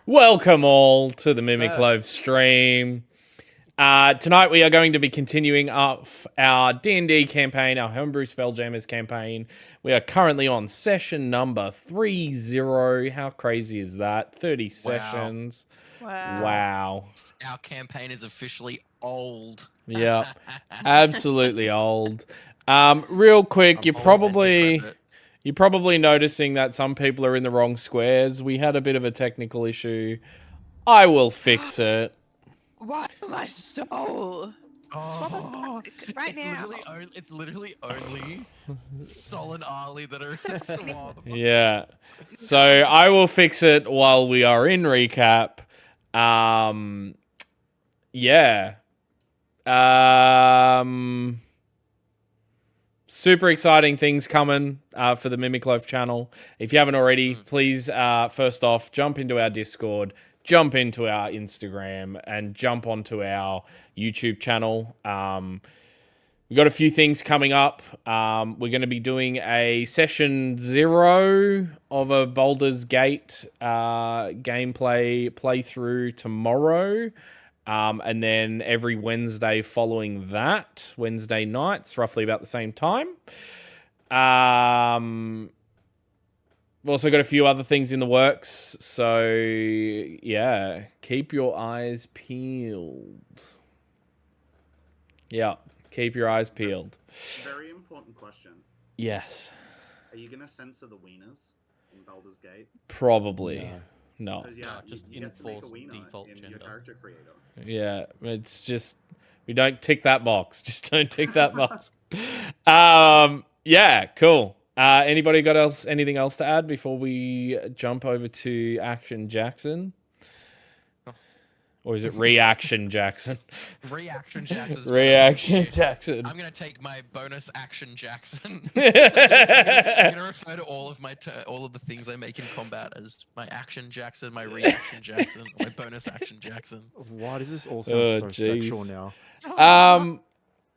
Welcome all to the Mimic Live stream. Tonight we are going to be continuing up our D&D campaign, our Homebrew Spelljammers campaign. We are currently on session number 30. How crazy is that? 30 sessions. Wow. Our campaign is officially old. Yeah, absolutely old. Real quick, you're probably noticing that some people are in the wrong squares. We had a bit of a technical issue. I will fix it. Why am I so? Oh, right now. It's literally only Sol and Ali that are swapped. Yeah. So I will fix it while we are in recap. Yeah. Super exciting things coming for the Mimic Loaf channel. If you haven't already, please, first off, jump into our Discord, jump into our Instagram, and jump onto our YouTube channel. We've got a few things coming up. We're going to be doing a session 0 of a Baldur's Gate gameplay playthrough tomorrow. And then every Wednesday following that, Wednesday nights, roughly about the same time. We've also got a few other things in the works. So, yeah, keep your eyes peeled. Yeah, keep your eyes peeled. Very important question. Yes. Are you going to censor the wieners in Baldur's Gate? Probably. No. Yeah, just you get to make a enforce wiener default in gender. your character creator. Yeah, it's just we don't tick that box. Just don't tick that box. Yeah, cool. Anybody got anything else to add before we jump over to Action Jackson? Or is it Reaction Jackson? Reaction Jackson. Reaction Jackson. I'm going to take my bonus action Jackson. I'm going to refer to all of the things I make in combat as my action Jackson, my reaction Jackson, my bonus action Jackson. Why does this all sound so sexual now?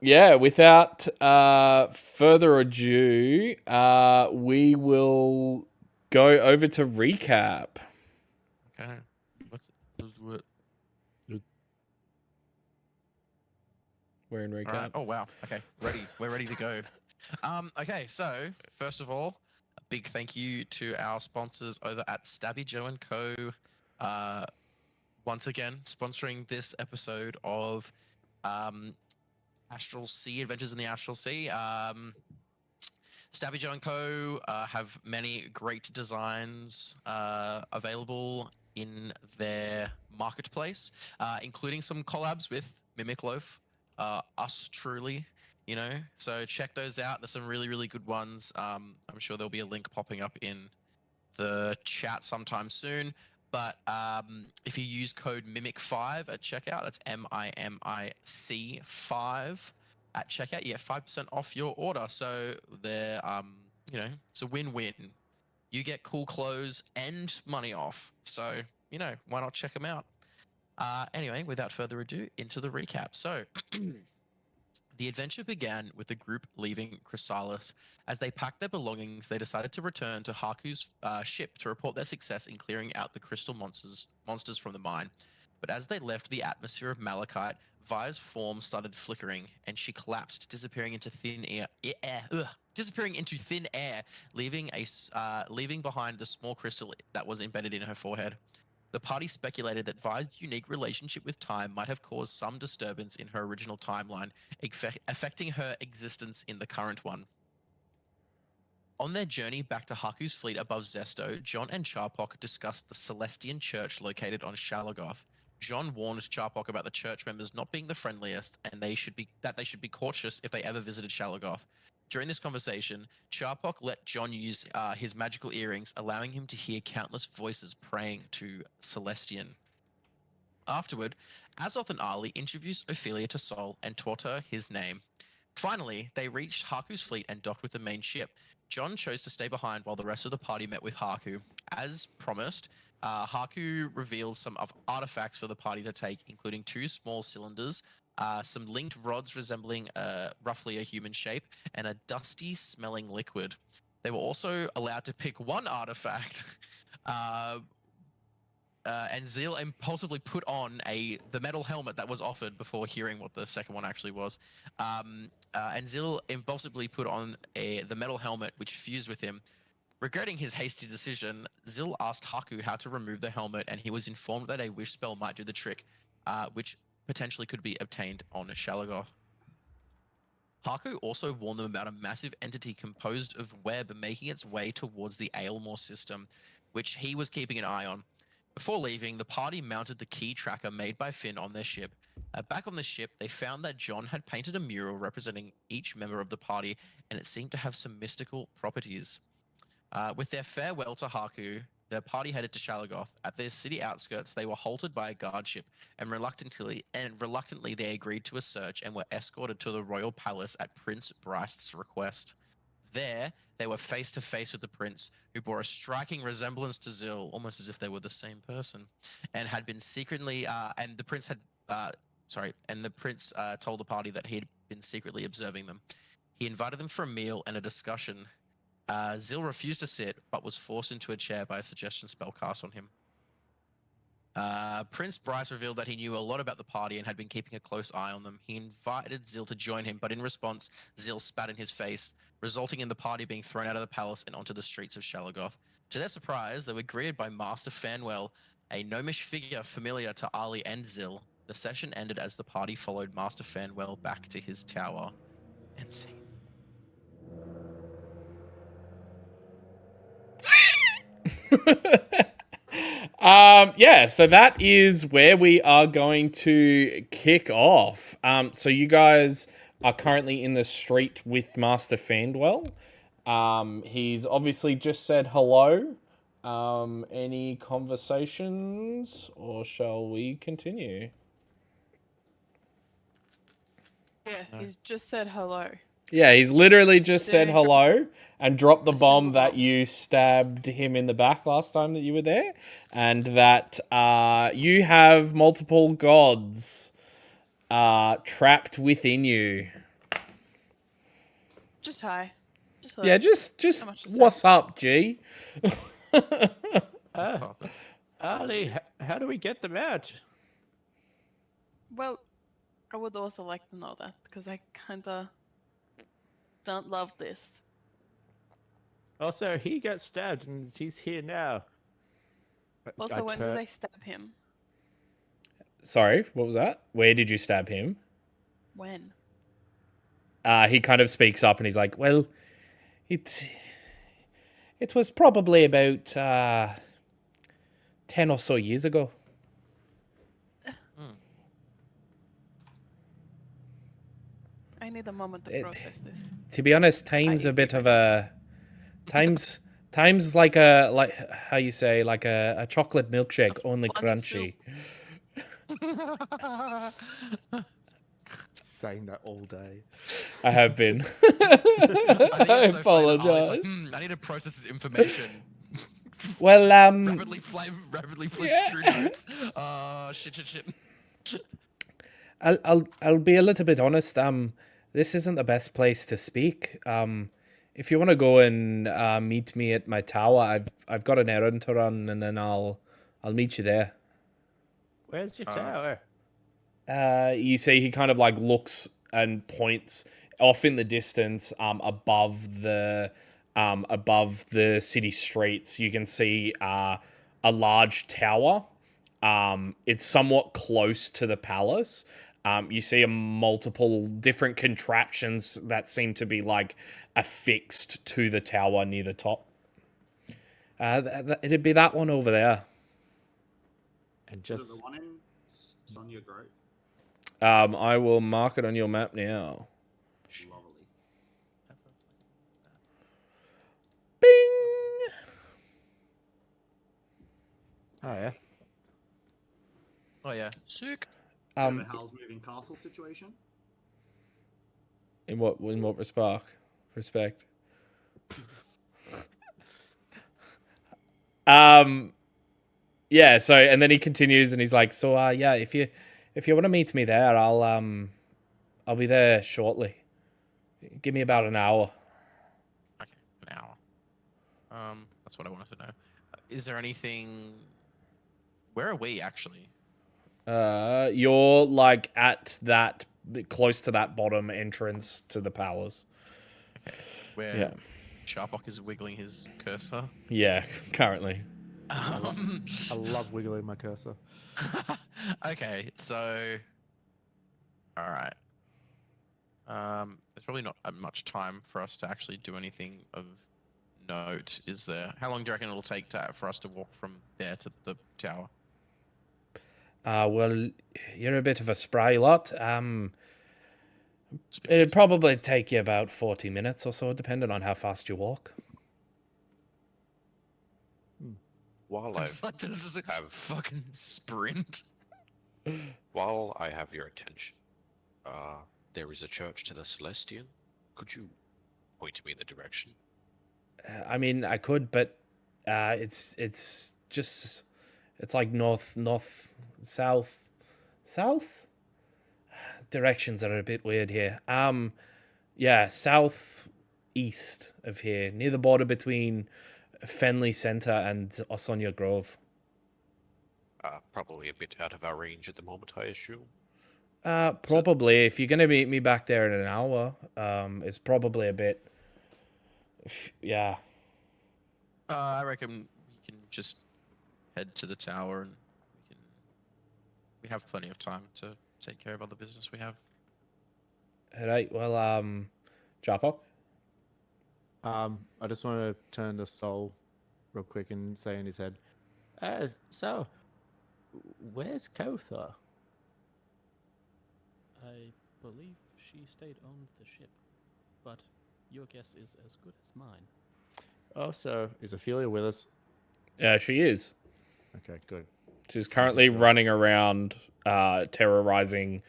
Yeah, without further ado, we will go over to recap. Okay. What? We're in recap. Right. Oh wow. Okay. Ready. We're ready to go. Okay. So first of all, a big thank you to our sponsors over at Stabby Joe and Co. Once again, sponsoring this episode of Astral Sea, Adventures in the Astral Sea. Stabby Joe and Co. Have many great designs available in their marketplace, including some collabs with Mimic Loaf. Us truly, so check those out. There's some really, really good ones. I'm sure there'll be a link popping up in the chat sometime soon. But if you use code MIMIC5 at checkout, that's MIMIC 5 at checkout, you get 5% off your order. So they're, it's a win-win. You get cool clothes and money off. So, why not check them out? Anyway, without further ado, into the recap. So, the adventure began with the group leaving Chrysalis. As they packed their belongings, they decided to return to Haku's ship to report their success in clearing out the crystal monsters from the mine. But as they left the atmosphere of Malachite, Vi's form started flickering, and she collapsed, disappearing into thin air, leaving behind the small crystal that was embedded in her forehead. The party speculated that Vi's unique relationship with time might have caused some disturbance in her original timeline, affecting her existence in the current one. On their journey back to Haku's fleet above Zesto, John and Charpok discussed the Celestian Church located on Shalagoth. John warned Charpok about the church members not being the friendliest, and they should be cautious if they ever visited Shalagoth. During this conversation, Charpok let John use his magical earrings, allowing him to hear countless voices praying to Celestian. Afterward, Azoth and Ali introduced Ophelia to Sol and taught her his name. Finally, they reached Haku's fleet and docked with the main ship. John chose to stay behind while the rest of the party met with Haku. As promised, Haku revealed some artifacts for the party to take, including 2 small cylinders, some linked rods resembling roughly a human shape, and a dusty-smelling liquid. They were also allowed to pick one artifact Zeal impulsively put on the metal helmet that was offered before hearing what the second one actually was. And Zeal impulsively put on the metal helmet, which fused with him. Regretting his hasty decision, Zeal asked Haku how to remove the helmet, and he was informed that a wish spell might do the trick, which potentially could be obtained on Shalagoth. Haku also warned them about a massive entity composed of web making its way towards the Aylmore system, which he was keeping an eye on. Before leaving, the party mounted the key tracker made by Finn on their ship. Back on the ship, they found that John had painted a mural representing each member of the party, and it seemed to have some mystical properties. With their farewell to Haku, the party headed to Shalagoth. At their city outskirts, they were halted by a guard ship, and reluctantly they agreed to a search and were escorted to the royal palace at Prince Bryce's request. There, they were face to face with the prince, who bore a striking resemblance to Zil, almost as if they were the same person, and had been secretly. And the prince told the party that he had been secretly observing them. He invited them for a meal and a discussion. Zil refused to sit, but was forced into a chair by a suggestion spell cast on him. Prince Bryce revealed that he knew a lot about the party and had been keeping a close eye on them. He invited Zil to join him, but in response, Zil spat in his face, resulting in the party being thrown out of the palace and onto the streets of Shalagoth. To their surprise, they were greeted by Master Fanwell, a gnomish figure familiar to Ali and Zil. The session ended as the party followed Master Fanwell back to his tower. And scene. Yeah, so that is where we are going to kick off. So you guys are currently in the street with Master Fandwell. He's obviously just said hello. Any conversations, or shall we continue? Yeah, he's just said hello. Yeah, he's literally just said Didn't hello and dropped the a bomb single that bomb. you stabbed him in the back last time that you were there, and that you have multiple gods trapped within you. Just hi. Just Yeah, just Not much to say. what's up, G? Ali, how do we get them out? Well, I would also like to know that because I kinda don't love this. Also, he got stabbed and he's here now. Also, when did I stab him? Sorry, what was that? Where did you stab him? When? He kind of speaks up and he's like, well, it was probably about 10 or so years ago. I need a moment to process this. To be honest, time's a bit of a time's like how you say, like a chocolate milkshake, only fun crunchy. Saying that all day. I have been. I think it's so funny that Ali's apologize. like, I need to process this information. Well, rapidly flip through notes. Shit. I'll be a little bit honest. This isn't the best place to speak. If you want to go and meet me at my tower, I've got an errand to run, and then I'll meet you there. Where's your tower? You see, he kind of like looks and points off in the distance, above the city streets. You can see a large tower. It's somewhat close to the palace. You see multiple different contraptions that seem to be like affixed to the tower near the top. It'd be that one over there. And Is it just the one in Sonia Grove? I will mark it on your map now. Lovely. Bing! oh yeah. Oh yeah, sick. The Howl's Moving Castle situation? In what respect? Yeah, so and then he continues and he's like, so yeah, if you want to meet me there, I'll be there shortly. Give me about an hour. Okay, an hour. That's what I wanted to know. Is there anything Where are we actually? You're like at that close to that bottom entrance to the palace. Okay. Where Sharpok is wiggling his cursor. Yeah, currently. I love wiggling my cursor. Okay, so all right. There's probably not much time for us to actually do anything of note, is there? How long do you reckon it'll take for us to walk from there to the tower? Well, you're a bit of a spry lot. It'd probably take you about 40 minutes or so, depending on how fast you walk. While I This is a fucking sprint. while I have your attention, there is a church to the Celestian. Could you point me in the direction? I mean, I could, but it's like north, south. Directions are a bit weird here. Yeah, southeast of here, near the border between Fenley Center and Osonia Grove. Probably a bit out of our range at the moment, I assume. Probably. If you're gonna meet me back there in an hour, it's probably a bit. Yeah. I reckon we can just head to the tower, and we have plenty of time to take care of other business we have. All right. Well, Jarpok. I just want to turn to Sol real quick and say in his head, so, where's Kotha? I believe she stayed on the ship, but your guess is as good as mine. Oh, so is Ophelia with us? Yeah, she is. Okay, good. She's currently running around, terrorizing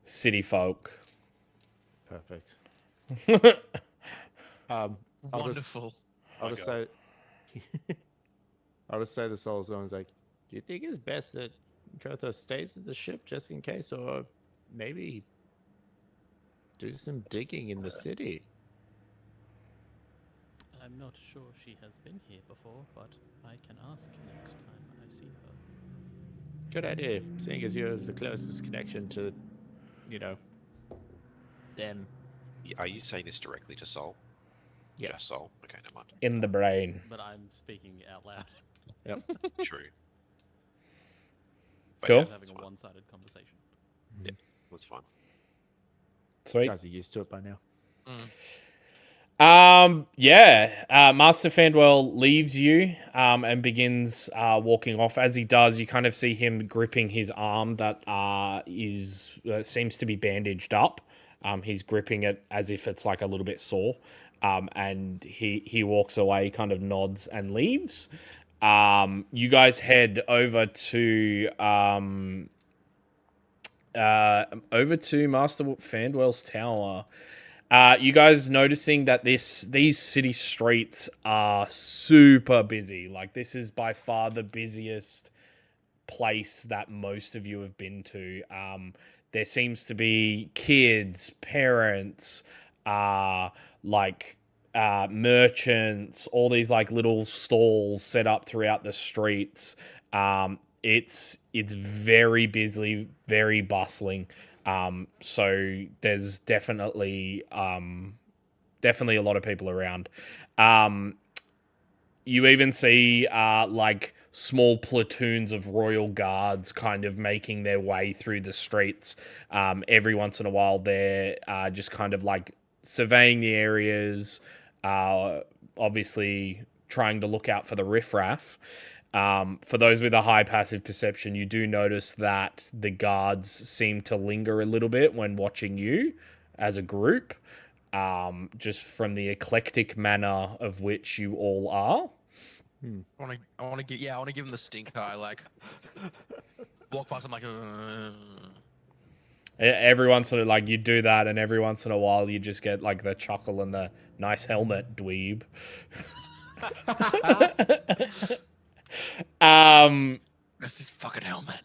city folk. Perfect. Wonderful. I'll just say the Soul's one is like, do you think it's best that Kotha stays with the ship just in case, or maybe do some digging in the city? I'm not sure she has been here before, but I can ask next time I see her. Good idea, seeing as you have the closest connection to, them. Are you saying this directly to Sol? Yeah. Just Sol? Okay, never mind. In the brain. But I'm speaking out loud. Yep. True. Cool. I'm having a one-sided conversation. Yeah, that's fine. Sweet. You guys are used to it by now. Master Fandwell leaves you and begins walking off. As he does, you kind of see him gripping his arm that seems to be bandaged up. He's gripping it as if it's like a little bit sore. And he walks away, kind of nods and leaves. You guys head over to Master Fandwell's tower. You guys noticing that these city streets are super busy. Like, this is by far the busiest place that most of you have been to. There seems to be kids, parents, merchants, all these like little stalls set up throughout the streets. It's very busy, very bustling. So there's definitely a lot of people around. You even see like small platoons of royal guards kind of making their way through the streets. Every once in a while, they're just kind of like surveying the areas, obviously trying to look out for the riffraff. For those with a high passive perception, you do notice that the guards seem to linger a little bit when watching you as a group, just from the eclectic manner of which you all are. I want to give him the stink eye. Like, walk past him like. Every once in a like you do that, and every once in a while you just get like the chuckle and the nice helmet, dweeb. Where's this fucking helmet?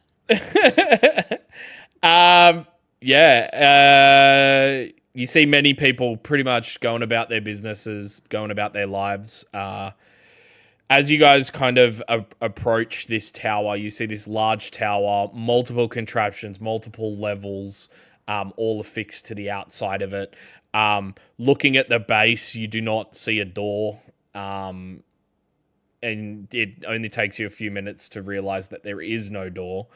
You see many people pretty much going about their businesses, going about their lives. As you guys kind of approach this tower, you see this large tower, multiple contraptions, multiple levels, all affixed to the outside of it. Looking at the base, you do not see a door, and it only takes you a few minutes to realize that there is no door,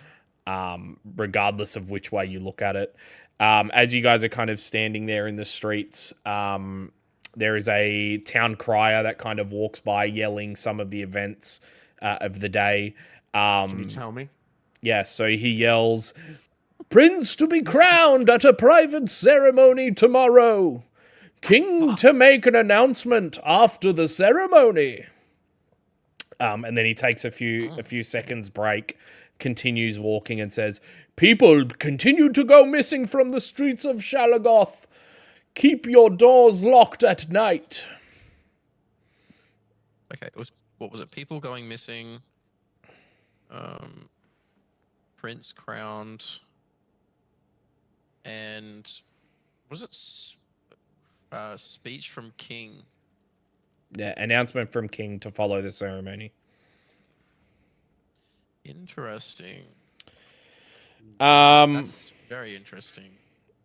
regardless of which way you look at it. As you guys are kind of standing there in the streets, there is a town crier that kind of walks by yelling some of the events of the day. Can you tell me? Yeah, so he yells, "Prince to be crowned at a private ceremony tomorrow. King to make an announcement after the ceremony." And then he takes a few seconds break, continues walking and says, "People continue to go missing from the streets of Shalagoth. Keep your doors locked at night." Okay, what was it? People going missing. Prince crowned. And was it speech from King? Yeah, announcement from King to follow the ceremony. Interesting. Um, That's very interesting.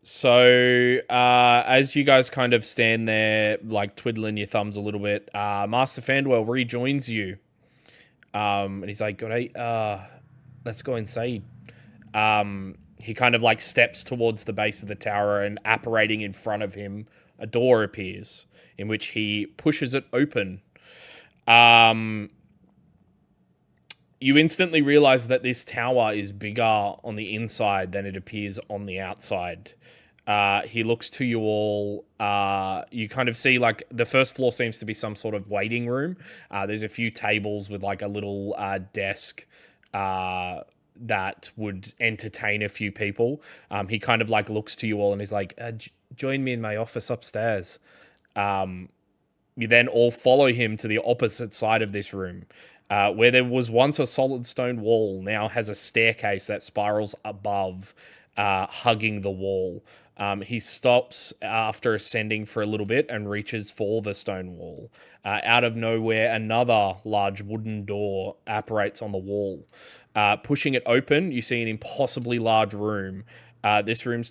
So, as you guys kind of stand there, like twiddling your thumbs a little bit, Master Fandwell rejoins you. And he's like, "Alright, let's go inside." He kind of like steps towards the base of the tower, and apparating in front of him, a door appears, in which he pushes it open. You instantly realize that this tower is bigger on the inside than it appears on the outside. He looks to you all. You kind of see like the first floor seems to be some sort of waiting room. There's a few tables with like a little desk that would entertain a few people. He kind of like looks to you all and he's like, "Join me in my office upstairs." You then all follow him to the opposite side of this room. Where there was once a solid stone wall, now has a staircase that spirals above, hugging the wall. He stops after ascending for a little bit and reaches for the stone wall. Out of nowhere, another large wooden door apparates on the wall. Pushing it open, you see an impossibly large room. This room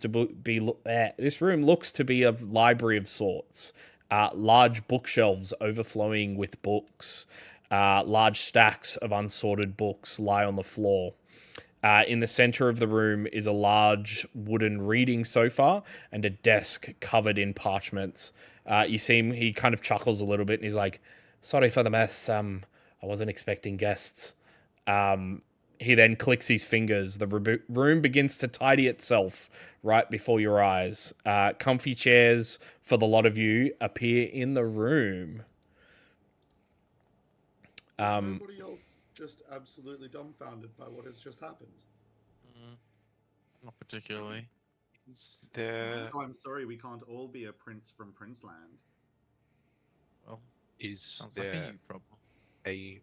looks to be a library of sorts. Large bookshelves overflowing with books. Large stacks of unsorted books lie on the floor. In the center of the room is a large wooden reading sofa and a desk covered in parchments. You see him, he kind of chuckles a little bit and he's like, "Sorry for the mess. I wasn't expecting guests." He then clicks his fingers. The room begins to tidy itself right before your eyes. Comfy chairs for the lot of you appear in the room. Nobody else just absolutely dumbfounded by what has just happened. Not particularly. Is there Oh, I'm sorry, we can't all be a prince from Princeland. Well, is sounds like a there you problem. a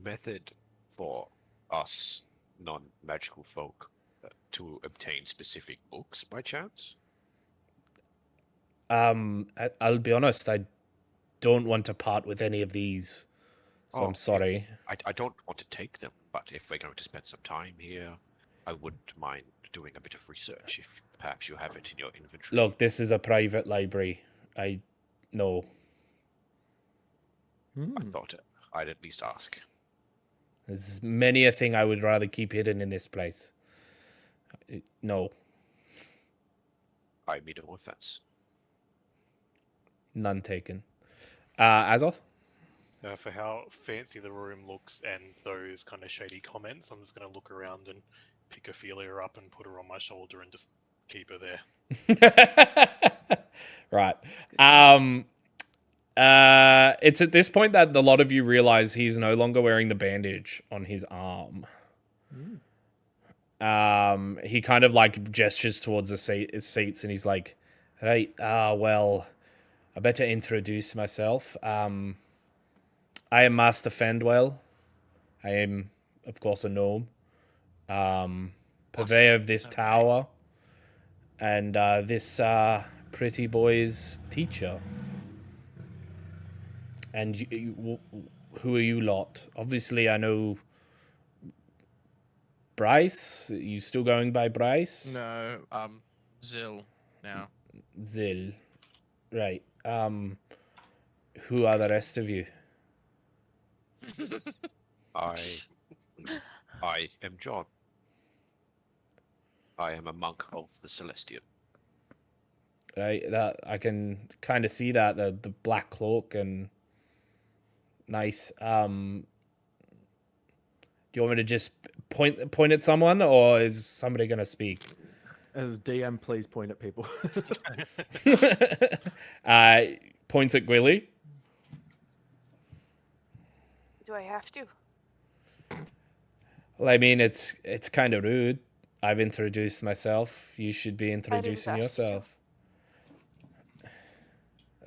method for us non-magical folk to obtain specific books by chance? I'll be honest, I don't want to part with any of these. So I'm sorry. I don't want to take them, but if we're going to spend some time here, I wouldn't mind doing a bit of research if perhaps you have it in your inventory. Look, this is a private library. I know. I thought I'd at least ask. There's many a thing I would rather keep hidden in this place. No. I mean no offense. None taken. Azoth? For how fancy the room looks and those kind of shady comments, I'm just going to look around and pick Ophelia up and put her on my shoulder and just keep her there. Right. It's at this point that the lot of you realize he's no longer wearing the bandage on his arm. He kind of like gestures towards his seats and he's like, "Right, well, I better introduce myself. I am Master Fandwell. I am, of course, a gnome. Purveyor of this tower. And this pretty boy's teacher. And who are you lot? Obviously, I know Bryce. You still going by Bryce? No, Zill now. Zil. Right. Who are the rest of you? I am John. I am a monk of the Celestian. Right. That I can kind of see that the black cloak and nice. Do you want me to just point at someone, or is somebody gonna speak? As DM, please point at people. Points at Gwilly. Do I have to? Well, I mean, it's kind of rude. I've introduced myself. You should be introducing ask you to. yourself.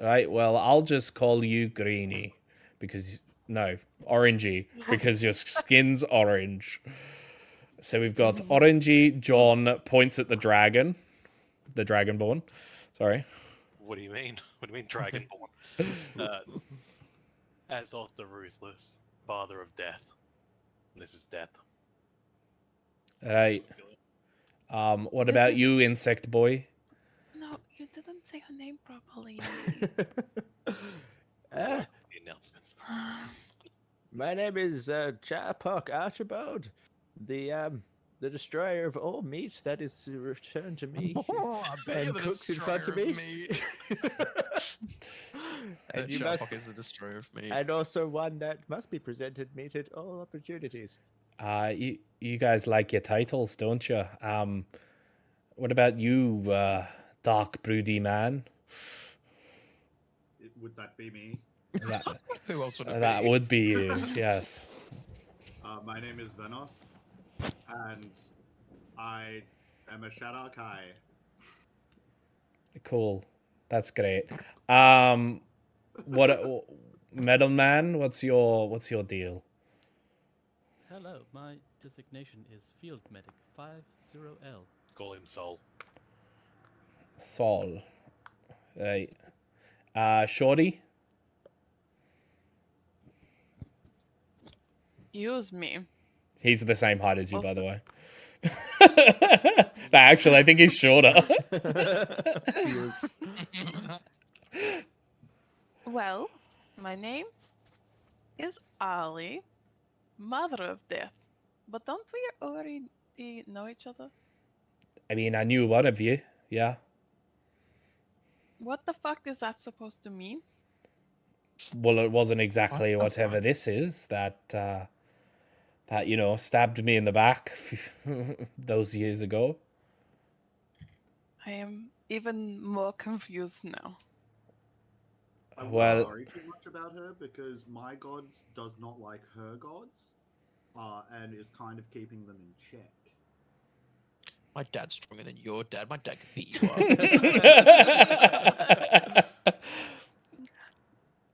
Right. Well, I'll just call you Greeny because no, Orangey because your skin's orange. So we've got Orangey. John points at the dragonborn. Sorry. What do you mean? What do you mean, Dragonborn? Azoth the Ruthless, Father of Death. This is death. Right. What This about is- you, insect boy? No, you didn't say her name properly. Ah, The announcements. my name is Charpok Archibald, the destroyer of all meat that is returned to me and cooks in front of me. And you must, is the destroyer of me. and also one that must be presented meat at all opportunities. You guys like your titles, don't you? What about you, dark broody man? Would that be me? That, Who else would it that be? would be you, yes. My name is Venos, and I am a Shalagoth. Cool. That's great. What Metal Man? What's your deal? Hello, my designation is Field Medic 50L. Call him Soul. Saul. Right. Shorty? Use me. He's the same height as you, by the Also- way. No, actually, I think he's shorter. Well, my name is Ali, Mother of Death. But don't we already know each other? I mean, I knew one of you. Yeah. What the fuck is that supposed to mean? Well, it wasn't exactly What the whatever fuck? this is that stabbed me in the back those years ago. I am even more confused now. I won't Well- worry too much about her because my gods does not like her gods, and is kind of keeping them in check. My dad's stronger than your dad. My dad could beat you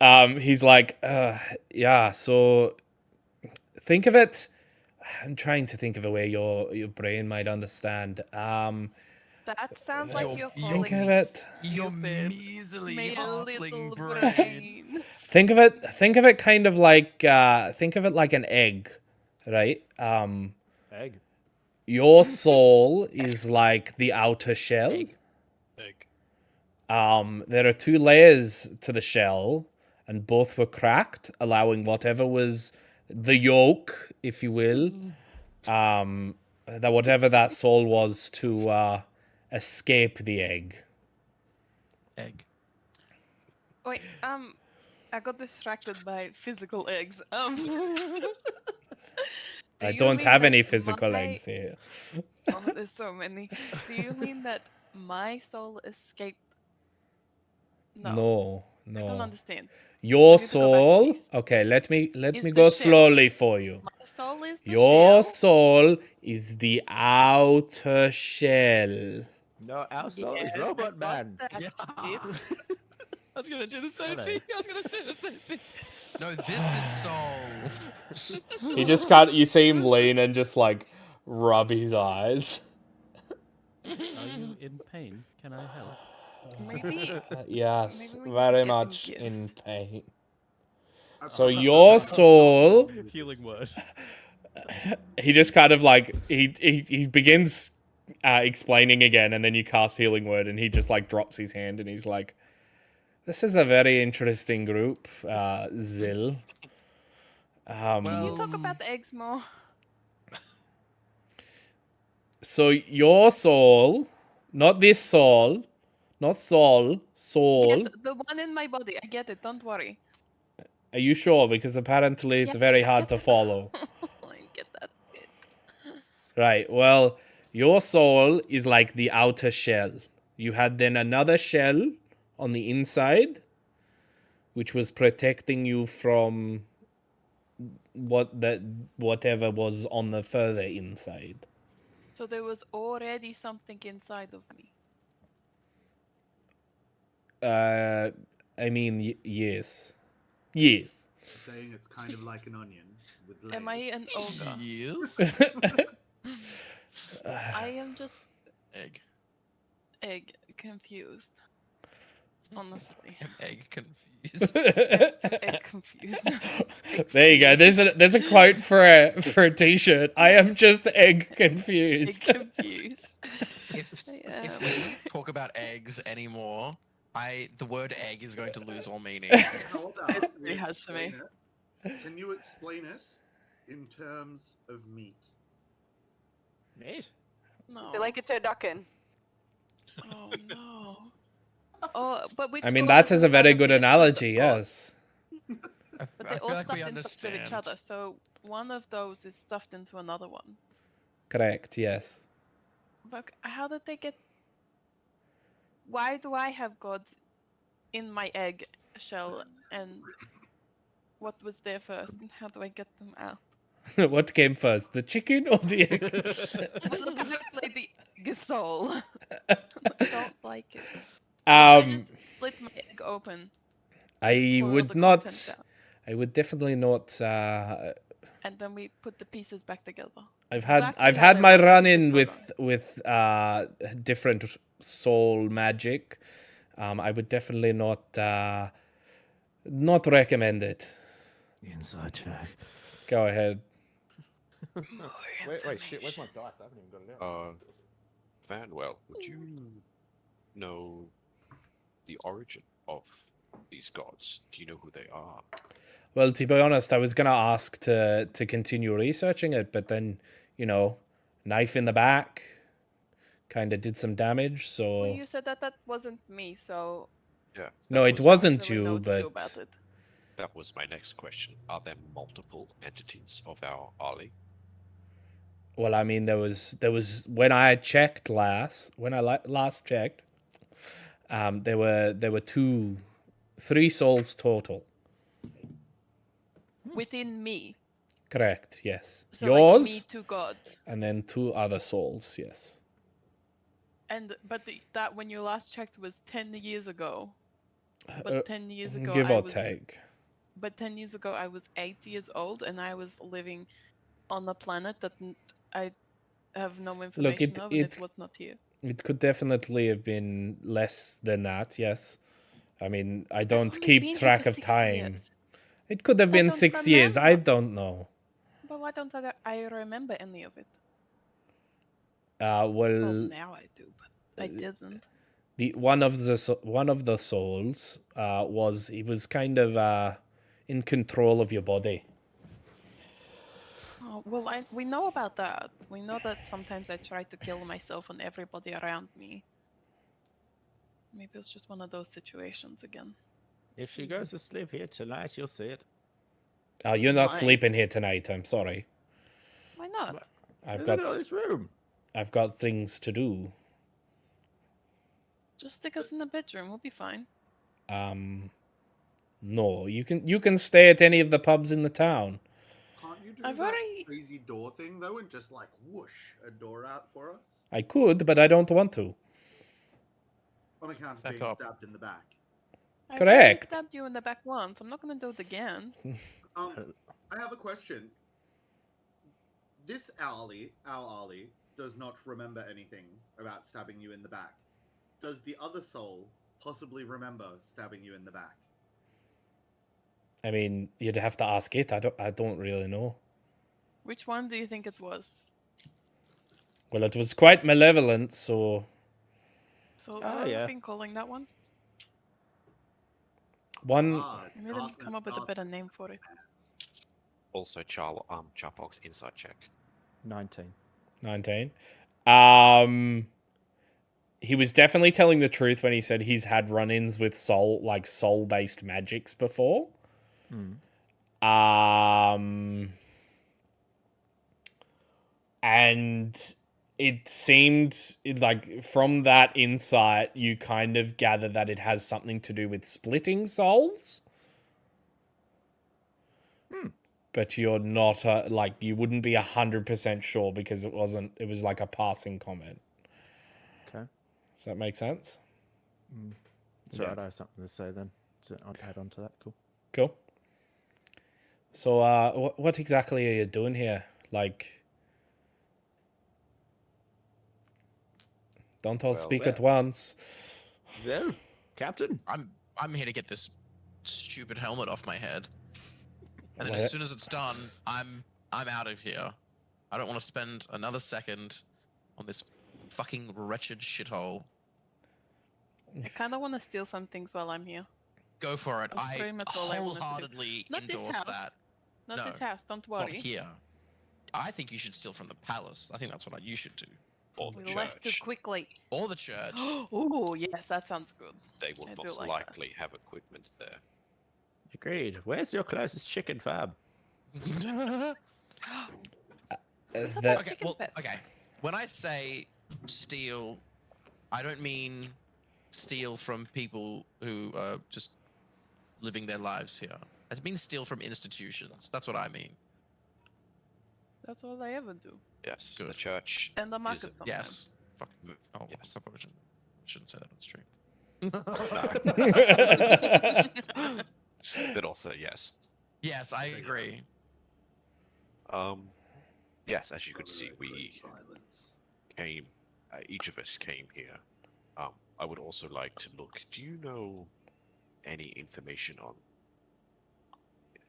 up. He's like, yeah, so think of it. I'm trying to think of a way your brain might understand. That sounds like you're Think calling of me it. Your stupid. measly My little halfling brain. brain. Think of it kind of like think of it like an egg, right? Egg. Your soul is like the outer shell. Egg. Egg. There are two layers to the shell, and both were cracked, allowing whatever was the yolk, if you will, that whatever that soul was to escape the egg. Egg. Wait, I got distracted by physical eggs. Do I you don't mean have that any physical my- eggs here. Oh, there's so many. Do you mean that my soul escaped? No, No, I don't no. understand. Your I need to go back, soul. please. Okay, let me Is the go shell. slowly for you. My soul is the Your shell. soul is the outer shell. No, our soul is Yeah, I Robot got Man. that Yeah. shit. I was gonna do the same Hello. thing. I was gonna say the same thing. No, this is soul. You just can't. You see him lean and just like rub his eyes. Are you in pain? Can I help? Maybe Yes, Maybe we need to very get him much kissed. in pain. So your soul, Healing word. he just kind of like he begins explaining again, and then you cast healing word, and he just like drops his hand, and he's like, "This is a very interesting group, Zil." Can you talk about the eggs more? So your soul, not this soul, not soul, soul. Yes, the one in my body. I get it. Don't worry. Are you sure? Because apparently it's Yeah, very I hard get to it. follow. I get that bit. Right. Well, your soul is like the outer shell. You had then another shell on the inside, which was protecting you from whatever was on the further inside. So there was already something inside of me. I mean, yes, yes. Saying it's kind of like an onion with legs. Am I an ogre? Yes. I am just Egg. confused. Honestly. Egg confused. Egg confused. There you go. There's a quote for a t-shirt. I am just egg confused. Egg confused. If we talk about eggs anymore, the word egg is going to lose all meaning. How about It we really has for me. explain it? Can you explain it in terms of meat? Meat? No. They like it turducken. Oh no. Oh, but which I mean, god that is a isn't very part of good the analogy. god? Yes. But I they feel all like we stuffed in stuff to each understand. other, so one of those is stuffed into another one. Correct. Yes. But how did they get? Why do I have gods in my egg shell, and what was there first, and how do I get them out? What came first, the chicken or the egg? Well, apparently the egg soul. I don't like it. I just split my egg open. I pour all would the contents not. out, I would definitely not. and then we put the pieces back together. I've Exactly how had they my were run in in the with different soul magic. I would definitely not recommend it. Inside check. Go ahead. Wait, shit, where's my dice? I haven't even got it out. Vanwell, would you know the origin of these gods? Do you know who they are? Well, to be honest, I was gonna ask to continue researching it, but then, knife in the back, kind of did some damage. So Well, you said that wasn't me, so Yeah. no, it was wasn't really know you, what to do but about it. That was my next question. Are there multiple entities of our Ali? well, I mean, there was when I checked last, last checked, there were three souls total. Within me. Correct. Yes. So Yours like me to God. and then two other souls. Yes. But that when you last checked was 10 years ago. But 10 years ago give I or was take. But 10 years ago I was 8 years old, and I was living on a planet that I have no information of, and it was not here. It could definitely have been less than that. Yes. I mean, I don't only keep been here track for of 6 time. years. It could have But I been don't 6 years. I remember. don't know. But why don't I remember any of it? Well, Well, now I do, but I didn't. one of the souls was kind of in control of your body. Oh, well, we know about that. We know that sometimes I try to kill myself and everybody around me. Maybe it's just one of those situations again. If she goes to sleep here tonight, you'll see it. Oh, you're not Why? sleeping here tonight. I'm sorry. Why not? I've Look at all this room. I've got things to do. Just stick us in the bedroom. We'll be fine. No, you can stay at any of the pubs in the town. Can't you do I've that already- crazy door thing though, and just like whoosh a door out for us? I could, but I don't want to. On account of Back being up. stabbed in the back. I Correct. stabbed you in the back once. I'm not gonna do it again. I have a question. This our Ali, does not remember anything about stabbing you in the back. Does the other soul possibly remember stabbing you in the back? I mean, you'd have to ask it. I don't really know. Which one do you think it was? Well, it was quite malevolent, so So Ah, what have yeah. we been calling that one? one. Ah, I need to darkness, come up with a darkness. better name for it. Also, Charpok's insight check. 19. 19. He was definitely telling the truth when he said he's had run-ins with soul-based magics before. Hmm. And it seemed like from that insight, you kind of gather that it has something to do with splitting souls. But you're not you wouldn't be 100% sure because it was like a passing comment. Okay. Does that make sense? It's Yeah. alright, I have something to say then. So I'll add on to that. Cool. Cool. So, what exactly are you doing here? Like, don't all Well, speak well. at once. So, Captain. I'm here to get this stupid helmet off my head. And then What? as soon as it's done, I'm out of here. I don't want to spend another second on this fucking wretched shithole. I kind of want to steal some things while I'm here. Go for it. That's I pretty much all I wanted to do. wholeheartedly Not this endorse house. that. Not No, this house, don't Not worry. here. I think you should steal from the palace. I think that's what you should do. Or the We left too church. quickly. Or the church. Oh, yes, that sounds good. They will I do most like that. likely have equipment there. Agreed. Where's your closest chicken farm? That Okay, well, okay. When I say steal, I don't mean steal from people who are just living their lives here. I mean steal from institutions. That's what I mean. That's all I ever do. Yes, the Good. church. And the is market sometimes. Yes. Fuck. Oh, Yes. I probably shouldn't say that on stream. But also, yes. Yes, I agree. Yes, as you can see, we came. Each of us came here. I would also like to look. Do you know any information on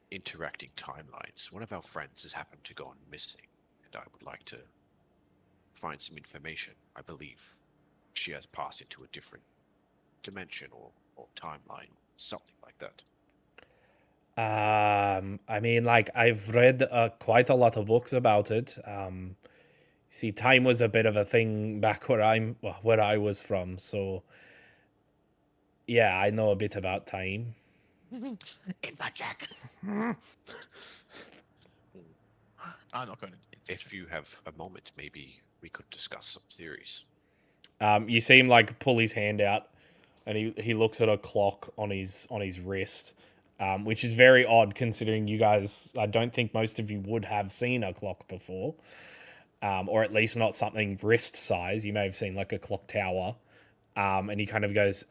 interacting timelines? One of our friends has happened to go on missing, and I would like to find some information. I believe she has passed into a different dimension or timeline, something like that. I mean, like, I've read quite a lot of books about it. See, time was a bit of a thing back where I was from, so yeah, I know a bit about time. Inside check. I'm not going to. If you have a moment, maybe we could discuss some theories. You see him like pull his hand out, and he looks at a clock on his wrist, which is very odd considering you guys. I don't think most of you would have seen a clock before, or at least not something wrist size. You may have seen like a clock tower, and he kind of goes,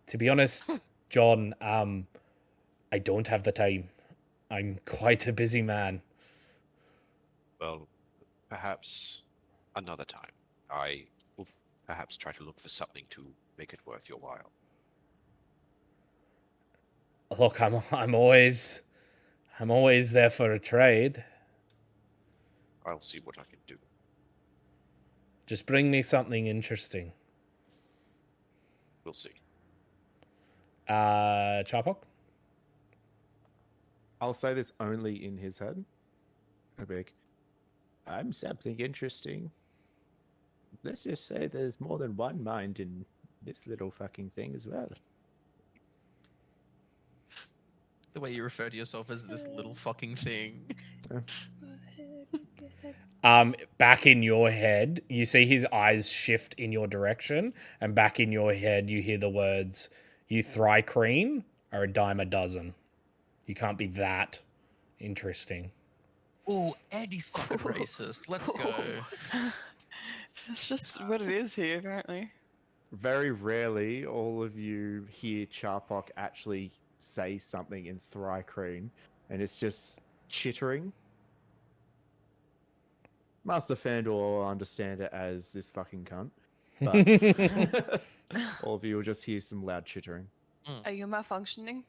"To be honest, John, I don't have the time. I'm quite a busy man." Well, perhaps another time. I will perhaps try to look for something to make it worth your while. Look, I'm always there for a trade. I'll see what I can do. Just bring me something interesting. We'll see. Chapok? I'll say this only in his head. Big. I'm something interesting. Let's just say there's more than one mind in this little fucking thing as well. The way you refer to yourself as this little fucking thing. Back in your head, you see his eyes shift in your direction, and back in your head, you hear the words, "You Thrycreen are a dime a dozen. You can't be that interesting." Ooh, Andy's fucking racist. Let's go. That's just what it is here, apparently. Very rarely all of you hear Charpok actually say something in Thrycreen, and it's just chittering. Master Fandor will understand it as this fucking cunt. But all of you will just hear some loud chittering. Are you malfunctioning?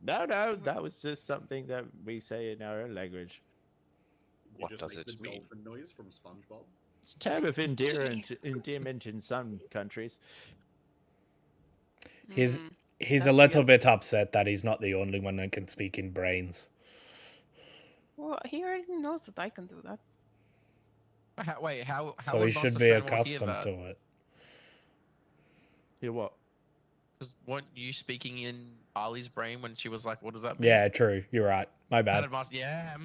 No, that was just something that we say in our own language. You What just does make it the mean? dolphin noise from SpongeBob. It's a term of endearment in some countries. He's Hmm, he's a that's little weird. bit upset that he's not the only one that can speak in brains. Well, he already knows that I can do that. Wait, how So would he should Master be Fenwell hear accustomed that? to it. You what? Because weren't you speaking in Ali's brain when she was like, "What does that mean?" Yeah, true. You're right. My How bad. did Master? Yeah.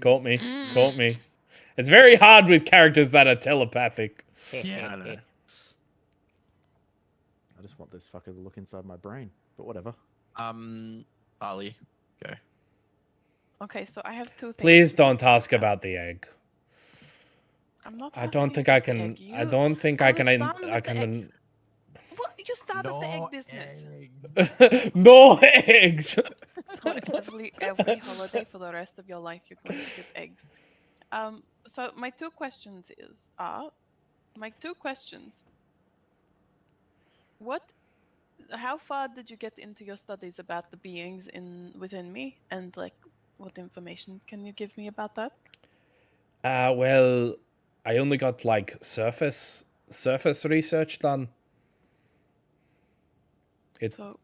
Caught me. Caught me. It's very hard with characters that are telepathic. Yeah, I know. I just want this fucker to look inside my brain, but whatever. Ali, go. Okay, so I have two things. Please to don't talk ask about. about the egg. I'm not. I don't asking think I about the can. egg. I You- don't think I I was can. done I with the egg. can. What? You started the egg business. No eggs. For every holiday for the rest of your life, you're going to get eggs. So my two questions What? How far did you get into your studies about the beings within me, and like, what information can you give me about that? Well, I only got like surface research done. So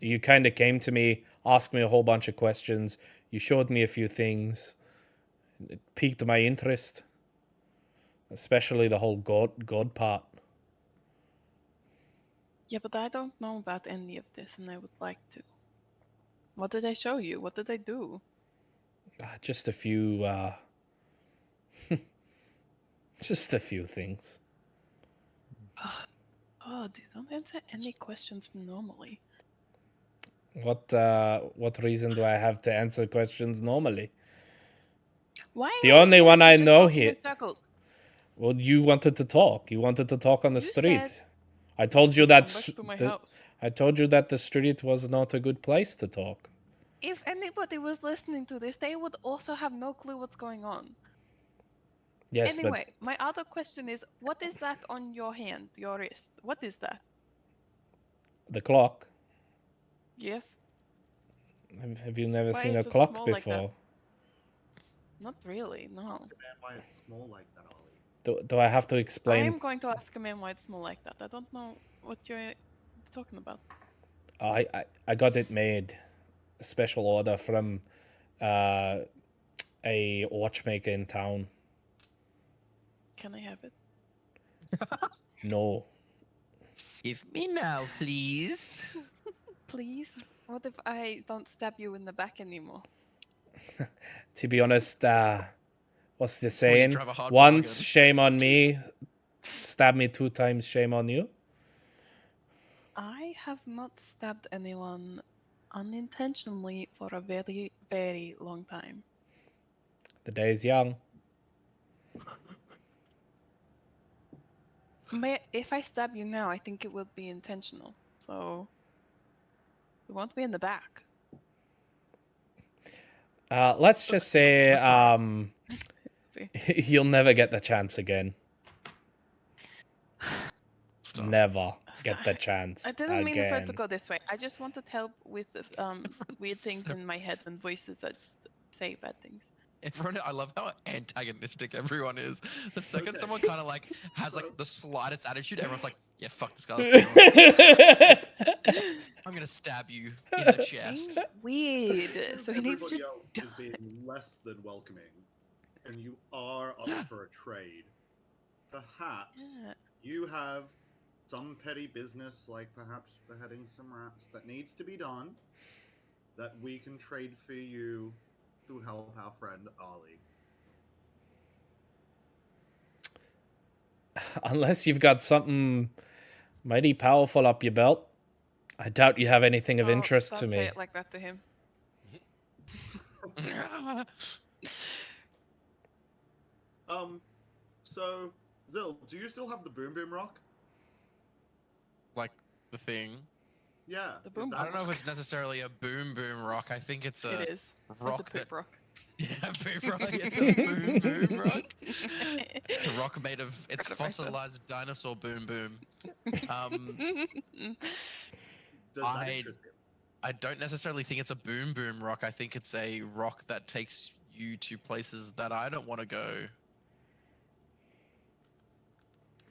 You kind of came to me, asked me a whole bunch of questions. You showed me a few things. It piqued my interest, especially the whole god part. yeah, but I don't know about any of this, and I would like to. What did I show you? What did I do? Just a few. Just a few things. Oh, you don't answer any questions normally. What reason do I have to answer questions normally? Why? The are you only here one if you're I just know talking here. in circles? Well, you wanted to talk. You wanted to talk on the You street. said- I told you that. Come back to my house. I told you that the street was not a good place to talk. If anybody was listening to this, they would also have no clue what's going on. Yes, Anyway, my other question is, what is that on your hand, your wrist? What is that? but the clock. Yes? Have you never Why seen a is it clock small like that? before? Not really, no. Man, why it's small like that, Ollie? Do I have to I explain? am going to ask a man why it's small like that. I don't know what you're talking about. I got it made. A special order from a watchmaker in town. Can I have it? No. Give me now, please. Please? What if I don't stab you in the back anymore? To be honest, what's the Or you saying? drive a hard Once, bargain. shame on me. Stab me 2 times, shame on you. I have not stabbed anyone unintentionally for a very, very long time. The day is young. If I stab you now, I think it will be intentional. So it won't be in the back. Let's just say you'll never get the chance again. Stop. Never get the chance I didn't mean for it to again. go this way. I just wanted help with weird things So- in my head and voices that say bad things. Everyone, I love how antagonistic everyone is. The second someone kind of like has like the slightest attitude, everyone's like, "Yeah, fuck this guy. Let's get him. I'm gonna stab you in the chest." Weird. So he needs Everybody to else is being less than welcoming, and you are up for a trade. Perhaps Yeah. you have some petty business, like perhaps beheading some rats, that needs to be done, that we can trade for you to help our friend Ollie. Unless you've got something mighty powerful up your belt. I doubt you have anything of interest to Don't say me. it like that to him. So, Zil, do you still have the Boom Boom Rock? Like the thing. Yeah. The is Boom I don't know if Rock. it's necessarily a boom boom rock. I think it's a It is. rock It's a poop that. rock. Yeah, boom rock. It's a boom boom rock. It's a rock made of. It's Proud of myself. fossilized dinosaur boom boom. Does that I- interest you? I don't necessarily think it's a boom boom rock. I think it's a rock that takes you to places that I don't want to go.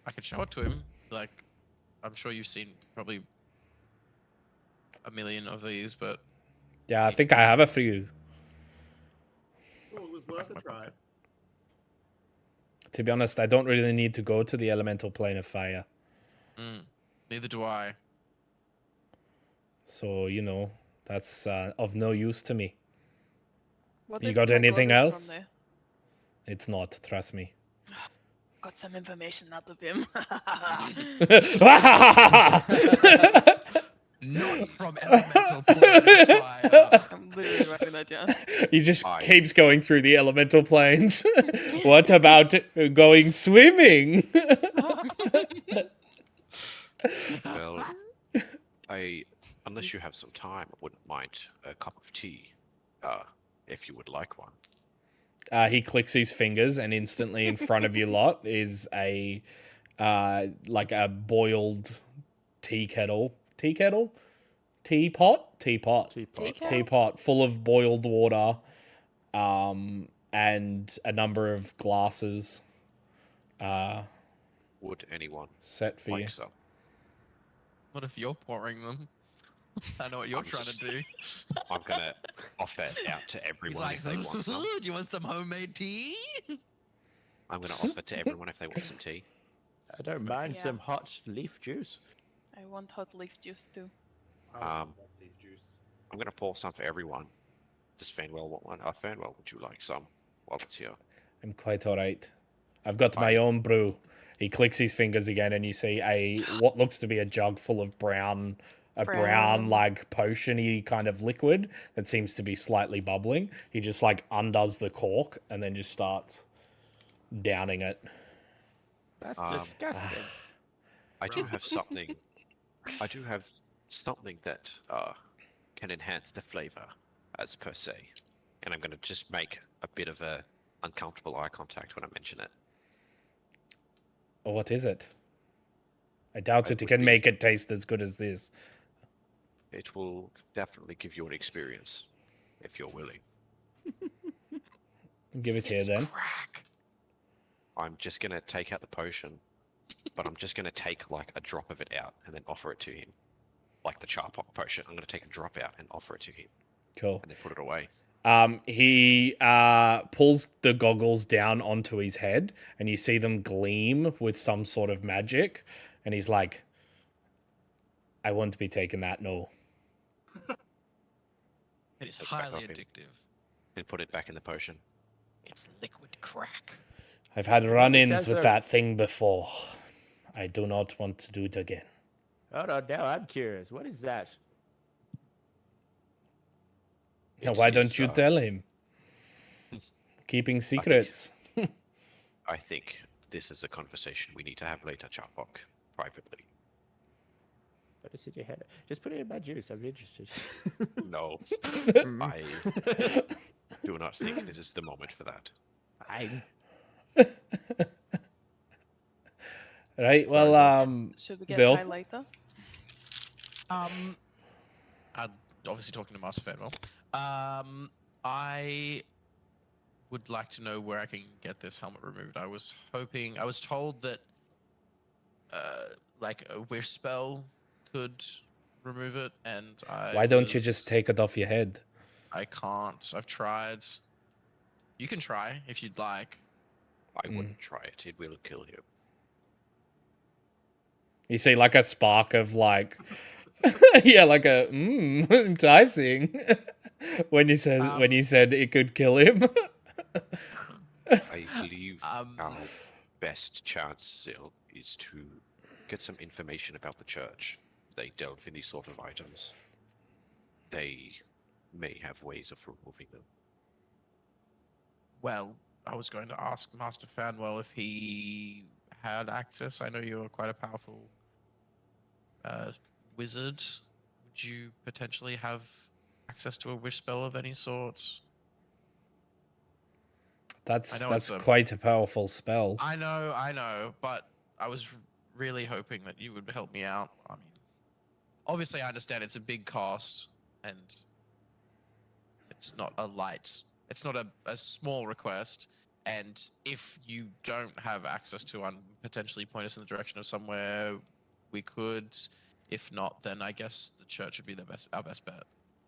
I could show it to him. Like, I'm sure you've seen probably a million of these, but Yeah, I think I have a few. Well, it was worth a try. To be honest, I don't really need to go to the elemental plane of fire. Neither do I. So, you know, that's of no use to me. What You if got my anything god is else? from there? It's not, trust me. Got some information out of him. Not from elemental plane of fire. I'm literally writing that down. He just keeps going through the elemental planes. What about going swimming? Well, unless you have some time, I wouldn't mind a cup of tea, if you would like one. He clicks his fingers, and instantly in front of you lot is a like a boiled teapot full of boiled water, and a number of glasses. Would anyone set for like you? some? What if you're pouring them? I know what you're trying to do. I'm gonna offer it out to everyone if they want some. Do you want some homemade tea? I'm gonna offer to everyone if they want some tea. I don't mind Yeah. some hot leaf juice. I want hot leaf juice too. I want leaf juice. I'm gonna pour some for everyone. Does Fanwell want one? Fanwell, would you like some while it's here? I'm quite alright. I've got my own brew. He clicks his fingers again, and you see what looks to be a jug full of brown like potion-y kind of liquid that seems to be slightly bubbling. He just like undoes the cork and then just starts downing it. That's disgusting. I do have something. I do have something that can enhance the flavor, as per se, and I'm gonna just make a bit of a uncomfortable eye contact when I mention it. Oh, what is it? I doubt it can make it taste as good as this. It will definitely give you an experience, if you're willing. Give it here then. Crack. I'm just gonna take out the potion, but I'm just gonna take like a drop of it out and then offer it to him, like the Charpok potion. I'm gonna take a drop out and offer it to him. Cool. And then put it away. He pulls the goggles down onto his head, and you see them gleam with some sort of magic. And he's like, "I won't be taking that, no." It is Take it back highly off him. addictive. And put it back in the potion. It's liquid crack. I've had run-ins sounds with so- that thing before. I do not want to do it again. Hold on, now I'm curious. What is that? Now, It's why his, don't you tell him? Keeping secrets. I think this is a conversation we need to have later, Charpok, privately. What is in your head? Just put it in my juice. I'm interested. No, I do not think this is the moment for that. Fine. Right, well, Should we get Zil? high later? I'm obviously talking to Master Fanwell. I would like to know where I can get this helmet removed. I was told that like a wish spell could remove it, and why don't you just take it off your head? I can't. I've tried. You can try if you'd like. I wouldn't try it. It will kill you. You see like a spark of like, yeah, like a enticing when you said it could kill him. I believe our best chance is to get some information about the church. They delve in these sort of items. They may have ways of removing them. Well, I was going to ask Master Fanwell if he had access. I know you are quite a powerful wizard. Would you potentially have access to a wish spell of any sort? That's I know it's quite a powerful spell. I know, but I was really hoping that you would help me out. I mean, obviously, I understand it's a big cost, and it's not a small request. And if you don't have access to one, potentially point us in the direction of somewhere we could. If not, then I guess the church would be our best bet.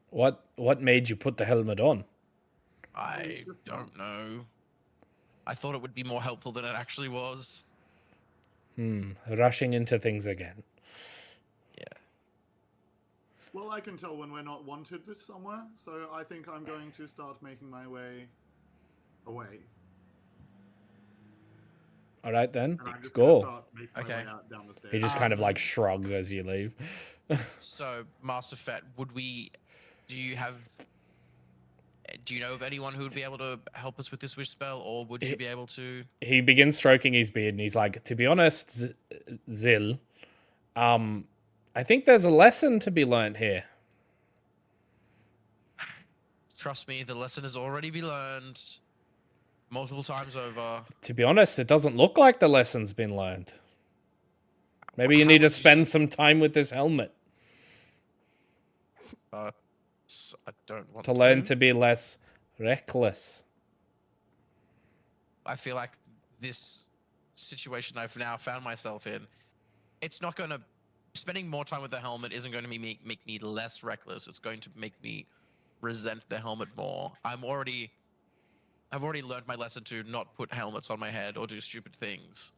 What made you put the helmet on? I don't know. I thought it would be more helpful than it actually was. Rushing into things again. Yeah. Well, I can tell when we're not wanted somewhere, so I think I'm going to start making my way away. All right then, And I'm just go. start making my way out down the stairs. He just kind of like shrugs as you leave. So, Master Fett, do you know of anyone who would be able to help us with this wish spell, or would you be able to? He begins stroking his beard and he's like, to be honest, Zil, I think there's a lesson to be learnt here. Trust me, the lesson has already been learned multiple times over. To be honest, it doesn't look like the lesson's been learned. Maybe you need to spend some time with this helmet. I don't want to learn to be less reckless. I feel like this situation I've now found myself in, it's not going to... Spending more time with the helmet isn't going to make me less reckless. It's going to make me resent the helmet more. I've already learned my lesson to not put helmets on my head or do stupid things.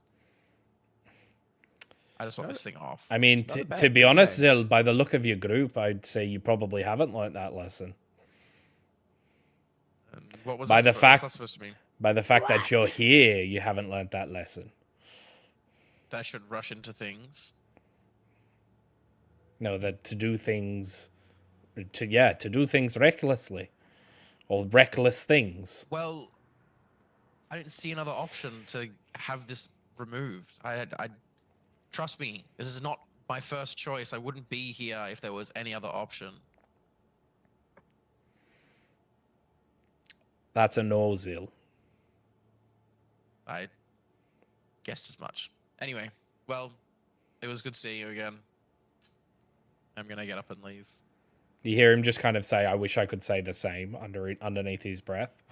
I just want this thing off. I mean, to be honest, Zil, by the look of your group, I'd say you probably haven't learnt that lesson. What was by that the fact, what's that supposed to mean? By the fact that you're here, you haven't learnt that lesson. That I shouldn't rush into things. No, that to do things recklessly. Or reckless things. Well, I didn't see another option to have this removed. I trust me, this is not my first choice. I wouldn't be here if there was any other option. That's a no, Zil. I guessed as much. Anyway, well, it was good seeing you again. I'm gonna get up and leave. You hear him just kind of say, I wish I could say the same underneath his breath.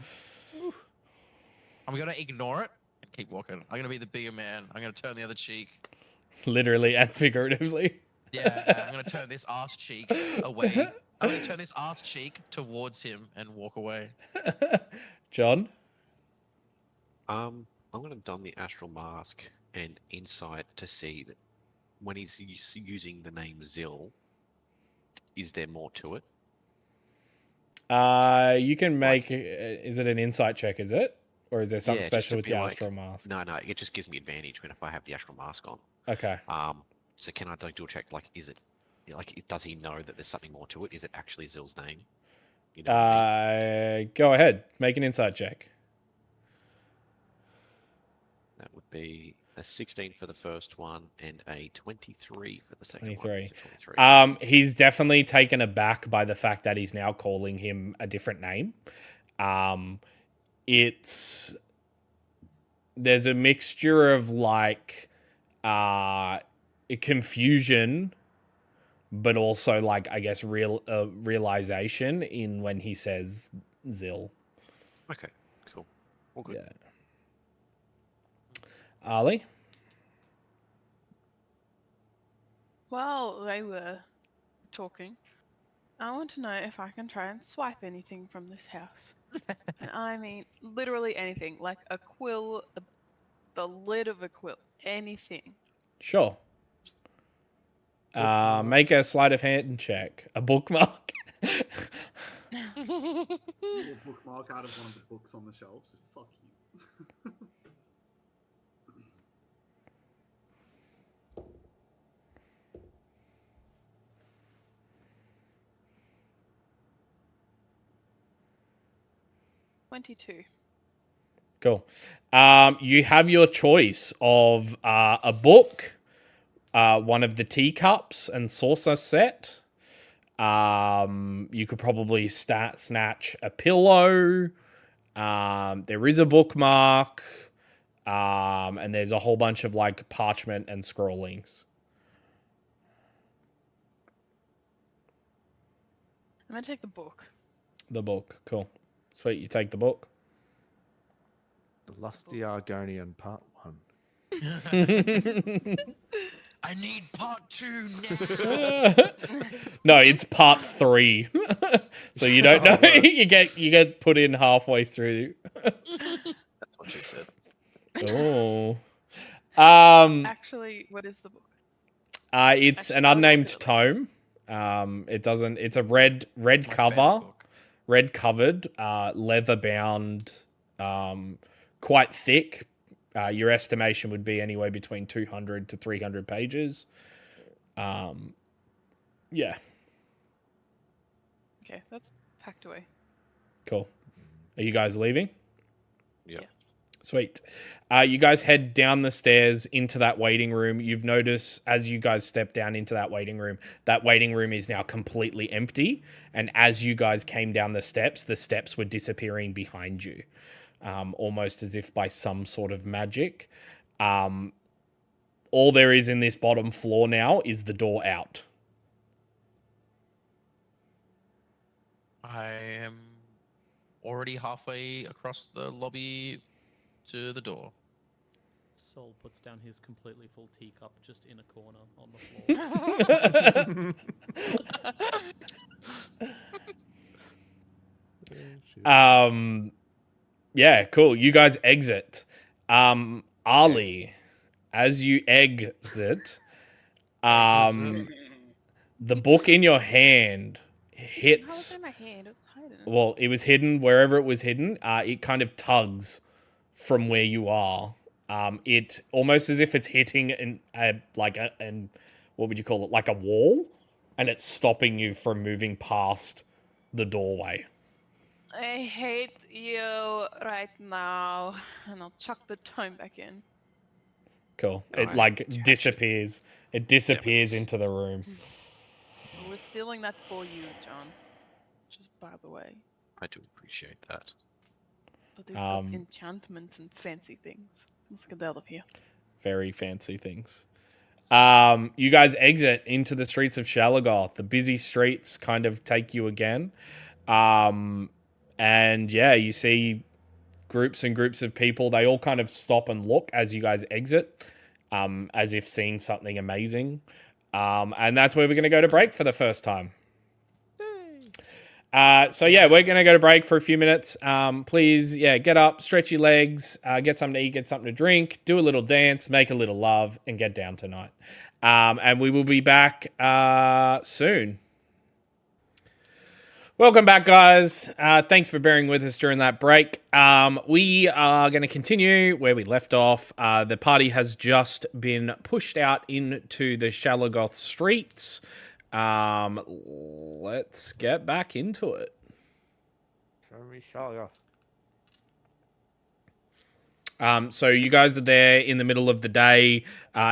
I'm gonna ignore it and keep walking. I'm gonna be the bigger man. I'm gonna turn the other cheek. Literally and figuratively. Yeah, I'm gonna turn this ass cheek away. I'm gonna turn this ass cheek towards him and walk away. John? I'm gonna don the astral mask and insight to see that when he's using the name Zil, is there more to it? You can make... is it an insight check, is it? Or is there something special with the astral mask? No, it just gives me advantage when if I have the astral mask on. Okay. So can I do a check? Like, is it like does he know that there's something more to it? Is it actually Zil's name? You know what I mean? Go ahead. Make an insight check. That would be a 16 for the first one and a 23 for the second 23. one. So he's definitely taken aback by the fact that he's now calling him a different name. There's a mixture of like confusion, but also like I guess realization in when he says Zil. Okay, cool. All good. Yeah. Ollie? While they were talking, I want to know if I can try and swipe anything from this house. And I mean, literally anything, like a quill, the lid of a quill, anything. Sure. Make a sleight of hand check. A bookmark. A bookmark out of one of the books on the shelves. Fuck you. $22. Cool. You have your choice of a book, one of the teacups and saucer set. You could probably snatch a pillow. There is a bookmark. And there's a whole bunch of like parchment and scrollings. I'm gonna take the book. The book. Cool. Sweet. You take the book. The Lusty Argonian Part 1. I need part 2 now. No, it's part 3. So you don't know. worse. you get put in halfway through. That's what she said. Oh. Actually, what is the book? It's an Actually, I'll unnamed look it tome. It doesn't. It's a red My cover, favorite book. red covered, leather bound, quite thick. Your estimation would be anywhere between 200 to 300 pages. Yeah, Okay, that's packed away. cool. Are you guys leaving? Yep. Yeah. Sweet. You guys head down the stairs into that waiting room. You've noticed as you guys step down into that waiting room is now completely empty. And as you guys came down the steps were disappearing behind you, almost as if by some sort of magic. All there is in this bottom floor now is the door out. I am already halfway across the lobby to the door. Sol puts down his completely full teacup just in a corner on the floor. Yeah, cool. You guys exit. Ali, as you exit, the book in your hand How was hits. it in my hand? It was hiding. Well, it was hidden wherever it was hidden. It kind of tugs from where you are. It almost as if it's hitting what would you call it? Like a wall, and it's stopping you from moving past the doorway. I hate you right now, and I'll chuck the tome back in. Cool. No, It I like catch it. disappears. It disappears it's- into the room. I was stealing that for you, John. Just by the way. I do appreciate that. But these got enchantments and fancy things. Let's get out of here. Very fancy things. You guys exit into the streets of Shalagoth. The busy streets kind of take you again. And yeah, you see groups and groups of people. They all kind of stop and look as you guys exit, as if seeing something amazing. And that's where we're going to go to break for the first time. So yeah, we're going to go to break for a few minutes. Please, get up, stretch your legs, get something to eat, get something to drink, do a little dance, make a little love, and get down tonight. And we will be back soon. Welcome back, guys. Thanks for bearing with us during that break. We are going to continue where we left off. The party has just been pushed out into the Shalagoth streets. Let's get back into it. Show me Shalagoth. So you guys are there in the middle of the day,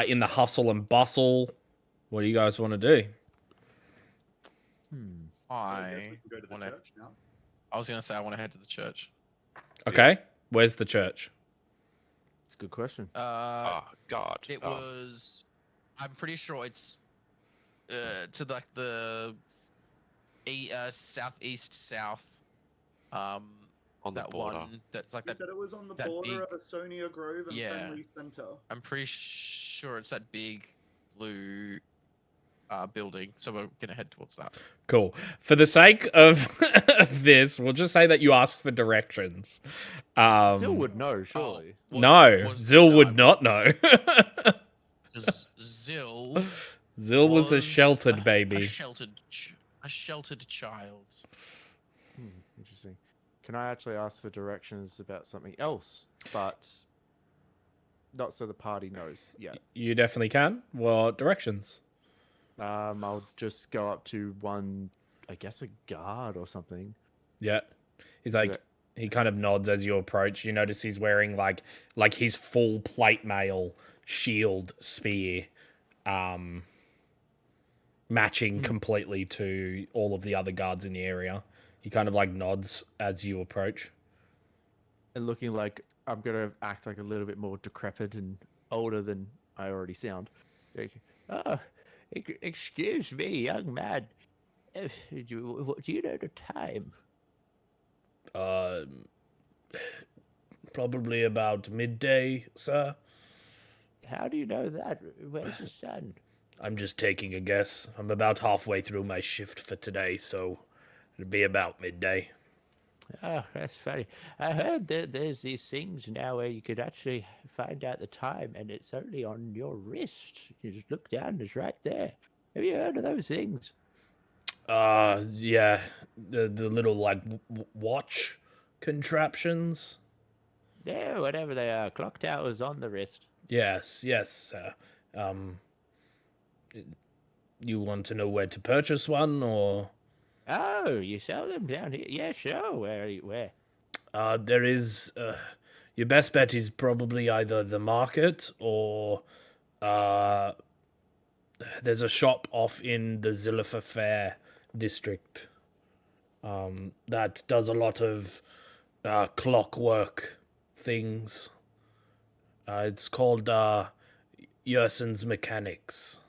in the hustle and bustle. What do you guys want to do? I we can go to the wanna- church now. I was gonna say I want to head to the church. Okay, where's the church? It's a good question. Oh, God. It was. I'm pretty sure it's to like the southeast south. On the That border. one that's like You that. said it was on the that border big- of Asonia Grove and Yeah. Friendly Center. I'm pretty sure it's that big blue building. So we're gonna head towards that. Cool. For the sake of of this, we'll just say that you asked for directions. Still would know, surely. No, Zill would not know. Zill Zill was a sheltered baby. A sheltered child. Interesting. Can I actually ask for directions about something else, but not so the party knows yet? You definitely can. What directions? I'll just go up to one, I guess a guard or something. Yeah. He's like, he kind of nods as you approach. You notice he's wearing like his full plate mail shield spear, matching completely to all of the other guards in the area. He kind of like nods as you approach. And looking like I'm going to act like a little bit more decrepit and older than I already sound. Like, excuse me, young man. Do you know the time? Probably about midday, sir. How do you know that? Where's the sun? I'm just taking a guess. I'm about halfway through my shift for today, so it'll be about midday. Oh, that's funny. I heard that there's these things now where you could actually find out the time, and it's only on your wrist. You just look down, it's right there. Have you heard of those things? Yeah, the little like watch contraptions. Yeah, whatever they are. Clock towers on the wrist. Yes, sir. You want to know where to purchase one, or? Oh, you sell them down here? Yeah, sure. Where? There is. Your best bet is probably either the market or there's a shop off in the Zillifer Fair district that does a lot of clockwork things. It's called Yerson's Mechanics.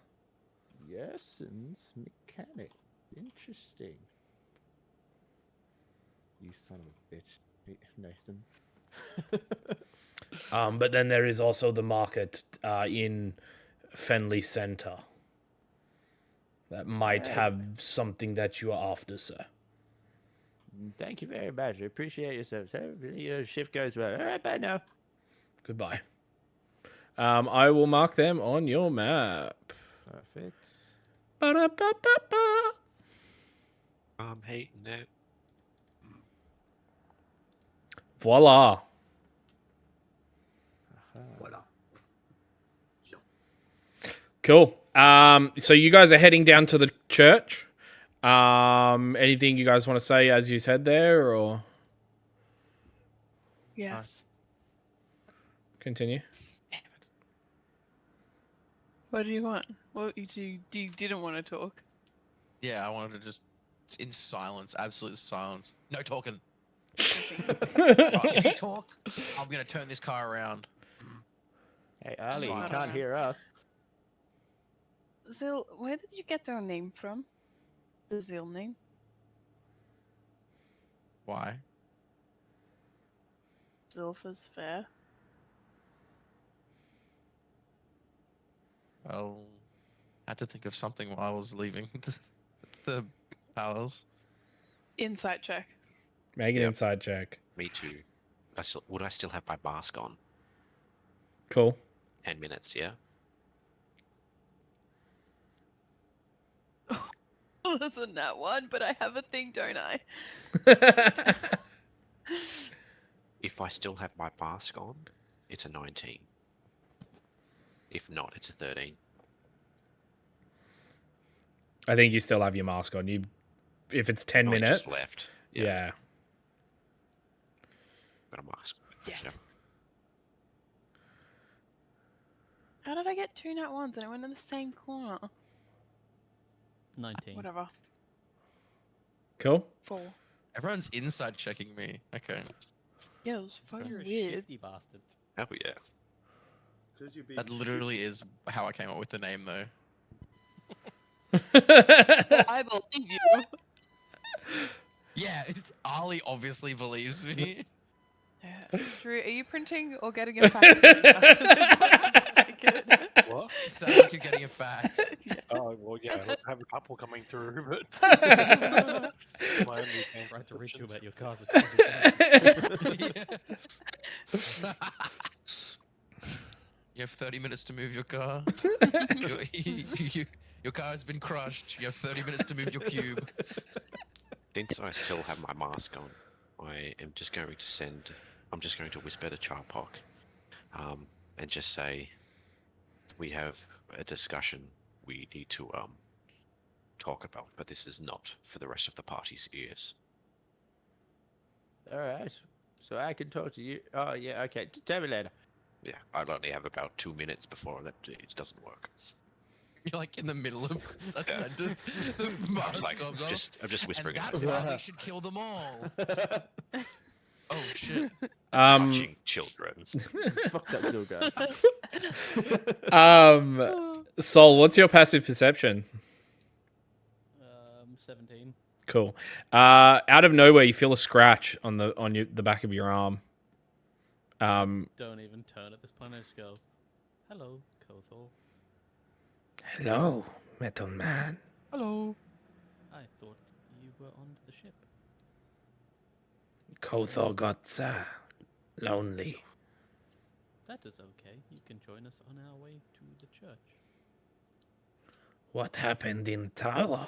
Yerson's Mechanic. Interesting. You son of a bitch, Nathan. But then there is also the market in Fenley Center. That might have something that you are after, sir. Thank you very much. I appreciate your service. Your shift goes well. All right, bye now. Goodbye. I will mark them on your map. Perfect. Ba-da-ba-ba-ba. I'm hating it. Voila. Voila. Cool. So you guys are heading down to the church. Anything you guys want to say as you head there, or Yes. continue? What do you want? What you didn't want to talk? Yeah, I wanted to just in silence, absolute silence, no talking. If you talk, I'm gonna turn this car around. Hey, Ali, you Silence. can't hear us. Zil, where did you get your name from? The Zil name? Why? Zilfa's Fair. Well, I had to think of something while I was leaving the palace. Insight check. Make an inside check. Me too. Would I still have my mask on? Cool. 10 minutes, yeah? That's a nat one, but I have a thing, don't I? If I still have my mask on, it's a 19. If not, it's a 13. I think you still have your mask on. If it's 10 Oh, it minutes. just left. Yeah. Got a mask. Yes. Yeah. How did I get two nat ones and I went in the same corner? 19. Whatever. Cool. 4. Everyone's inside checking me. Okay. Yeah, it was fucking You're a weird. shifty bastard. Oh, yeah. That literally is how I came up with the name, though. I believe you. Yeah, Ali obviously believes me. Yeah. Drew, are you printing or getting a fax? Right now? 'Cause it sounds like it. What? It sounds like you're getting a fax. Oh, well, yeah, I have a couple coming through, but my only Tried to reach you about your car's You have 30 minutes to move your car. Your car has been crushed. You have 30 minutes to move your cube. Since I still have my mask on, I am just going to send. I'm just going to whisper to Charpok, and just say, we have a discussion we need to talk about, but this is not for the rest of the party's ears. All right. So I can talk to you. Oh, yeah. Okay. Tell me later. Yeah, I'll only have about 2 minutes before that it doesn't work. You're like in the middle of a sentence. The I'm mask like, comes off, I'm just whispering. and that's why we should kill them all. Oh shit! Watching children. Fuck that little guy. Sol, what's your passive perception? 17. Cool. Out of nowhere, you feel a scratch on the back of your arm. Don't even turn at this point. I just go, "Hello, Kothor." Hello, Metal Man. Hello. I thought you were on the ship. Kothor got lonely. That is okay. You can join us on our way to the church. What happened in tower?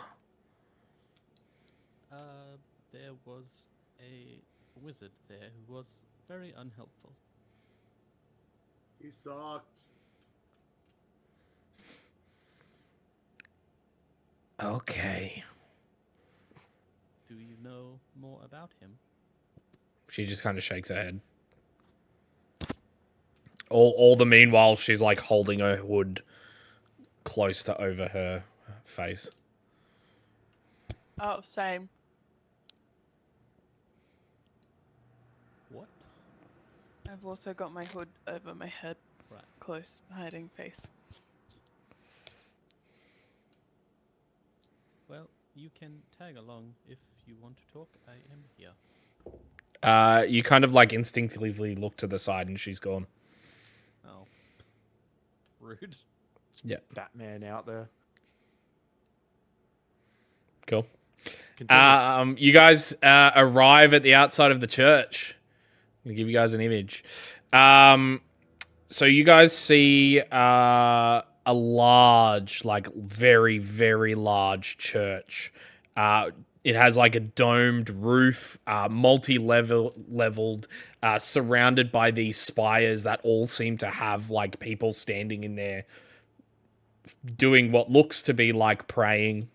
There was a wizard there who was very unhelpful. He sucked. Okay. Do you know more about him? She just kind of shakes her head. All the meanwhile, she's like holding her hood close to over her face. Oh, same. What? I've also got my hood over my head, Right. close, hiding face. Well, you can tag along if you want to talk. I am here. You kind of like instinctively look to the side and she's gone. Oh. Rude. Yeah. Batman out there. Cool. Continue. You guys arrive at the outside of the church. I'm gonna give you guys an image. So you guys see a large, like very, very large church. It has like a domed roof, leveled, surrounded by these spires that all seem to have like people standing in there doing what looks to be like praying.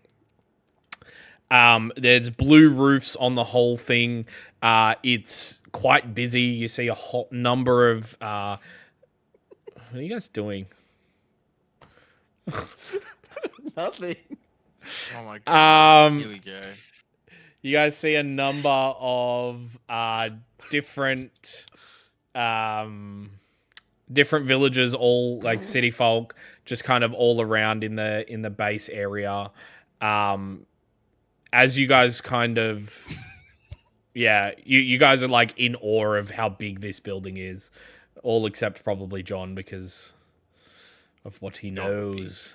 There's blue roofs on the whole thing. It's quite busy. You see a whole number of... what are you guys doing? Nothing. Oh my god. Here we go. You guys see a number of different villages, all like city folk, just kind of all around in the base area. As you guys kind of, yeah, you guys are like in awe of how big this building is, all except probably John because of what he knows.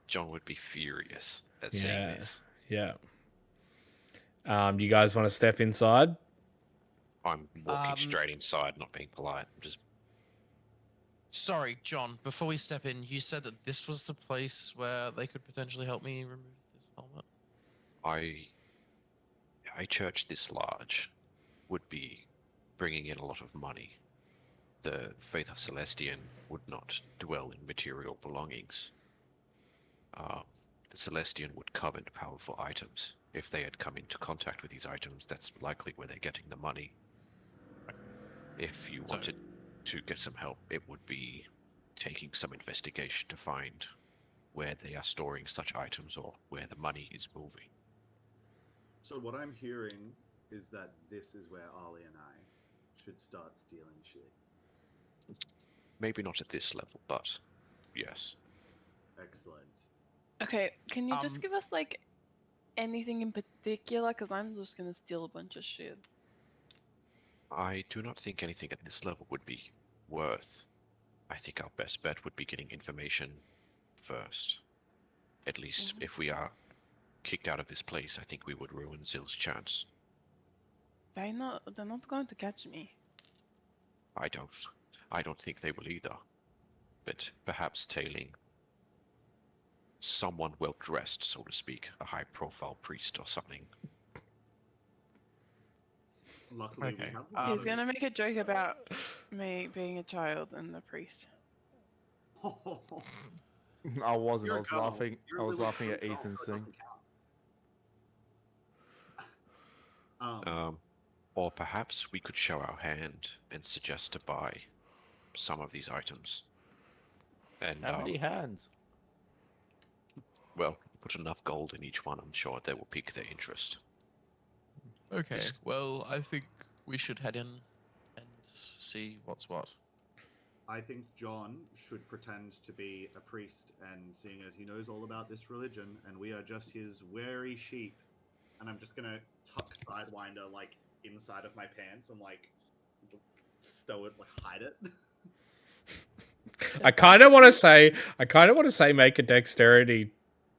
John would be furious at seeing this. Yeah. Do you guys want to step inside? I'm walking straight inside, not being polite. I'm just Sorry, John, before we step in, you said that this was the place where they could potentially help me remove this helmet. a church this large would be bringing in a lot of money. The faith of Celestian would not dwell in material belongings. The Celestian would covet powerful items. If they had come into contact with these items, that's likely where they're getting the money. If you wanted to get some help, it would be taking some investigation to find where they are storing such items or where the money is moving. So what I'm hearing is that this is where Ollie and I should start stealing shit. Maybe not at this level, but yes. Excellent. Okay, can you just give us like anything in particular? Because I'm just gonna steal a bunch of shit. I do not think anything at this level would be worth. I think our best bet would be getting information first. At least if we are kicked out of this place, I think we would ruin Zill's chance. They're not going to catch me. I don't think they will either. But perhaps tailing someone well dressed, so to speak, a high profile priest or something. Luckily, Okay. we have He's gonna make a joke about me being a child and the priest. I wasn't. You're I a was girl. laughing. You're I was really laughing a at girl, Ethan's so it thing. doesn't count. Or perhaps we could show our hand and suggest to buy some of these items. And How many hands? well, put enough gold in each one, I'm sure they will pique their interest. Okay, well, I think we should head in and see what's what. I think John should pretend to be a priest, and seeing as he knows all about this religion, and we are just his wary sheep, and I'm just gonna tuck Sidewinder like inside of my pants and like stow it, like hide it. I kind of want to say, make a dexterity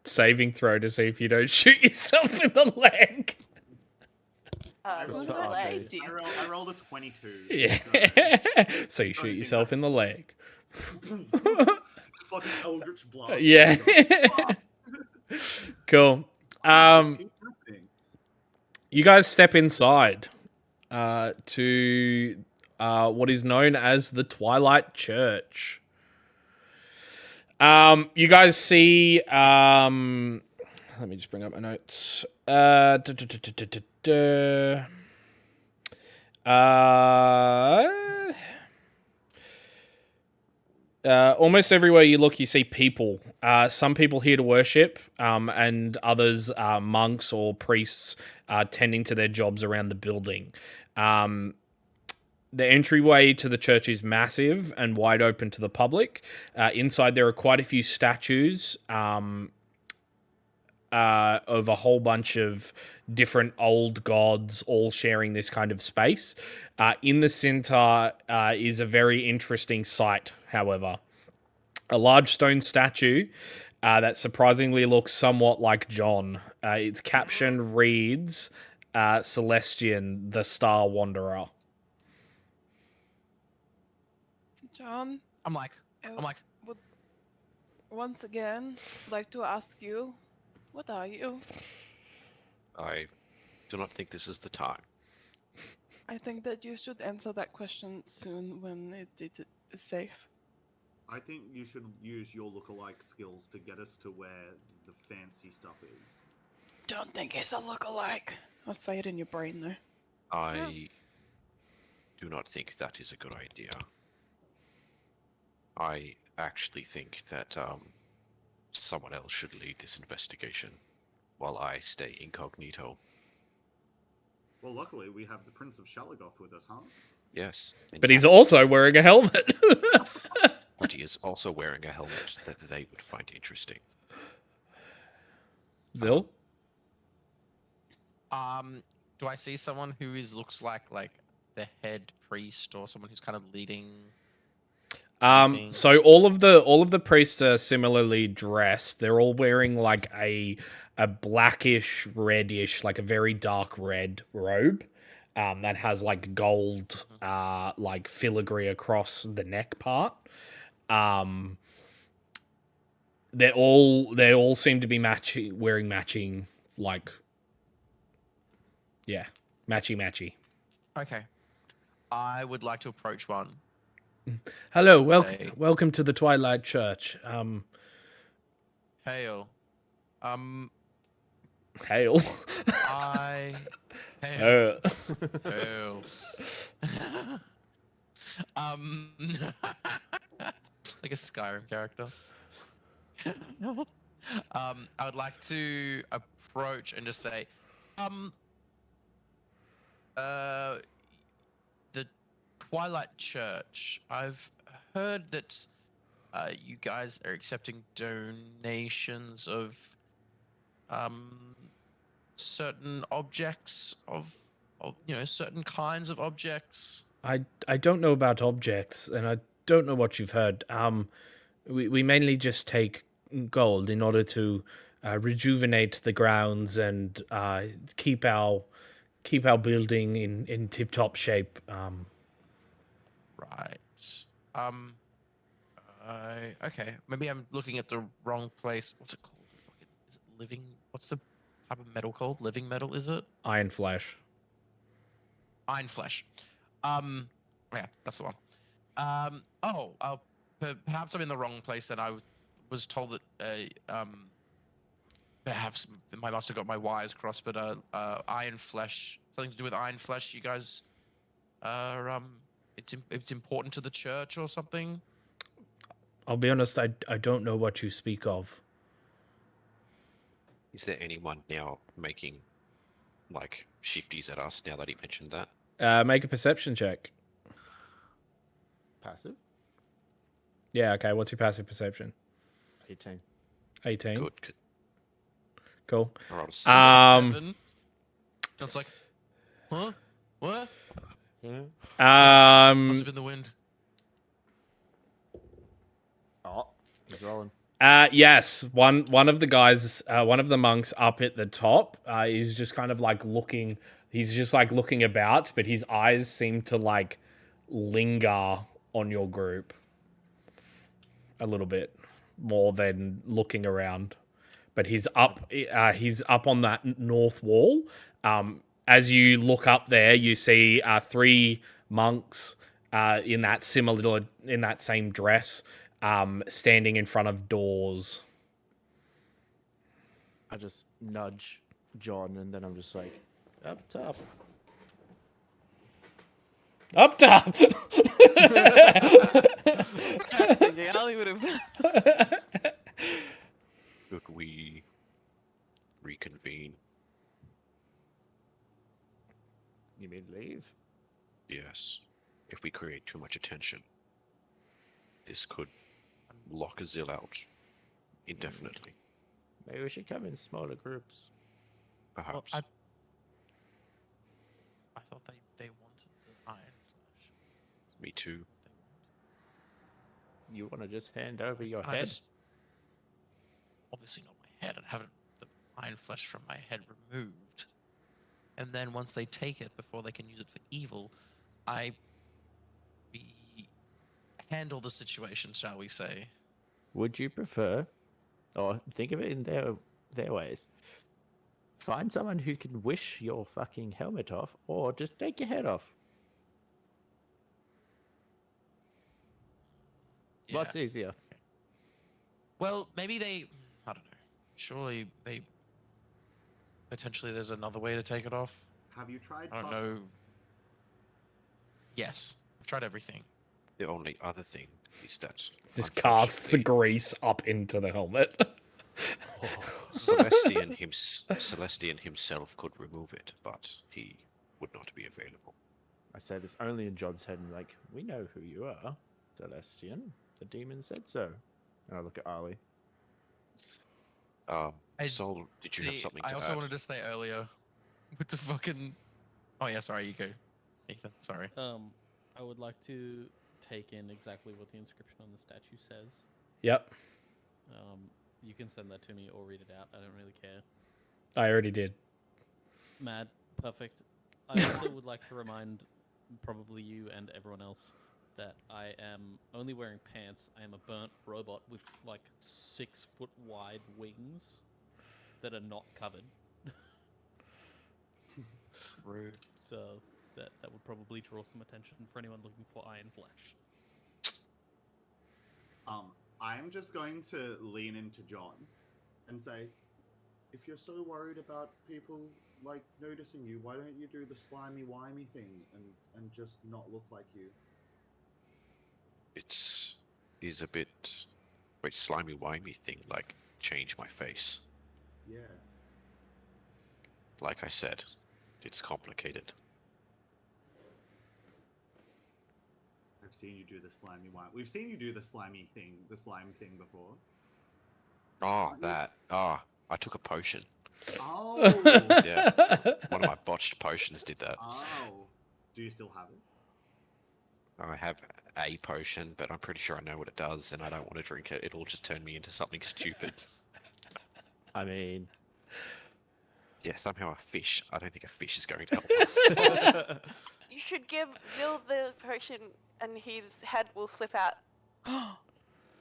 saving throw to see if you don't shoot yourself in the leg. Who's what that I'll say. safety? I rolled a 22. Yeah. So you shoot yourself in the leg. Fucking Eldritch Blast. Yeah. Cool. Keep happening. You guys step inside to what is known as the Twilight Church. You guys see. Let me just bring up my notes. Almost everywhere you look, you see people. Some people here to worship, and others monks or priests tending to their jobs around the building. The entryway to the church is massive and wide open to the public. Inside, there are quite a few statues of a whole bunch of different old gods, all sharing this kind of space. In the center is a very interesting sight, however. A large stone statue that surprisingly looks somewhat like John. Its caption reads, Celestian, the Star Wanderer. John, I'm like, would once again like to ask you, what are you? I do not think this is the time. I think that you should answer that question soon when it is safe. I think you should use your lookalike skills to get us to where the fancy stuff is. Don't think he's a lookalike. I'll say it in your brain though. I do not think that is a good idea. I actually think that someone else should lead this investigation while I stay incognito. Well, luckily we have the Prince of Shalagoth with us, huh? Yes. But he's also wearing a helmet. But he is also wearing a helmet that they would find interesting. Zil? Do I see someone who looks like the head priest or someone who's kind of leading? So all of the priests are similarly dressed. They're all wearing like a blackish, reddish, like a very dark red robe. That has like gold, like filigree across the neck part. They all seem to be wearing matching, like, yeah, matchy. Okay. I would like to approach one. Hello, welcome to the Twilight Church. Hail. Hail. Hail. Hail. Like a Skyrim character. I would like to approach and just say, the Twilight Church. I've heard that you guys are accepting donations of certain objects of certain kinds of objects. I don't know about objects, and I don't know what you've heard. We mainly just take gold in order to rejuvenate the grounds and keep our building in tip-top shape. Right. Okay. Maybe I'm looking at the wrong place. What's it called? Is it living? What's the type of metal called? Living metal, is it? Iron flesh. Iron flesh. Yeah, that's the one. Perhaps I'm in the wrong place. Then I was told that perhaps I must have got my wires crossed. But iron flesh, something to do with iron flesh. You guys are it's important to the church or something. I'll be honest, I don't know what you speak of. Is there anyone now making like shifties at us now that he mentioned that? Make a perception check. Passive? Yeah, okay. What's your passive perception? 18. 18. Good. Cool. Seven. John's like, huh? What? Yeah. Must have been the wind. Oh, he's rolling. Yes, one of the guys, one of the monks up at the top, is just kind of like looking. He's just like looking about, but his eyes seem to like linger on your group a little bit more than looking around. But he's up on that north wall. As you look up there, you see 3 monks in that same dress, standing in front of doors. I just nudge John, and then I'm just like, up top. Up top. Thinking Ali would have. Could we reconvene? You mean leave? Yes. If we create too much attention, this could lock Azil out indefinitely. Maybe we should come in smaller groups. Perhaps. I thought they wanted the Iron Flash. Me too. You want to just hand over your I head? just- Obviously not my head. I'd have the Iron Flesh from my head removed. And then once they take it, before they can use it for evil, we handle the situation, shall we say. Would you prefer, or think of it in their ways, find someone who can wish your fucking helmet off, or just take your head off? Yeah. What's easier? Well, maybe I don't know. Surely potentially there's another way to take it off. Have you tried? I don't know. Yes, I've tried everything. The only other thing is that Just casts the unfortunately, grease up into the helmet. Celestian himself could remove it, but he would not be available. I say this only in John's head, and like, we know who you are, Celestian. The demon said so. And I look at Ali. Sol, did you have something to I also add? wanted to say earlier with the fucking. Oh yeah, sorry, you go, Ethan. Sorry. I would like to take in exactly what the inscription on the statue says. Yep, You can send that to me or read it out. I don't really care. I already did. Mad, perfect. I also would like to remind probably you and everyone else that I am only wearing pants. I am a burnt robot with like 6 foot wide wings that are not covered. Rude. So that would probably draw some attention for anyone looking for Iron Flesh. I'm just going to lean into John and say, if you're so worried about people like noticing you, why don't you do the slimy wimey thing and just not look like you? It is a bit slimy wimey thing, like change my face. Yeah. Like I said, it's complicated. I've seen you do the slimy wime. We've seen you do the slimy thing, the slime thing before. I took a potion. Oh. Yeah. One of my botched potions did that. Oh. Do you still have it? I have a potion, but I'm pretty sure I know what it does, and I don't want to drink it. It'll just turn me into something stupid. I mean, Yeah, somehow a fish. I don't think a fish is going to help us. You should give Bill the potion, and his head will flip out.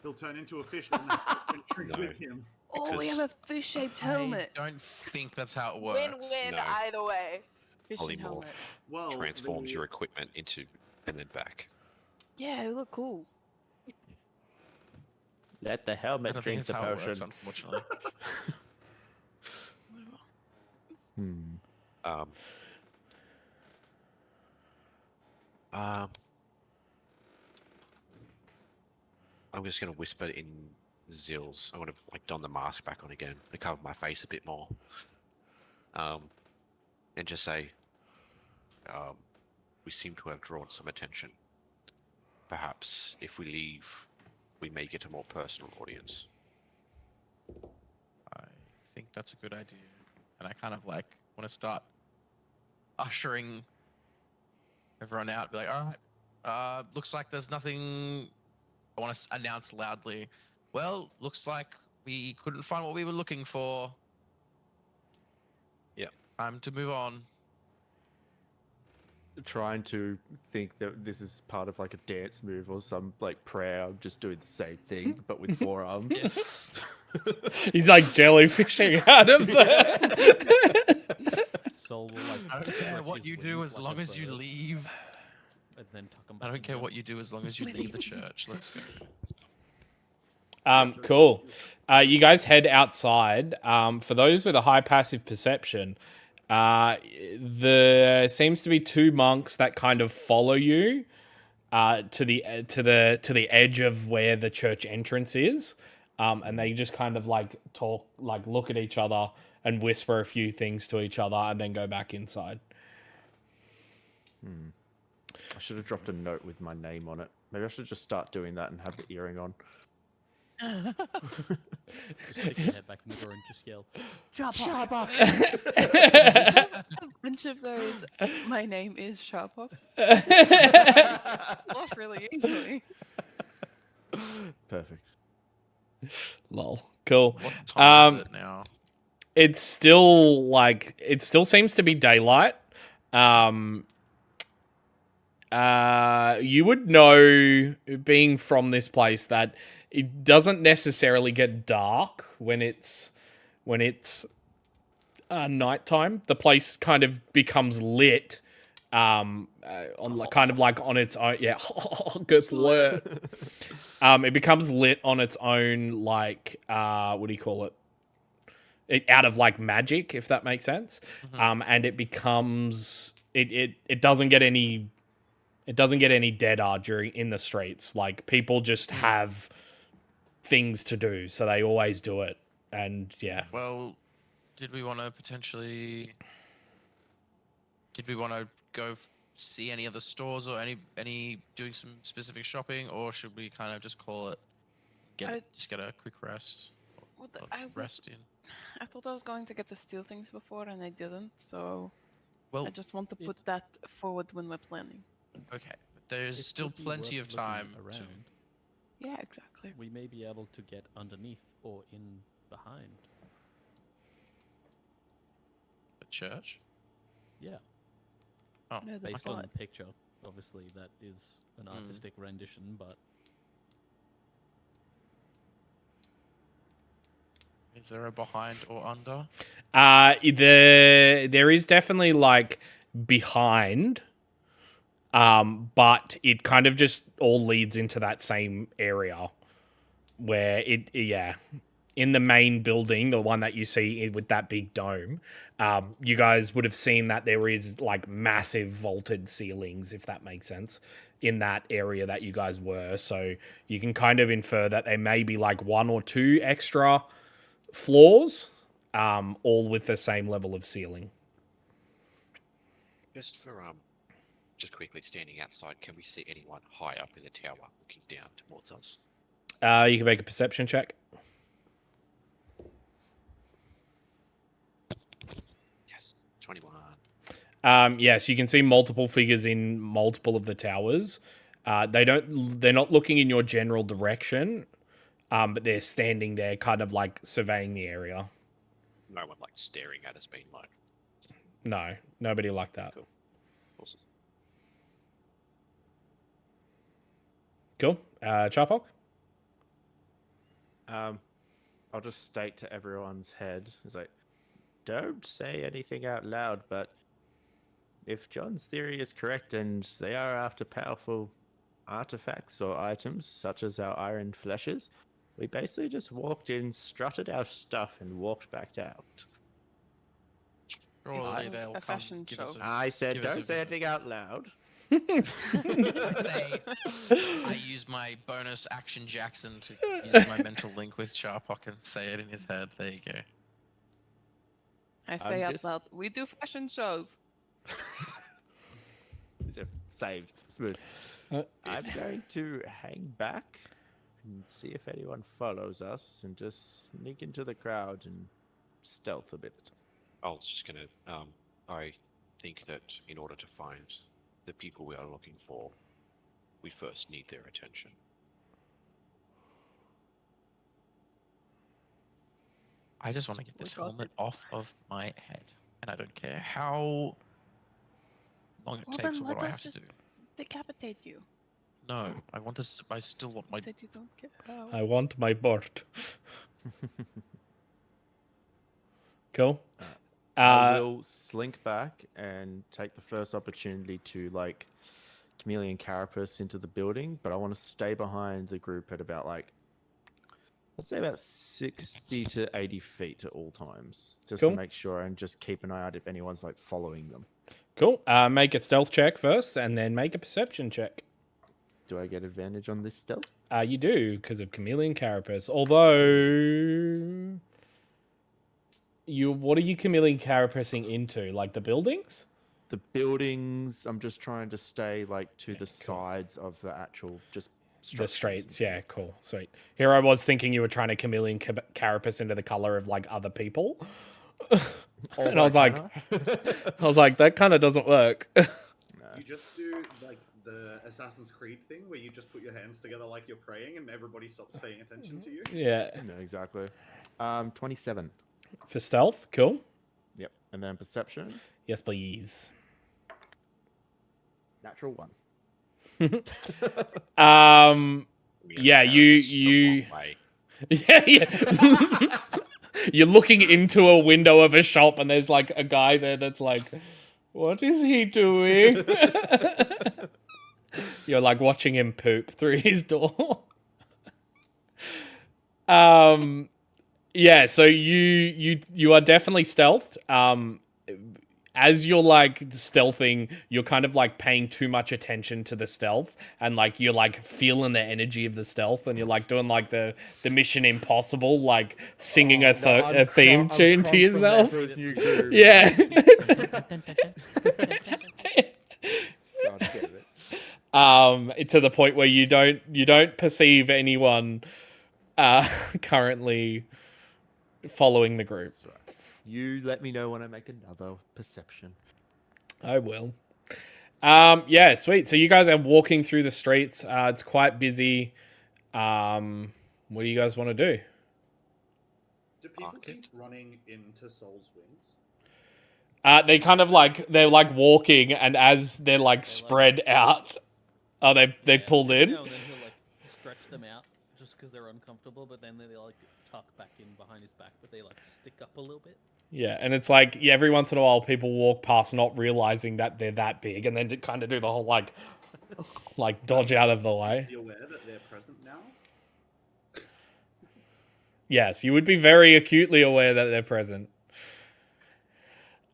He'll turn into a fish and drink No. with him. Oh, we have a fish-shaped helmet. I don't think that's how it works. Win-win No. either way. Fishing Polymorph helmet. Well, transforms the- your equipment into and then back. Yeah, it look cool. let the I helmet don't think drink it's the how it potion. works, unfortunately. I'm just gonna whisper in Zill's. I want to like don the mask back on again to cover my face a bit more. And just say, we seem to have drawn some attention. Perhaps if we leave, we may get a more personal audience. I think that's a good idea. And I kind of like want to start ushering everyone out. Be like, all right, looks like there's nothing. I want to announce loudly. Well, looks like we couldn't find what we were looking for. Yep. Time to move on. Trying to think that this is part of like a dance move or some like prayer. I'm just doing the same thing but with forearms. He's like jellyfishing out of the. Soul will like. I don't care stretch what his you do wings as like a long as you bird leave. And then tuck 'em I back don't care again. what you do as long as you leave the church. Let's go. Cool. You guys head outside. For those with a high passive perception, there seems to be two monks that kind of follow you to the edge of where the church entrance is, and they just kind of like talk, like look at each other and whisper a few things to each other, and then go back inside. I should have dropped a note with my name on it. Maybe I should just start doing that and have the earring on. Just stick your head back in the door and just yell. A bunch of those. My name is Sharpok. Off really easily. Perfect. Lol. Cool. What time is it now? It still seems to be daylight. You would know, being from this place, that it doesn't necessarily get dark when it's nighttime. The place kind of becomes lit, on kind of like on its own. Yeah, gets lit. It becomes lit on its own, like what do you call it? Out of like magic, if that makes sense. And it becomes it doesn't get any. It doesn't get any deader in the streets. Like, people just have things to do, so they always do it. And yeah. Well, did we want to potentially? Did we want to go see any other stores or any doing some specific shopping, or should we kind of just call it? Just get a quick rest. Well, Or rest in. I thought I was going to get to steal things before, and I didn't. So Well, I just want to put that forward when we're planning. okay. But there's It still could be plenty worth of looking time to. around. Yeah, exactly. We may be able to get underneath or in behind. The church? Yeah. Oh, No, the Based on plot. the picture, obviously that is an artistic rendition, but is there a behind or under? There is definitely like behind, but it kind of just all leads into that same area where in the main building, the one that you see with that big dome, you guys would have seen that there is like massive vaulted ceilings, if that makes sense, in that area that you guys were. So you can kind of infer that there may be like one or two extra floors, all with the same level of ceiling. Just for just quickly standing outside, can we see anyone high up in the tower looking down towards us? You can make a perception check. Yes, 21. Yes, you can see multiple figures in multiple of the towers. They're not looking in your general direction, but they're standing there kind of like surveying the area. No one like staring at us, being like, No, nobody like that. Cool. Awesome. Cool. Charpok? I'll just state to everyone's head, it's like, don't say anything out loud, but if John's theory is correct and they are after powerful artifacts or items, such as our iron fleshes, we basically just walked in, strutted our stuff, and walked back out. Surely A they'll come fashion give us show. I said, give us don't a say visit. anything out loud. I say, I use my bonus action Jackson to use my mental link with Sharpok and say it in his head. There you go. I say out this- loud, we do fashion shows. Saved. Smooth. I'm going to hang back and see if anyone follows us and just sneak into the crowd and stealth a bit. I was just gonna, I think that in order to find the people we are looking for, we first need their attention. I just want to get this got helmet off of my head, and I don't care how long it Well, takes or then what let I us have to just do. decapitate you. No, I want this. I still want my. You said you don't care. Oh. I want my bird. Cool. I will slink back and take the first opportunity to like chameleon carapace into the building, but I want to stay behind the group at about like, let's say about 60 to 80 feet at all times, just Cool. to make sure and just keep an eye out if anyone's like following them. Cool. Make a stealth check first, and then make a perception check. Do I get advantage on this stealth? You do, because of chameleon carapace. Although, what are you chameleon carapacing into? Like the buildings? The buildings, I'm just trying to stay like to the sides of the actual just The streets. Yeah, cool. Sweet. Here I was thinking you were trying to chameleon carapace into the color of like other people. And I was like, that kind of doesn't work. You just do like the Assassin's Creed thing where you just put your hands together like you're praying and everybody stops paying attention to you. Yeah. No, exactly. 27. For stealth, cool. Yep. And then perception. Yes, please. Natural 1. Yeah, you yeah. You're looking into a window of a shop and there's like a guy there that's like, what is he doing? You're like watching him poop through his door. Yeah, so you are definitely stealthed. As you're like stealthing, you're kind of like paying too much attention to the stealth, and like you're like feeling the energy of the stealth, and you're like doing like the Mission Impossible, like singing a theme tune to yourself. Yeah. To the point where you don't perceive anyone currently following the group. You let me know when I make another perception. I will. Yeah, sweet. So you guys are walking through the streets. It's quite busy. What do you guys want to do? Do people keep running into Soul's Wings? They kind of like they're like walking, and as they're like spread out, they pulled in. And then he'll like stretch them out just because they're uncomfortable, but then they like tuck back in behind his back, but they like stick up a little bit. Yeah, and it's like every once in a while people walk past not realizing that they're that big, and then kind of do the whole like dodge out of the way. Are you aware that they're present now? Yes, you would be very acutely aware that they're present.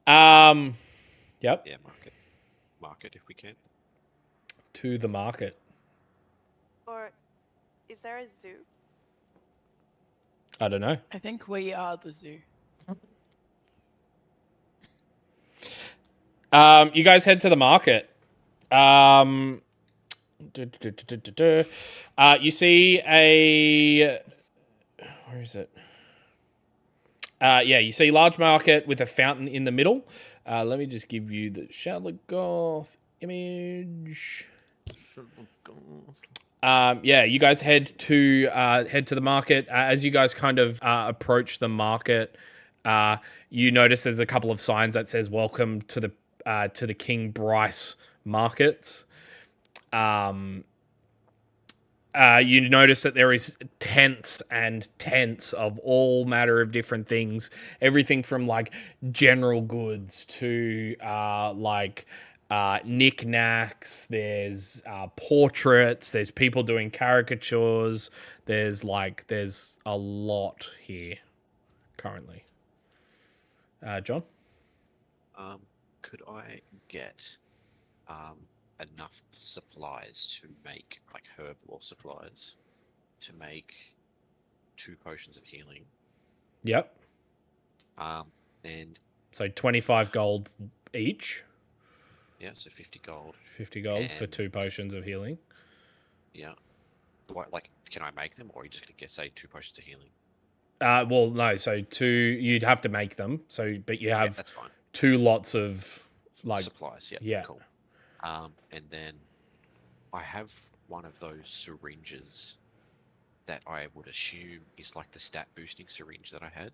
Yep. Yeah, market if we can. To the market. Or is there a zoo? I don't know. I think we are the zoo. You guys head to the market. You see a... Where is it? Yeah, you see a large market with a fountain in the middle. Let me just give you the Shalagoth image. Yeah, you guys head to the market. As you guys kind of approach the market, you notice there's a couple of signs that says "Welcome to the King Bryce Market." You notice that there is tents and tents of all matter of different things, everything from like general goods to knickknacks. There's portraits. There's people doing caricatures. There's a lot here currently. John? Could I get enough supplies to make, like herbal supplies, to make 2 potions of healing? Yep. And so 25 gold each. Yeah, so 50 gold. 50 gold for 2 potions of healing. Yeah. Like, can I make them, or are you just going to get, say, 2 potions of healing? Well, no. So 2, you'd have to make them. So, but you have that's fine. 2 lots of Like, supplies. Yeah. yeah. Cool. And then I have one of those syringes that I would assume is like the stat boosting syringe that I had.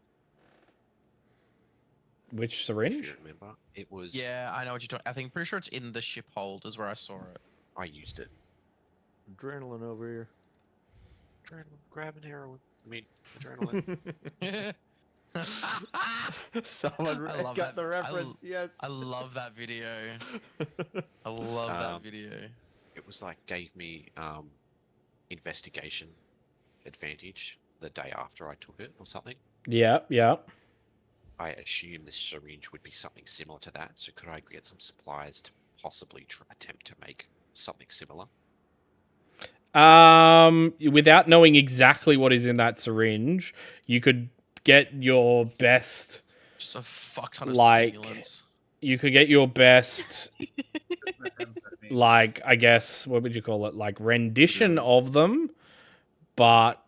Which If syringe? you remember, it was. Yeah, I know what you're talking. I think pretty sure it's in the ship hold is where I saw it. I used it. Adrenaline over here. Adrenaline, grabbing heroin. I mean, adrenaline. Someone I love got that. the reference. Yes. I love that video. I love that video. It was like gave me investigation advantage the day after I took it or something. Yeah, yeah. I assume this syringe would be something similar to that. So could I get some supplies to possibly attempt to make something similar? Without knowing exactly what is in that syringe, you could get your best. Just a fuck ton of Like, stimulants. you could get your best, like, I guess, what would you call it? Like, rendition of them. But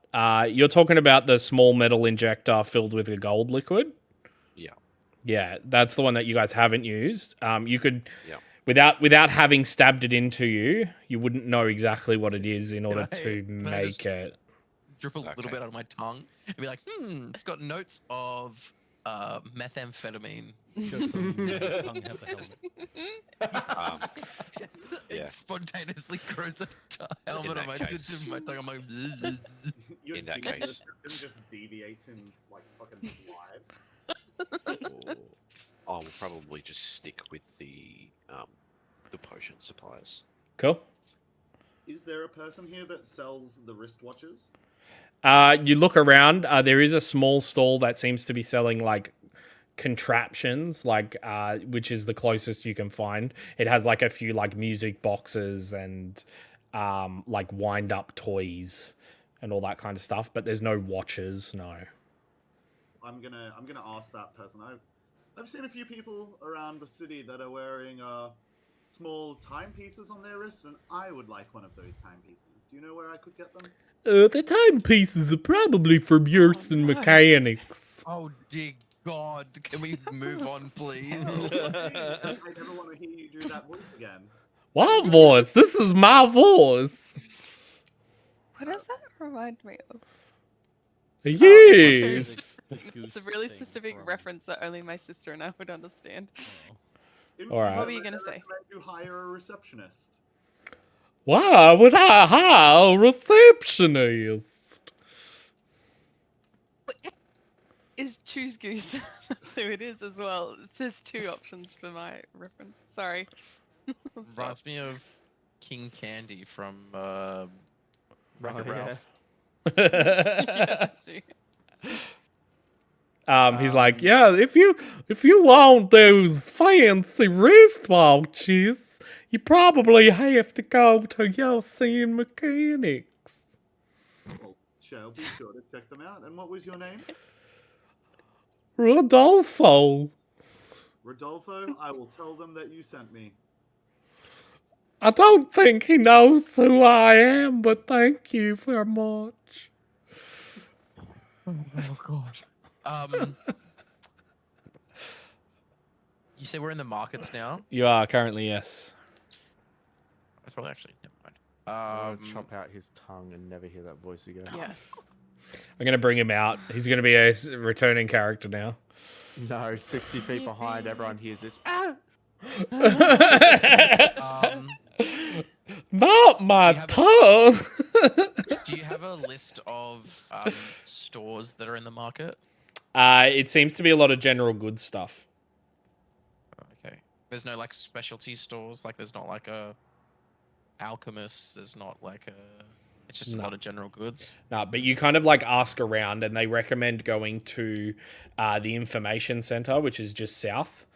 you're talking about the small metal injector filled with a gold liquid? Yeah. Yeah, that's the one that you guys haven't used. You could, Yeah. without having stabbed it into you, you wouldn't know exactly what it is in order to Can I make just it. Drip a little bit out of my tongue and be like, it's got notes of methamphetamine. Just so you know your tongue has a helmet. Yeah. It spontaneously grows a helmet on my case. tongue. I'm like, Your In that demon case. description just deviates in like fucking live. I will probably just stick with the potion supplies. Cool. Is there a person here that sells the wristwatches? You look around. There is a small stall that seems to be selling like contraptions, like which is the closest you can find. It has like a few like music boxes and like wind up toys and all that kind of stuff. But there's no watches. No. I'm gonna ask that person. I've seen a few people around the city that are wearing small timepieces on their wrists, and I would like one of those timepieces. Do you know where I could get them? The timepieces are probably from Yerson Mechanics. oh dear God, can we move on, please? I never want to hear you do that voice again. What voice? This is my voice. What does that remind me of? Yes. It's a really specific reference that only my sister and I would understand. In All right. future, What were you gonna I say? recommend you hire a receptionist. Why would I hire a receptionist? Is Choose Goose. That's who it is as well. It says 2 options for my reference. Sorry. Reminds me of King Candy from Wreck-It yeah. Ralph. Yeah, too. He's like, yeah, if you want those fancy wristwatches, you probably have to go to Yerson Mechanics. Well, shall be sure to check them out. And what was your name? Rodolfo. Rodolfo, I will tell them that you sent me. I don't think he knows who I am, but thank you very much. Oh God. You say we're in the markets now? You are currently, yes. That's probably actually never mind. I'll chop out his tongue and never hear that voice again. Yeah. I'm going to bring him out. He's going to be a returning character now. No, 60 feet behind, everyone hears this. Not my tongue! Do you have a list of stores that are in the market? It seems to be a lot of general goods stuff. Okay. There's no like specialty stores. Like there's not like a alchemist. There's not like a. It's just a lot of general goods. No, but you kind of like ask around, and they recommend going to the information center, which is just south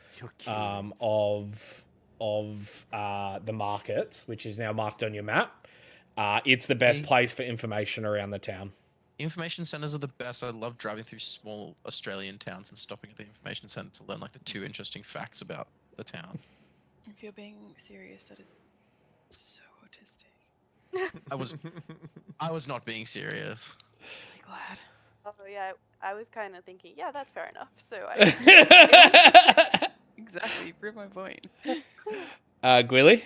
of the market, which is now marked on your map. It's the best place for information around the town. Information centers are the best. I love driving through small Australian towns and stopping at the information center to learn like the 2 interesting facts about the town. If you're being serious, that is so autistic. I was not being serious. I'm glad. Oh yeah, I was kind of thinking, yeah, that's fair enough. So I exactly. You proved my point. Gwilly?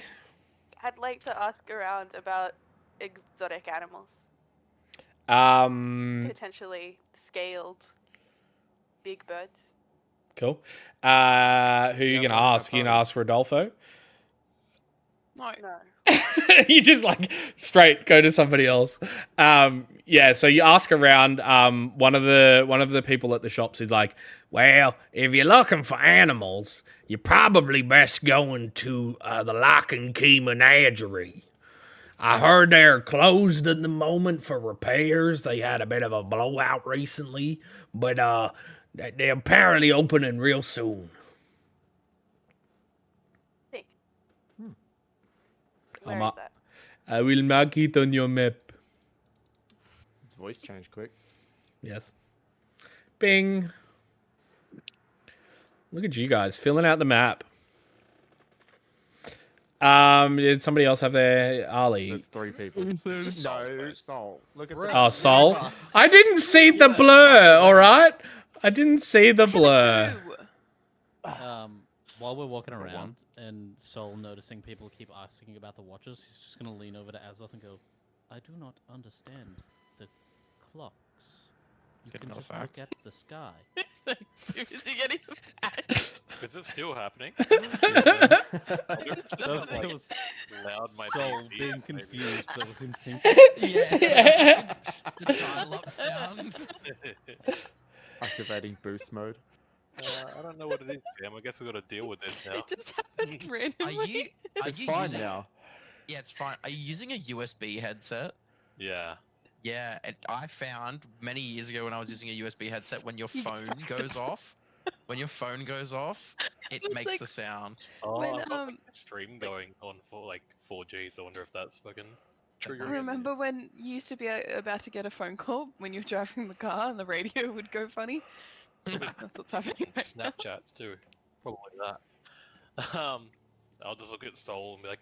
I'd like to ask around about exotic animals, potentially scaled big birds. Cool. Who are you Yeah, gonna but in a ask? You gonna party. ask Rodolfo? No. No. You just like straight go to somebody else. Yeah, so you ask around. One of the people at the shops is like, well, if you're looking for animals, you're probably best going to the Lock and Key Menagerie. I heard they're closed at the moment for repairs. They had a bit of a blowout recently, but they're apparently opening real soon. Thanks. I'm Where is up. that? I will mark it on your map. His voice changed quick. Yes. Bing. Look at you guys filling out the map. Did somebody else have their Ali? There's 3 people. No, Soul. Look at the Oh, Sol. I didn't see the blur. All right. I didn't see the blur. While we're walking Number around and Sol noticing people keep asking about the watches, he's just gonna lean over to Azoth and go, "I do not understand the clocks. You Get can another just fact. look at the sky." Seriously getting a patch. Is it still happening? That Like, was loud my Sol TV being is maybe. confused. That was him thinking. Yeah. The dial-up sound. Activating boost mode. I don't know what it is, Sam. I guess we got to deal with this now. It just happened Are randomly. you? Are It's you fine using, now. Yeah, it's fine. Are you using a USB headset? Yeah. Yeah, and I found many years ago when I was using a USB headset, when your phone goes off, it It's makes like- the sound. Oh, When, I've got like a stream going on for like 4G, so I wonder if that's fucking triggering. it. Remember when you used to be about to get a phone call when you were driving the car and the radio would go funny? That's what's happening right now. Snapchats too. Probably that. I'll just look at Soul and be like,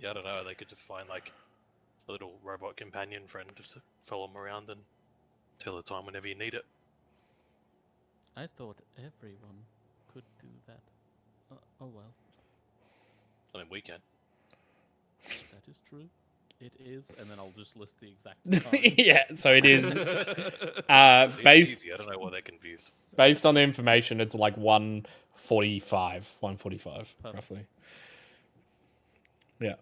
yeah, I don't know. They could just find like a little robot companion friend just to follow them around and tell the time whenever you need it. I thought everyone could do that. Oh well, I mean, we can. that is true. It is, and then I'll just list the exact time. Yeah, so it is It's based easy. I don't know why they're confused. based on the information. It's like 1:45, Perfect. roughly. Yeah.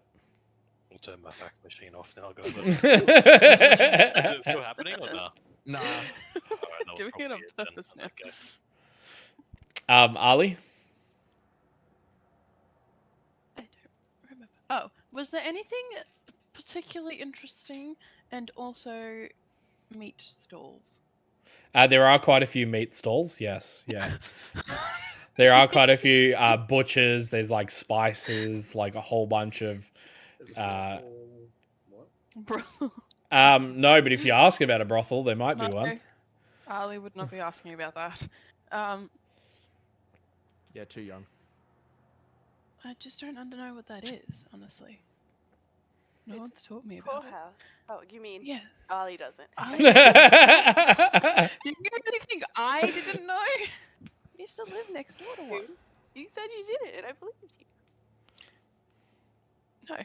I'll turn my fax machine off now, guys. Is it still happening or no? Nah. Alright, that was Doing it probably on then, purpose in now. that case. Ali. I don't remember. Oh, was there anything particularly interesting and also meat stalls? There are quite a few meat stalls. Yes, yeah. There are quite a few butchers. There's like spices, like a whole bunch of. Is it what? Bro. No, but if you ask about a brothel, there might be one. Ali would not be asking about that. Yeah, too young. I just don't know what that is, honestly. No It's one's taught me Poor about it. house. Oh, you mean Yeah. Ollie doesn't? You really think I didn't know? You used to live next door to one. You said you did it, and I believed you. No.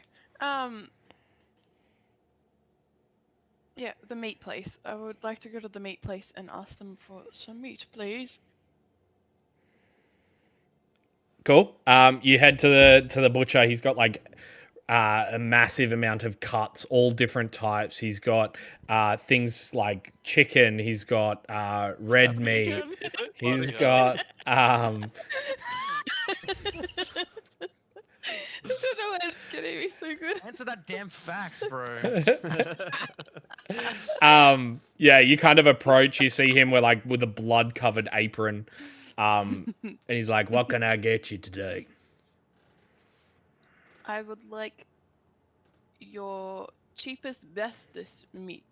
Yeah, the meat place. I would like to go to the meat place and ask them for some meat, please. Cool. You head to the butcher. He's got like a massive amount of cuts, all different types. He's got things like chicken. He's got red meat. He's got I don't know why it's getting me so good. Answer that damn fax, bro. Yeah, you kind of approach. You see him with a blood covered apron. And he's like, "What can I get you today?" I would like your cheapest, bestest meat.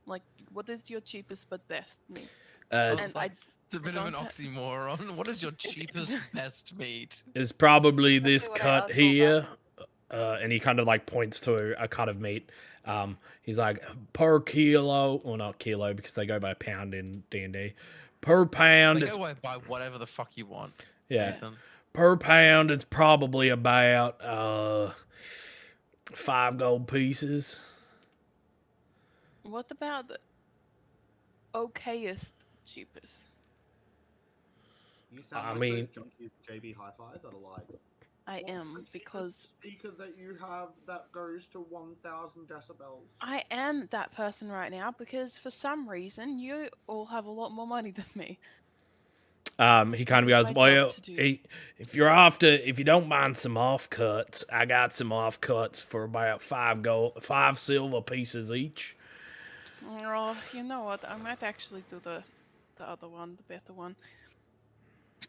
Like, what is your cheapest but best meat? Uh, And I It's a bit of an don't ha- oxymoron. What is your cheapest, best meat? It's probably this what I cut asked for here. And he kind of like points to a cut of meat. He's like, per kilo, or not kilo because they go by pound in D&D. Per pound, They it's, go away by whatever the fuck you want. yeah, Nathan. Per pound, it's probably about 5 gold pieces. What about the okayest cheapest? You sound I like mean- those junkies JB Hi-Fi that are like, I "What's the am, cheapest because speaker that you have that goes to 1,000 decibels." I am that person right now, because for some reason you all have a lot more money than me. He kind of That goes, is my job well, to do. if you don't mind some offcuts, I got some offcuts for about 5 silver pieces each. Oh, you know what? I might actually do the other one, the better one.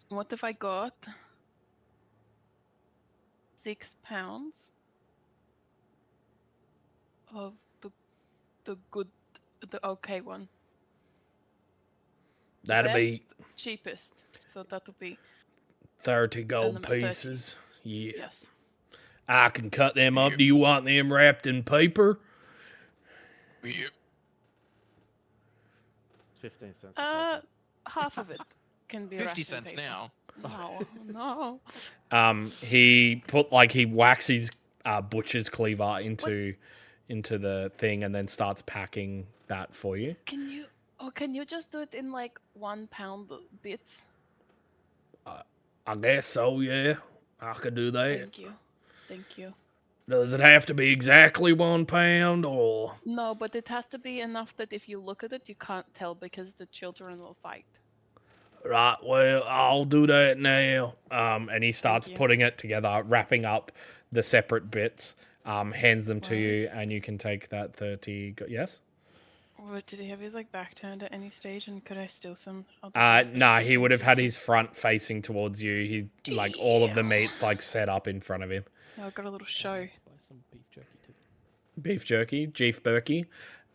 What if I got 6 pounds of the good, the okay one? The That'd be best, cheapest. So that'll be 30 gold number 30. pieces. Yeah. Yes. I can cut them up. Do you want them wrapped in paper? Yep. 15 cents. for paper. Half of it can be 50 wrapped in cents paper. now. No. He whacks his butcher's cleaver into the thing and then starts packing that for you. Can you just do it in like 1 pound bits? I guess so, yeah. I could do that. Thank you. Does it have to be exactly 1 pound or? No, but it has to be enough that if you look at it, you can't tell because the children will fight. Right, well, I'll do that now. And he starts you. putting it together, wrapping up the separate bits, hands them to you, Nice. and you can take that 30. Yes? Or did he have his like back turned at any stage, and could I steal some? Other Nah, he would have had his. his front facing towards you. He like all of the meat's like set up in front of him. I've got a little show. Buy some beef jerky too. Beef jerky, Jeef Berkey.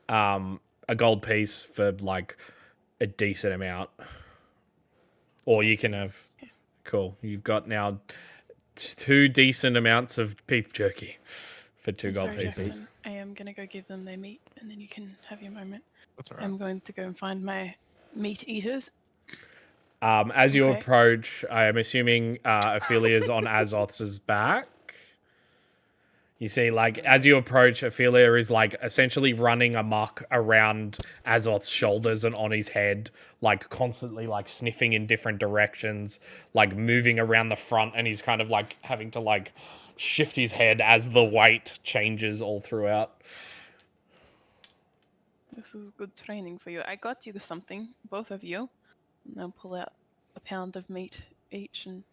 A gold piece for like a decent amount. Or you can have. Cool. You've got now 2 decent amounts of beef jerky for 2 I'm gold sorry, pieces. Jackson. I am gonna go give them their meat, and then you can have your moment. That's alright. I'm going to go and find my meat eaters. As you Okay. approach, I am assuming Ophelia's on Azoth's back. You see, like, as you approach, Ophelia is, like, essentially running amok around Azoth's shoulders and on his head, like, constantly, like, sniffing in different directions, like, moving around the front, and he's kind of, like, having to, like, shift his head as the weight changes all throughout. This is good training for you. I got you something, both of you. And I'll pull out a pound of meat each, and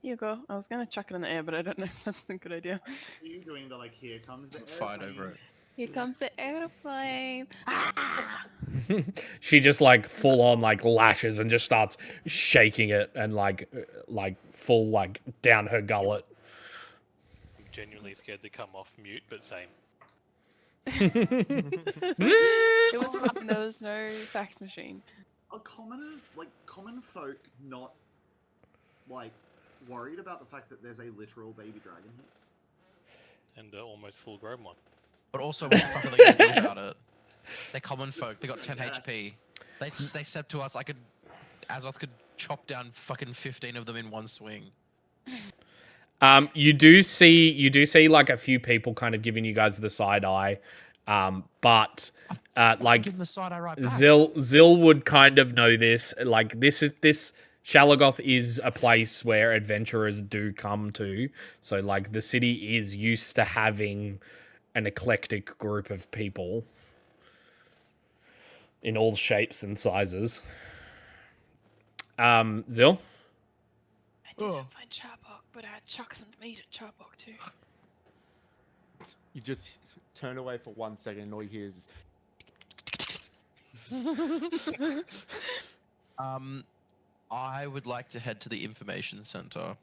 here you go. I was gonna chuck it in the air, but I don't know if that's a good idea. Are you doing the like, here comes the Fight airplane? over it. Here comes the airplane. Ah! She just, like, full on, like, lashes and just starts shaking it and, like full, like, down her gullet. I'm genuinely scared to come off mute, but same. It was fun. There was no fax machine. Are common folk not like worried about the fact that there's a literal baby dragon here? And almost full grown one. But also, what the fuck are they gonna do about it? They're common folk. They got 10 HP. They said to us, Azoth could chop down fucking 15 of them in one swing. You do see like a few people kind of giving you guys the side eye, but like Give them the side eye right back. Zil would kind of know this. Like this Shalagoth is a place where adventurers do come to, so like the city is used to having an eclectic group of people in all shapes and sizes. Zil? I didn't find Charbok, but I had chuck some meat at Charbok too. You just turn away for 1 second and all you hear is I would like to head to the information center.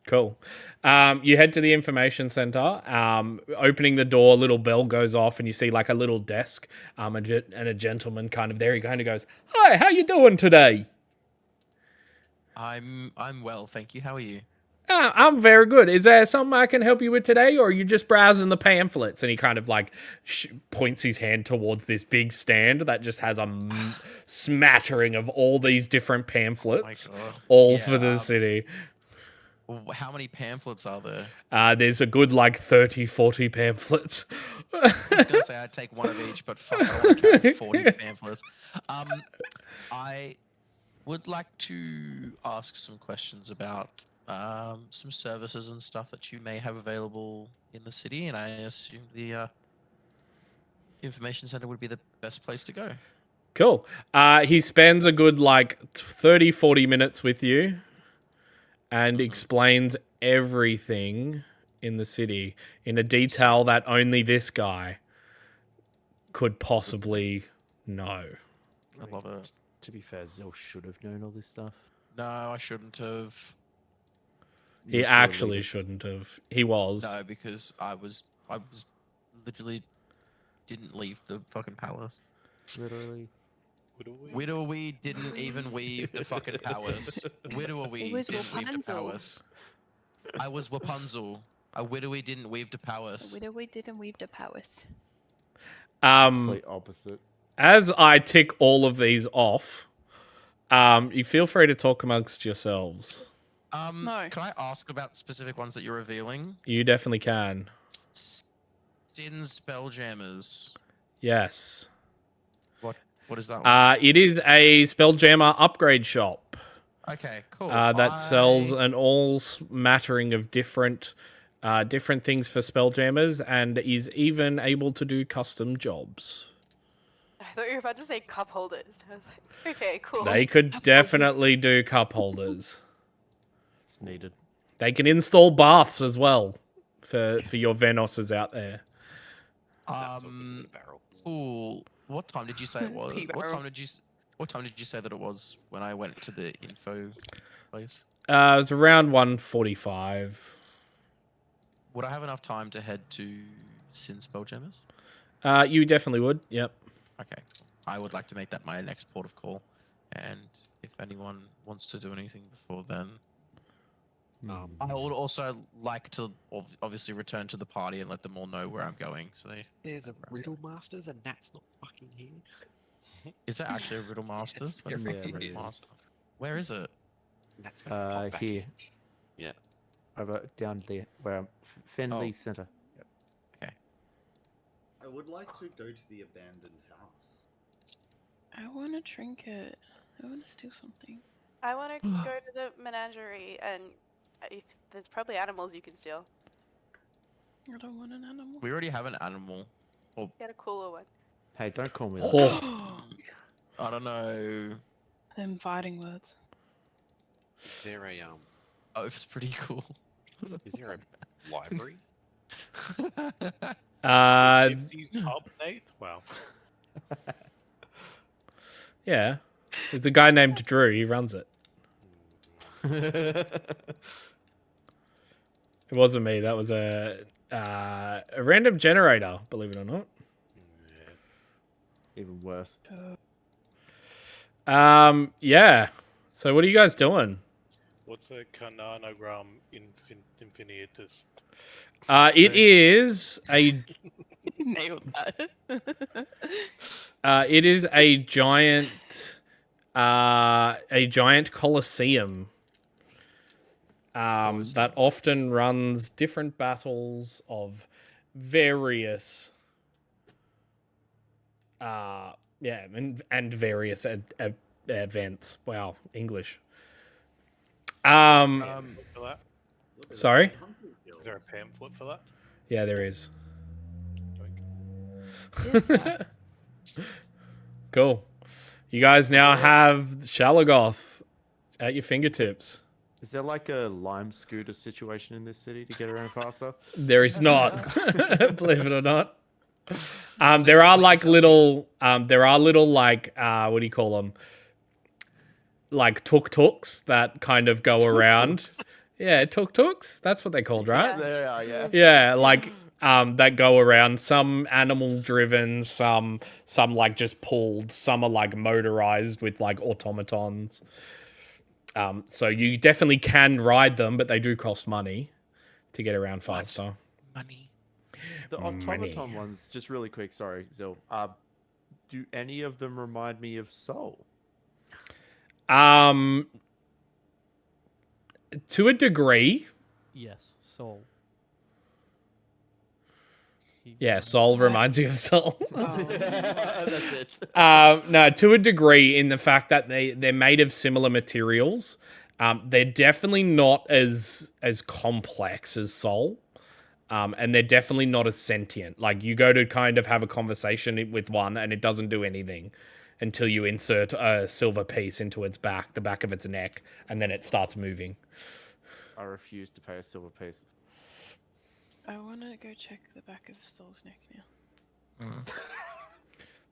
Cool. You head to the information center. Opening the door, a little bell goes off, and you see like a little desk. And a gentleman kind of there. He kind of goes, "Hi, how you doing today?" I'm well, thank you. How are you? I'm very good. Is there something I can help you with today, or are you just browsing the pamphlets? And he kind of like points his hand towards this big stand that just has a smattering of all these different pamphlets, God. all Yeah, for the city. How many pamphlets are there? There's a good like 30, 40 pamphlets. I was gonna say I'd take one of each, but fuck, I don't want to carry 40 pamphlets. I would like to ask some questions about some services and stuff that you may have available in the city, and I assume the information center would be the best place to go. Cool. He spends a good like 30, 40 minutes with you and explains everything in the city in a detail that only this guy could possibly know. I love it. To be fair, Zil should have known all this stuff. No, I shouldn't have. He actually shouldn't have. He was. No, because I was literally didn't leave the fucking palace. Literally. Widowy didn't even weave the fucking powers. Widowy was didn't weave the Rapunzel. powers. I was Rapunzel. A widowy didn't weave the powers. We didn't weave the powers. Complete opposite. As I tick all of these off, you feel free to talk amongst yourselves. No. Can I ask about specific ones that you're revealing? You definitely can. Sin's Spelljammers. Yes. What is that one? It is a Spelljammer upgrade shop. Okay, cool. That sells an all smattering of different things for Spelljammers and is even able to do custom jobs. I thought you were about to say cup holders. I was like, okay, cool. They could definitely do cup holders. It's needed. They can install baths as well for your Venoses out there. Cool. What time did you say it was? Pea What barrel. time did you say that it was when I went to the info place? It was around 1:45. Would I have enough time to head to Sin Spelljammers? You definitely would. Yep. Okay. I would like to make that my next port of call, and if anyone wants to do anything before then, I would also like to obviously return to the party and let them all know where I'm going. So There's a Riddle Masters and Nat's not fucking here. is that actually a Riddle Masters? Yes, Where the yeah, fuck's a it Riddle is. Master? Where is it? Nat's gonna pop back Here. in. Yeah. Over down there, where I'm Fenley Center. Yep. I would like to go to the abandoned house. I want a trinket. I want to steal something. I want to go to the menagerie, and there's probably animals you can steal. I don't want an animal. We already have an animal. Get a cooler one. Hey, don't call me that. Oh, I don't know. Them fighting words. Is there a Oath's pretty cool. is there a library? Gypsy's pub, Nath? Wow. yeah. There's a guy named Drew. He runs it. It wasn't me. That was a random generator, believe it or not. Even worse. Yeah. So what are you guys doing? What's a Cananogram infinitus? It is a Nailed that. it is a giant coliseum that often runs different battles of various and various events. Wow, English. For that? Sorry? Is there a pamphlet for that? Yeah, there is. Cool. You guys now have Shalagoth at your fingertips. Is there like a lime scooter situation in this city to get around faster? There is not, believe it or not. There are little what do you call them? Like tuk-tuks that kind of go around. Yeah, tuk-tuks. That's what they're called, right? They are, yeah. Yeah, like that go around. Some animal driven, some like just pulled. Some are like motorized with like automatons. So you definitely can ride them, but they do cost money to get around faster. Money. The automaton ones, just really quick, sorry, Zil. Do any of them remind me of Soul? To a degree. Yes, Soul. Yeah, Soul reminds you of Soul. That's it. No, to a degree, in the fact that they're made of similar materials. They're definitely not as complex as Soul. And they're definitely not as sentient. Like, you go to kind of have a conversation with one and it doesn't do anything until you insert a silver piece into its back, the back of its neck, and then it starts moving. I refuse to pay a silver piece. I want to go check the back of Soul's neck now.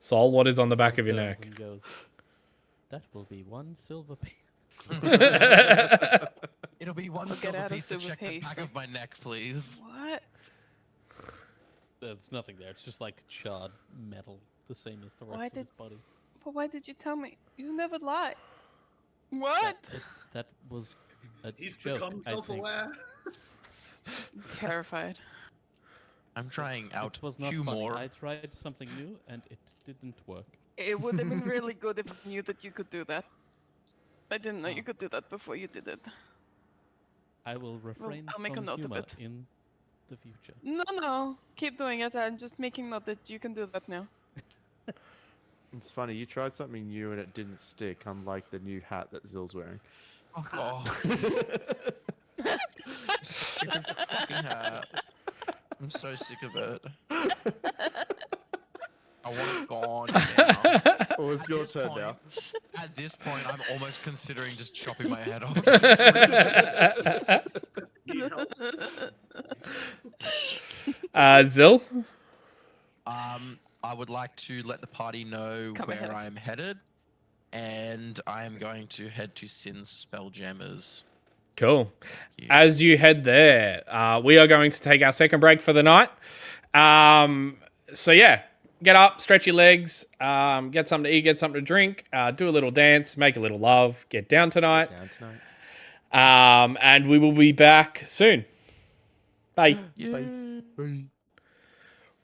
Soul, what is on the back Soul of your turns neck? and goes, that will be 1 silver piece. It'll be one I'll get silver out a piece to silver check the piece. back of my neck, please. What? There's nothing there. It's just like charred metal, the same as the rest Why of did- his body. But why did you tell me? You never lie. What? That was a He's joke, become I think. self-aware. Terrified. I'm trying out It was not humor. funny. I tried something new and it didn't work. It would have been really good if I knew that you could do that. I didn't know you could do that before you did it. I will refrain I'll make a from note of humor it. in the future. No. Keep doing it. I'm just making note that you can do that now. It's funny, you tried something new and it didn't stick, unlike the new hat that Zill's wearing. Oh, stupid fucking hat. I'm so sick of it. I want it gone now. Well, it's your turn now. At this point, I'm almost considering just chopping my head off. Need help? Zill? I would like to let the party know Come ahead. where I am headed, and I am going to head to Sin's Spelljammers. Cool. Yeah. As you head there, we are going to take our second break for the night. So yeah, get up, stretch your legs, get something to eat, get something to drink, do a little dance, make a little love, get down tonight. And we will be back soon. Bye.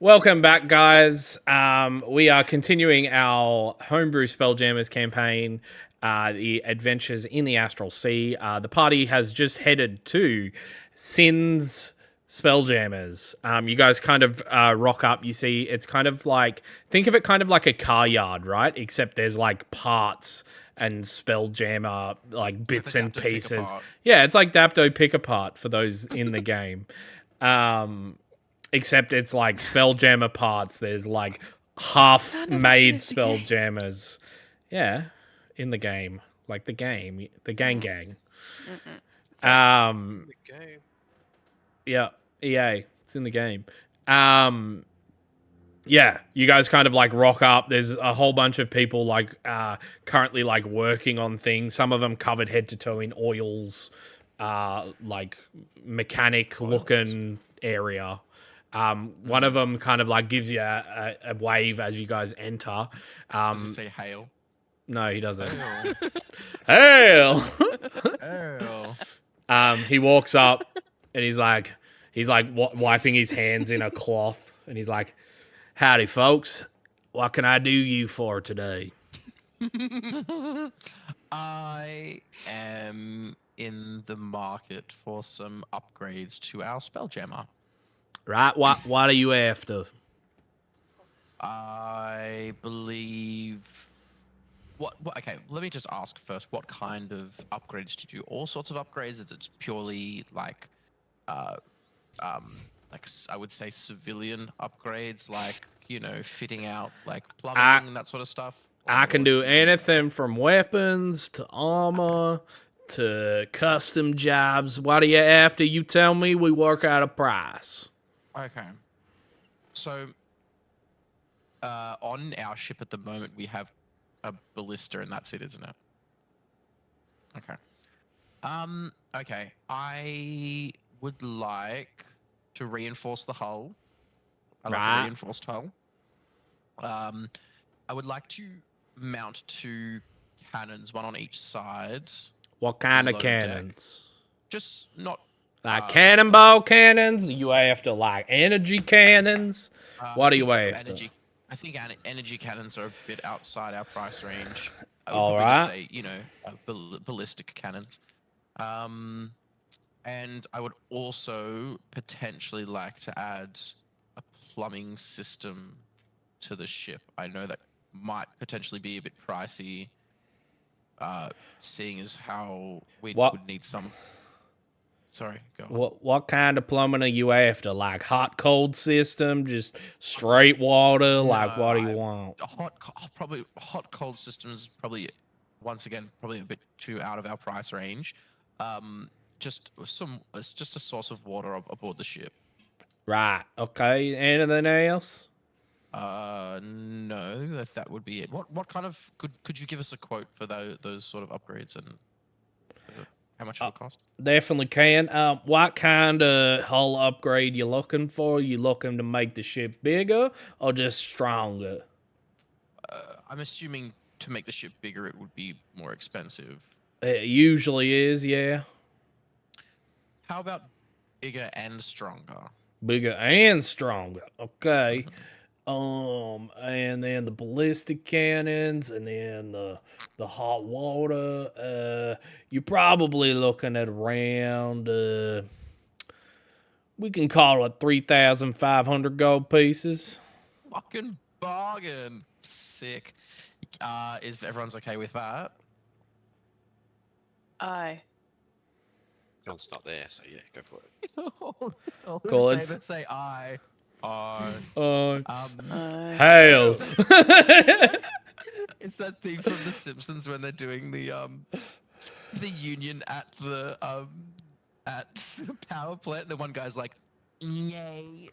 Welcome back, guys. We are continuing our Homebrew Spelljammers campaign, the adventures in the Astral Sea. The party has just headed to Sin's Spelljammers. You guys kind of rock up. You see, it's kind of like, think of it kind of like a car yard, right? Except there's like parts and Spelljammer like bits and Dapto pieces. Pick-a-Part. Yeah, it's like Dapto Pick-a-Part for those in the game. Except it's like Spelljammer parts. There's like half-made Spelljammers. Yeah, in the game. Like the game. The gang. The game. Yeah, EA. It's in the game. Yeah, you guys kind of like rock up. There's a whole bunch of people like currently like working on things. Some of them covered head to toe in oils, like mechanic looking area. One of them kind of like gives you a wave as you guys enter. Does it say hail? No, he doesn't. Hail. Hail. Hail. He walks up and he's like wiping his hands in a cloth, and he's like, "Howdy, folks. What can I do you for today?" I am in the market for some upgrades to our Spelljammer. Right? What are you after? I believe. What? Okay, let me just ask first. What kind of upgrades do you do? All sorts of upgrades? Is it purely like I would say civilian upgrades, like fitting out like plumbing and that sort of stuff? I can do anything from weapons to armor to custom jobs. What are you after? You tell me. We work out a price. Okay. So, on our ship at the moment, we have a ballista, and that's it, isn't it? Okay. Okay. I would like to reinforce the hull. I like a reinforced hull. I would like to mount 2 cannons, one on each side. What kind of below deck. cannons? Just not Like cannonball cannons? You after like energy cannons? What are you after? energy. I think energy cannons are a bit outside our price range. I would All probably right. just say, ballistic cannons. And I would also potentially like to add a plumbing system to the ship. I know that might potentially be a bit pricey, seeing as how we What- would need some. Sorry, go on. What kind of plumbing are you after? Like hot cold system, just straight water? Like what do you want? Probably hot cold systems. Probably once again probably a bit too out of our price range. Just it's just a source of water aboard the ship. Right. Okay. Anything else? No, that would be it. What kind of could you give us a quote for those sort of upgrades and how much it would cost? Definitely can. What kind of hull upgrade you looking for? You looking to make the ship bigger or just stronger? I'm assuming to make the ship bigger, it would be more expensive. It usually is, yeah. How about bigger and stronger? Bigger and stronger. Okay. And then the ballistic cannons, and then the hot water. You're probably looking at around we can call it 3,500 gold pieces. Fucking bargain. Sick. If everyone's okay with that? Aye. John's not there, so yeah, go for it. Cool. Let's say I. Hail. It's that scene from The Simpsons when they're doing the union at the power plant. And the one guy's like, "Yay!"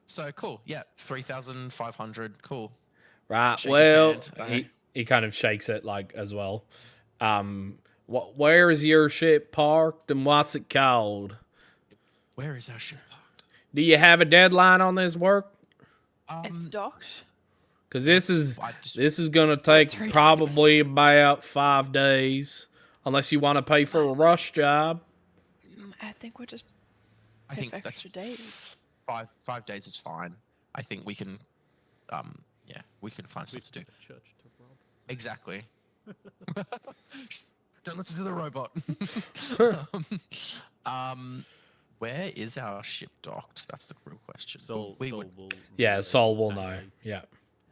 So cool. Yeah, 3,500. Cool. Right. Shake his Well, hand. he kind of shakes it like as well. Where is your ship parked and what's it called? Where is our ship parked? Do you have a deadline on this work? It's docked. Because this is gonna take probably about 5 days, unless you want to pay for a rush job. I think we're just. I think that's extra days. 5 days is fine. I think we can, yeah, we can find stuff to do. Church to rob. Exactly. Don't listen to the robot. Where is our ship docked? That's the real question. Sol we Sol would. will Yeah, relay Sol will know. exactly Yeah.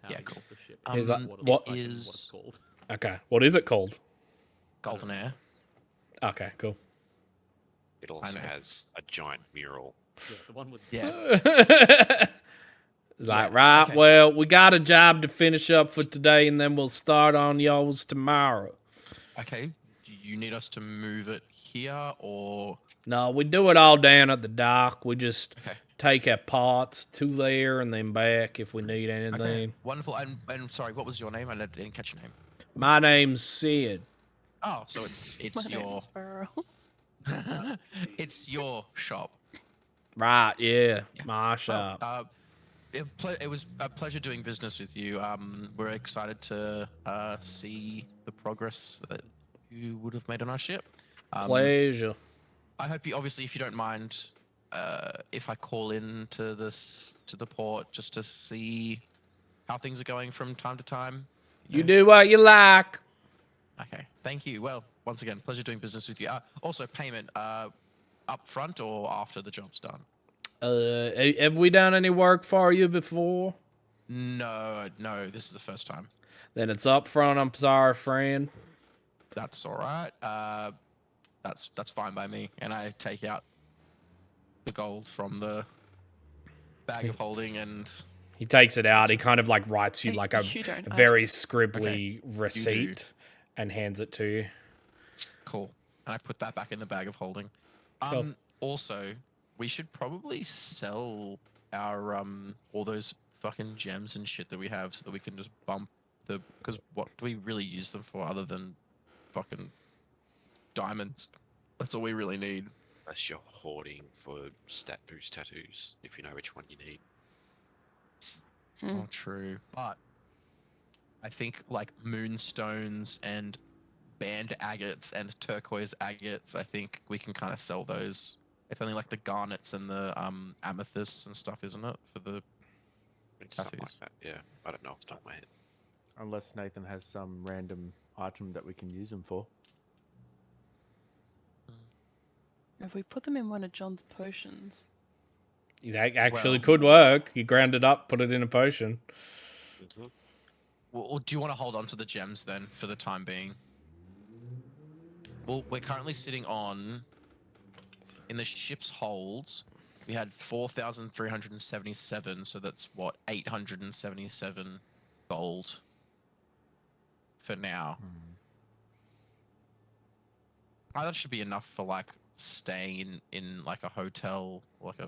how Yeah, he cool. got the ship. Is that- What it what looks like and is- what it's called? Okay. What is it called? Golden Air. Okay. Cool. It also know. has a giant mural. Yeah, the one with Yeah. It's like, Yeah, right, okay. well, we got a job to finish up for today, and then we'll start on y'all's tomorrow. Okay. Do you need us to move it here or? No, we do it all down at the dock. We just Okay. take our pots to there and then back if we need anything. Okay. Wonderful. And sorry, what was your name? I didn't catch your name. My name's Sid. Oh, so it's My your name's Burrow. it's your shop. Right, yeah, my Well, shop. it was a pleasure doing business with you. We're excited to see the progress that you would have made on our ship. Pleasure. I hope you, obviously, if you don't mind, if I call in to the port just to see how things are going from time to time. You do what you like. Okay, thank you. Well, once again, pleasure doing business with you. Also, payment up front or after the job's done? Have we done any work for you before? No, this is the first time. Then it's up front. I'm sorry, friend. That's all right. That's fine by me. And I take out the gold from the bag of holding and He takes it out. He kind of like writes you Hey, like a you don't, I very scribbly Okay, receipt and hands it to you. cool. And I put that back in the bag of holding. Cool. Also, we should probably sell our all those fucking gems and shit that we have so that we can just bump the, because what do we really use them for other than fucking diamonds? That's all we really need. Unless you're hoarding for stat boost tattoos, if you know which one you need. Oh, true. But I think like moonstones and band agates and turquoise agates, I think we can kind of sell those. It's only like the garnets and the amethysts and stuff, isn't it? For the Something like tattoos. that. Yeah, I don't know off the top of my head. Unless Nathan has some random item that we can use them for. If we put them in one of John's potions. That actually Well- could work. You ground it up, put it in a potion. Well, do you want to hold on to the gems then for the time being? Well, we're currently sitting on, in the ship's holds, we had 4,377, so that's what, 877 gold for now. That should be enough for like staying in like a hotel, like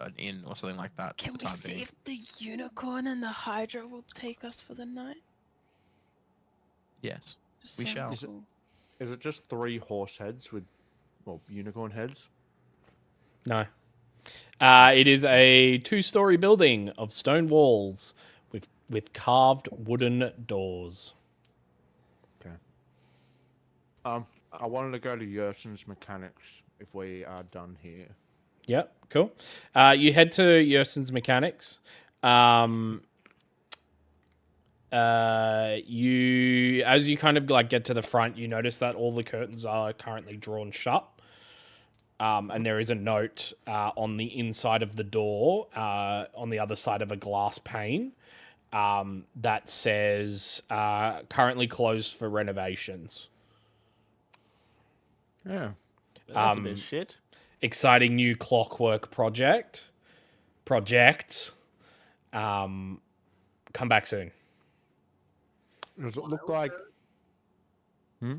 an inn or something like that. Can for the we time see being. if the unicorn and the hydra will take us for the night? Yes, Just we sounds shall. cool. Is it just 3 horse heads with, well, unicorn heads? No. It is a 2-story building of stone walls with carved wooden doors. I wanted to go to Yerson's Mechanics if we are done here. Yep, cool. You head to Yerson's Mechanics. As you kind of like get to the front, you notice that all the curtains are currently drawn shut. And there is a note on the inside of the door, on the other side of a glass pane, that says currently closed for renovations. Yeah. That's a bit shit. Exciting new clockwork projects. Come back soon. Does it look I like... also- Hmm?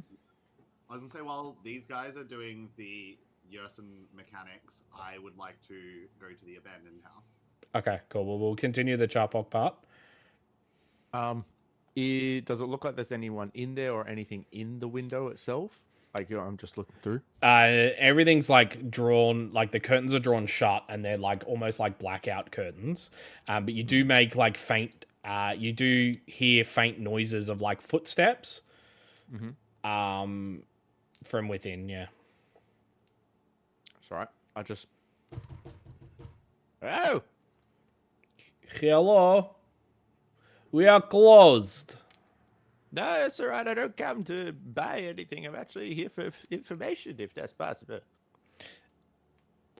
I was gonna say, while these guys are doing the Yerson mechanics, I would like to go to the abandoned house. Okay, cool. Well, we'll continue the Charpok part. Does it look like there's anyone in there or anything in the window itself? Like, I'm just looking through. Everything's like drawn, like the curtains are drawn shut, and they're like almost like blackout curtains. But you do make like faint. You do hear faint noises of like footsteps. From within. Yeah. That's all right. I just... Oh! Hello. We are closed. No, that's all right. I don't come to buy anything. I'm actually here for information, if that's possible.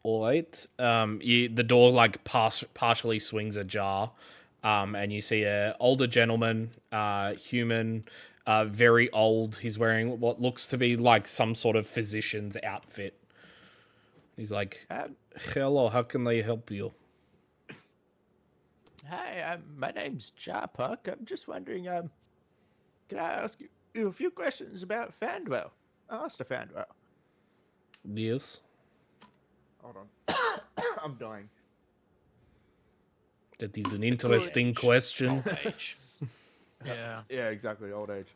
All right. The door like partially swings ajar, and you see a older gentleman, human, very old. He's wearing what looks to be like some sort of physician's outfit. He's like, "Hello, how can I help you?" Hi, my name's Charpuck. I'm just wondering, can I ask you a few questions about Fandwell? Master Fandwell. Yes. Hold on. I'm dying. That is an interesting question. Yeah. Yeah, exactly. Old age.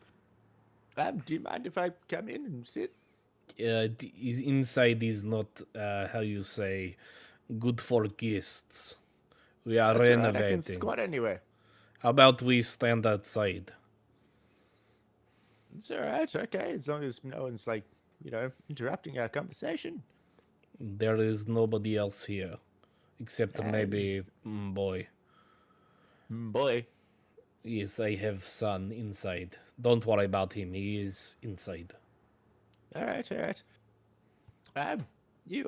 Do you mind if I come in and sit? Is inside is not how you say good for guests. We are That's all right, renovating. I can squat anywhere. How about we stand outside? It's all right. Okay, as long as no one's like, interrupting our conversation. There is nobody else here, except maybe boy. Boy. Yes, I have son inside. Don't worry about him. He is inside. All right, all right. You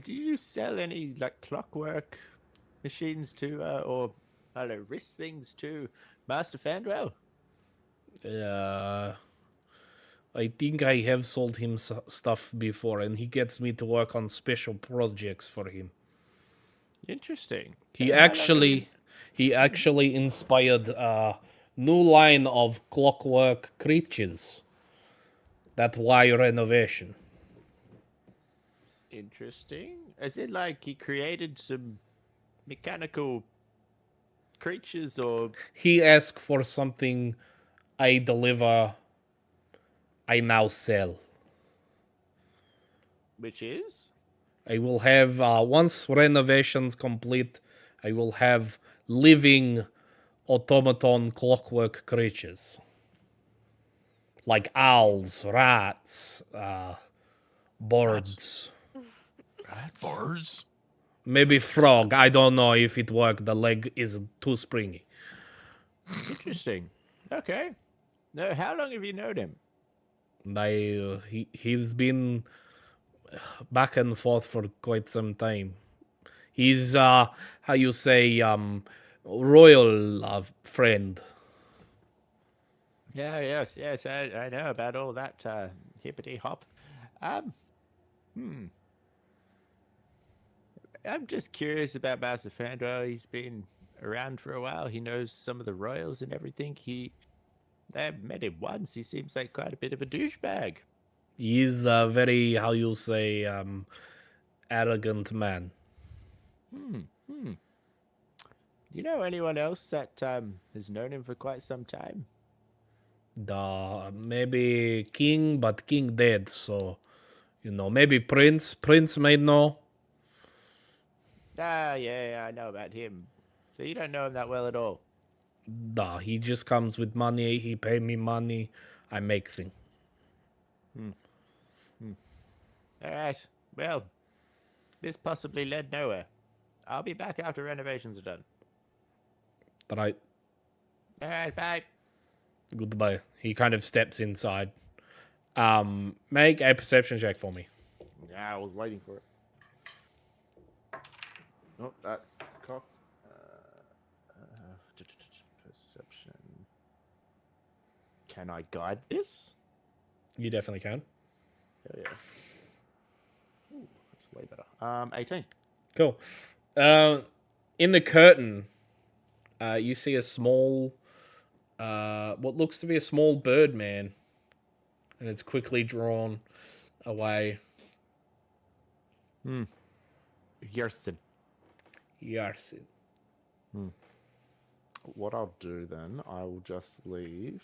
do you sell any like clockwork machines to, or I don't know, wrist things to Master Fandwell? I think I have sold him stuff before, and he gets me to work on special projects for him. Interesting. He actually inspired a new line of clockwork creatures. That's why renovation. Interesting. As in, like, he created some mechanical creatures, or He asked for something, I deliver, I now sell. which is? I will have, once renovations complete, I will have living automaton clockwork creatures. Like owls, rats, birds. Rats? Birds? Maybe frog. I don't know if it worked. The leg is too springy. Interesting. Okay. Now, how long have you known him? He's been back and forth for quite some time. He's how you say royal friend. Yeah, yes, I know about all that hippity hop. Hmm. I'm just curious about Master Fandor. He's been around for a while. He knows some of the royals and everything. I've met him once. He seems like quite a bit of a douchebag. He's a very how you say arrogant man. Hmm. Do you know anyone else that has known him for quite some time? Maybe king, but king dead. So maybe prince. Prince may know. Yeah, I know about him. So you don't know him that well at all. He just comes with money. He pay me money. I make thing. All right. Well, this possibly led nowhere. I'll be back after renovations are done. Right. All right, bye. Goodbye. He kind of steps inside. Make a perception check for me. Yeah, I was waiting for it. Oh, that's cocked. Perception. Can I guide this? You definitely can. Hell yeah. Ooh, that's way better. 18. Cool. In the curtain, you see a small, what looks to be a small bird man, and it's quickly drawn away. Yersin. Yes. What I'll do then, I will just leave.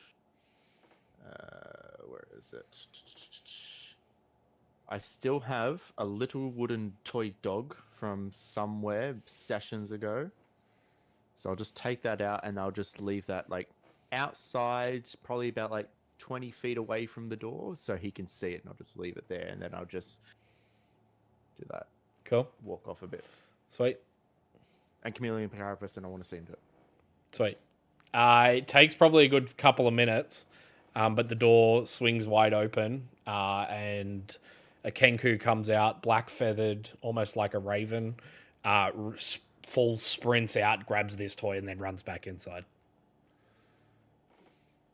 Where is it? I still have a little wooden toy dog from somewhere sessions ago. So I'll just take that out and I'll just leave that like outside, probably about like 20 feet away from the door so he can see it, and I'll just leave it there, and then I'll just do that. Cool. Walk off a bit. Sweet. And Chameleon Carapace, and I want to see him do it. Sweet. It takes probably a good couple of minutes, but the door swings wide open, and a Kenku comes out, black feathered, almost like a raven, full sprints out, grabs this toy, and then runs back inside.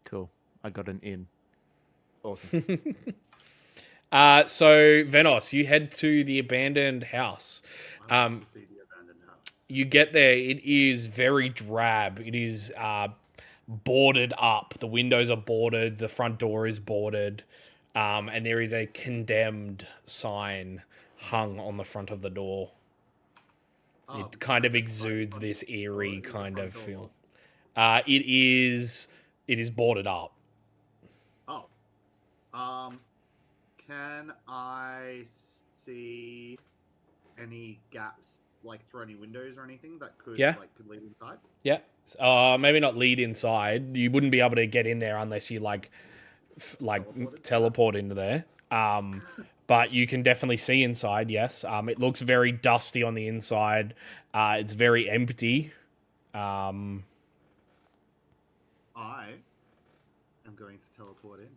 Cool. I got an in. Awesome. So Venos, you head to the abandoned house. I want to see the abandoned house. You get there, it is very drab. It is boarded up. The windows are boarded. The front door is boarded. And there is a condemned sign hung on the front of the door. It kind of exudes this eerie kind of feel. It is boarded up. Oh. Can I see any gaps, like through any windows or anything that could could lead inside? Yeah. Maybe not lead inside. You wouldn't be able to get in there unless you teleport into there. But you can definitely see inside. Yes. It looks very dusty on the inside. It's very empty. I am going to teleport in.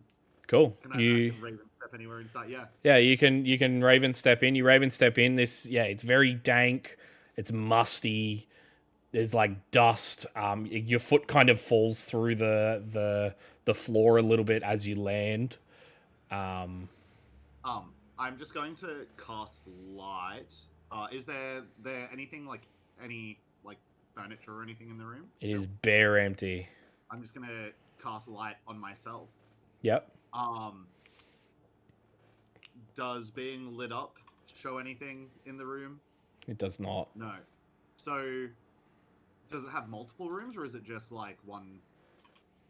Cool. Can I can Raven step anywhere inside? Yeah. Yeah, you can Raven step in. You Raven step in. It's very dank. It's musty. There's like dust. Your foot kind of falls through the floor a little bit as you land. I'm just going to cast light. Is there anything like any like furniture or anything in the room? It is bare empty. I'm just gonna cast light on myself. Yep. Does being lit up show anything in the room? It does not. No. So, does it have multiple rooms, or is it just like one?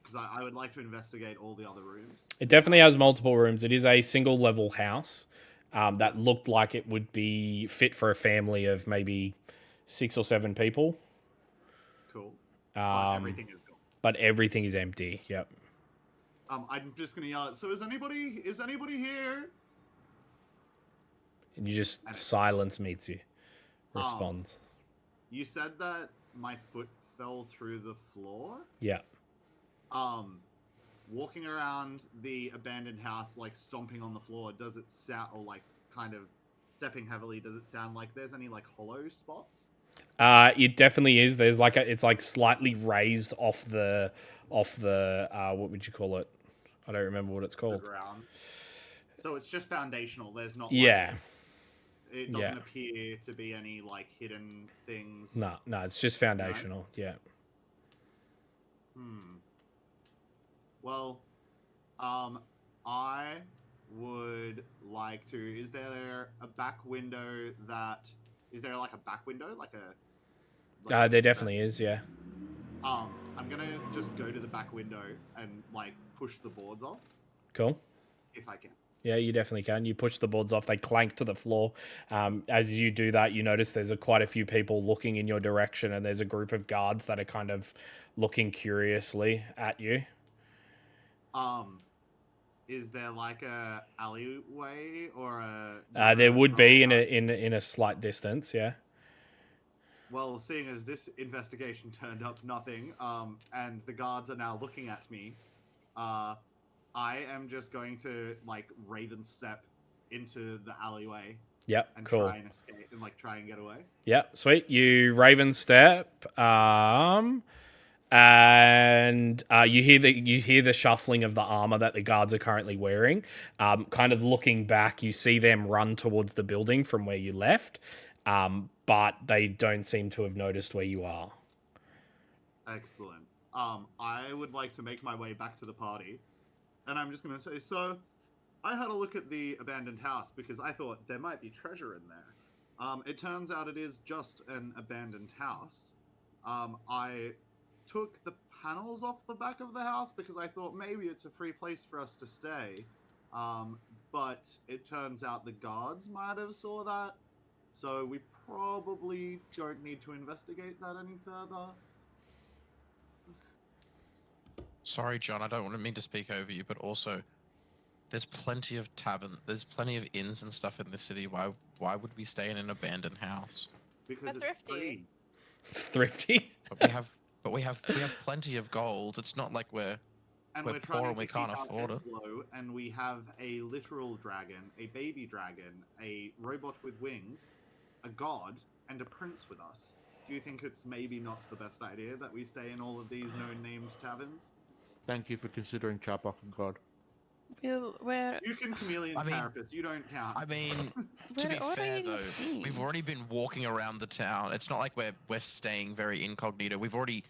Because I would like to investigate all the other rooms. It definitely has multiple rooms. It is a single level house that looked like it would be fit for a family of maybe 6 or 7 people. Cool. But everything is gone. But everything is empty. Yep. I'm just gonna yell. So is anybody here? And you just silence meets you. Responds. You said that my foot fell through the floor. Yeah. Walking around the abandoned house, like stomping on the floor, does it sound or like kind of stepping heavily, does it sound like there's any like hollow spots? It definitely is. There's like it's like slightly raised off the what would you call it? I don't remember what it's The called. ground. So it's just foundational. There's not Yeah. like it doesn't appear to be any like hidden things. No, it's just foundational. Yeah. Well, I would like to. Is there a back window that? Is there like a back window, like a? There definitely is. Yeah. I'm gonna just go to the back window and like push the boards off Cool. if I can. Yeah, you definitely can. You push the boards off; they clank to the floor. As you do that, you notice there's quite a few people looking in your direction, and there's a group of guards that are kind of looking curiously at you. Is there like a alleyway or a? There would be in a slight distance. Yeah. Well, seeing as this investigation turned up nothing, and the guards are now looking at me, I am just going to like Raven step into the alleyway. Yep. And Cool. try and escape and like try and get away. Yep. Sweet. You Raven step. And you hear the shuffling of the armor that the guards are currently wearing. Kind of looking back, you see them run towards the building from where you left. But they don't seem to have noticed where you are. Excellent. I would like to make my way back to the party, and I'm just going to say, so I had a look at the abandoned house because I thought there might be treasure in there. It turns out it is just an abandoned house. I took the panels off the back of the house because I thought maybe it's a free place for us to stay. But it turns out the guards might have saw that. So we probably don't need to investigate that any further. Sorry, John, I don't mean to speak over you, but also, there's plenty of there's plenty of inns and stuff in the city. Why would we stay in an abandoned house? Because We're it's thrifty. free. It's thrifty. But we have plenty of gold. It's not like we're We're poor and we to can't keep our afford heads it. low, and we have a literal dragon, a baby dragon, a robot with wings, a god, and a prince with us. Do you think it's maybe not the best idea that we stay in all of these no-named taverns? Thank you for considering Charbok and God. Where You can chameleon carapace, you don't count. I mean, to be fair though, we've already been walking around the town. It's not like we're staying very incognito. We've already,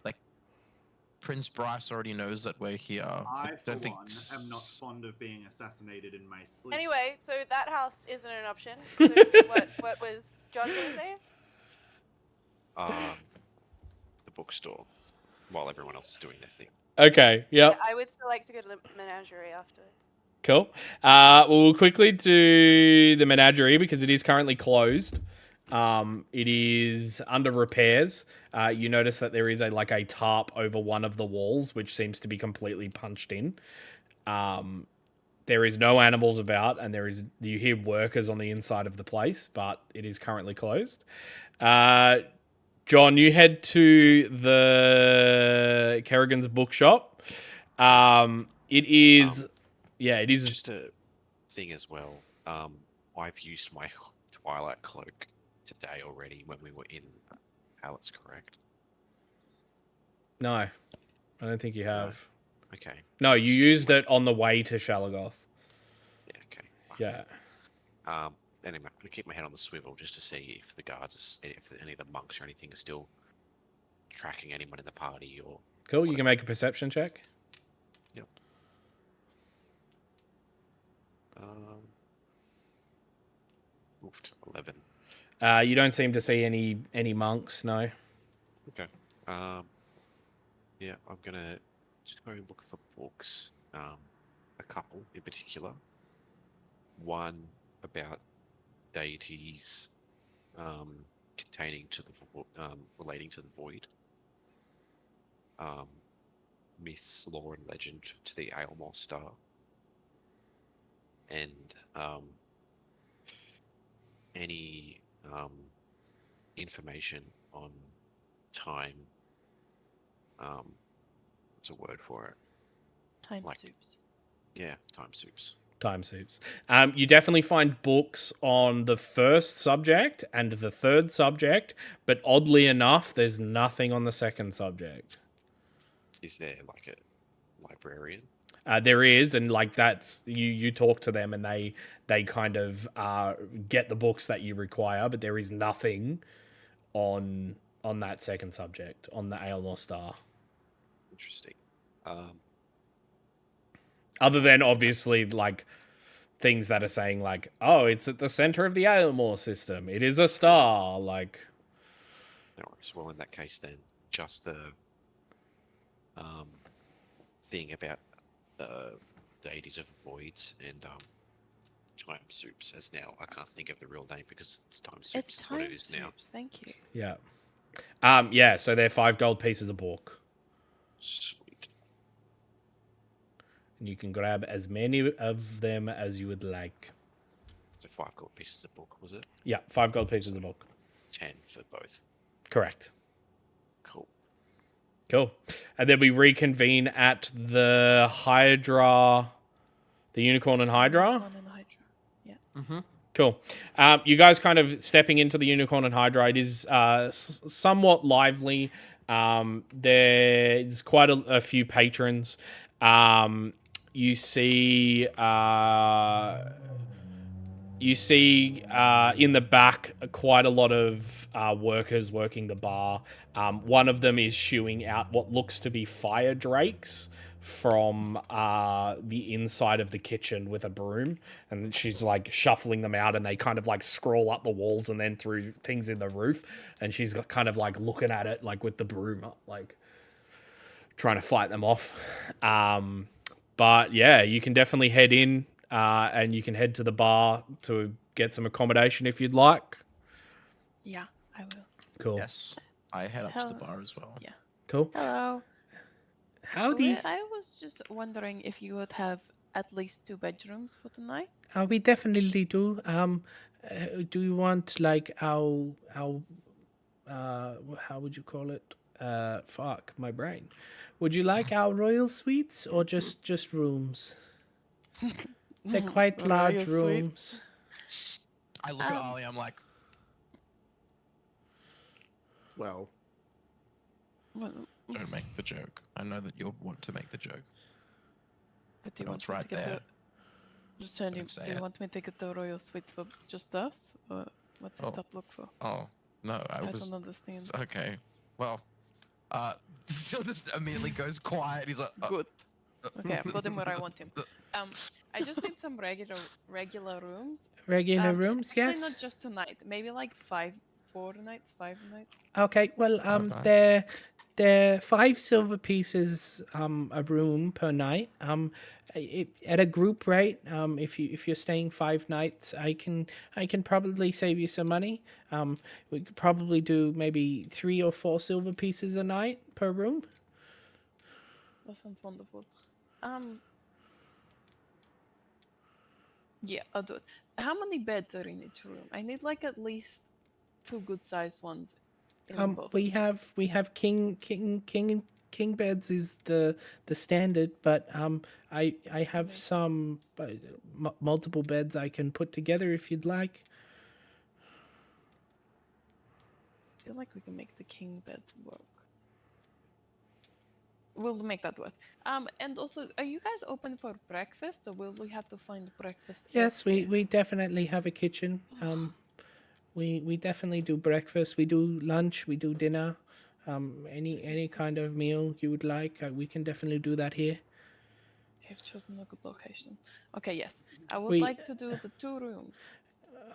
like, Prince Bryce already knows that we're here. I, for don't think one, am not fond of being assassinated in my sleep. Anyway, so that house isn't an option. So what was John gonna say? The bookstore, while everyone else is doing their thing. Okay. Yep. I would still like to go to the menagerie afterwards. Cool. We'll quickly do the menagerie because it is currently closed. It is under repairs. You notice that there is a tarp over one of the walls, which seems to be completely punched in. There is no animals about, and you hear workers on the inside of the place, but it is currently closed. John, you head to the Kerrigan's bookshop. It is Just a thing as well. I've used my Twilight cloak today already when we were in Alex, correct? No, I don't think you have. Okay. No, you used it on the way to Shalagoth. Yeah. Okay. Yeah. Anyway, I'm gonna keep my head on the swivel just to see if the guards, if any of the monks or anything, are still tracking anyone in the party or. Cool. You can make a perception check. Yep. 11. You don't seem to see any monks. No. Okay. Yeah, I'm gonna just go look for books. A couple in particular. One about deities, relating to the void. Myths, lore, and legend to the Aylmore Star. And any information on time. What's a word for it? Time Like- soups. Yeah, time soups. time soups. You definitely find books on the first subject and the third subject, but oddly enough, there's nothing on the second subject. Is there like a librarian? There is, and like that's you talk to them, and they kind of get the books that you require, but there is nothing on that second subject on the Aylmore Star. Interesting. Other than obviously like things that are saying like, oh, it's at the center of the Aylmore system. It is a star. Like, No worries. Well, in that case, then just the thing about deities of the voids and time soups. As now, I can't think of the real name because it's time soups. It's Is what time it is now. soups. Thank you. yeah, yeah. So they're 5 gold pieces a book, Sweet. and you can grab as many of them as you would like. So 5 gold pieces a book, was it? Yeah, 5 gold pieces a book. 10 for both. Correct. Cool. Cool. And then we reconvene at the Hydra, the Unicorn and Hydra. Unicorn and Hydra. Yeah. Mm-hmm. Cool. You guys kind of stepping into the Unicorn and Hydra. It is somewhat lively. There's quite a few patrons. You see in the back quite a lot of workers working the bar. One of them is shooing out what looks to be fire drakes from the inside of the kitchen with a broom, and she's like shuffling them out, and they kind of like scroll up the walls and then through things in the roof, and she's kind of like looking at it like with the broom up, like trying to fight them off. But yeah, you can definitely head in. And you can head to the bar to get some accommodation if you'd like. Yeah, I will. Cool. Yes, I head up to the Hello. bar as well. Yeah. Cool. Hello. Howdy. I was just wondering if you would have at least 2 bedrooms for tonight. We definitely do. Do you want like our how would you call it? Fuck my brain. Would you like our royal suites or just rooms? They're quite large rooms. I look at Ollie. I'm like, Well, don't make the joke. I know that you'll want to make the joke. But do you No, want it's me to right get there. Just turn you. Don't say Do you it. want me to get the royal suite for just us, or what does Oh. that look for? Oh no, I was don't understand. okay. Well, Phil just immediately goes quiet. He's like, Good. Okay, I've got him where I want him. I just need some regular rooms. Regular rooms, Actually, yes. not just tonight. Maybe like 5 nights. Okay, well, nice. they're 5 silver pieces a room per night. At a group rate, if you're staying 5 nights, I can probably save you some money. We could probably do maybe 3 or 4 silver pieces a night per room. That sounds wonderful. Yeah, I'll do it. How many beds are in each room? I need like at least 2 good sized ones. In both. We have king beds is the standard, but I have some multiple beds I can put together if you'd like. I feel like we can make the king beds work. We'll make that work. And also, are you guys open for breakfast, or will we have to find breakfast? Yes, elsewhere? we definitely have a kitchen. We definitely do breakfast. We do lunch. We do dinner. Any kind of meal you would like, we can definitely do that here. You've chosen a good location. Okay, yes. I would like to do the 2 rooms.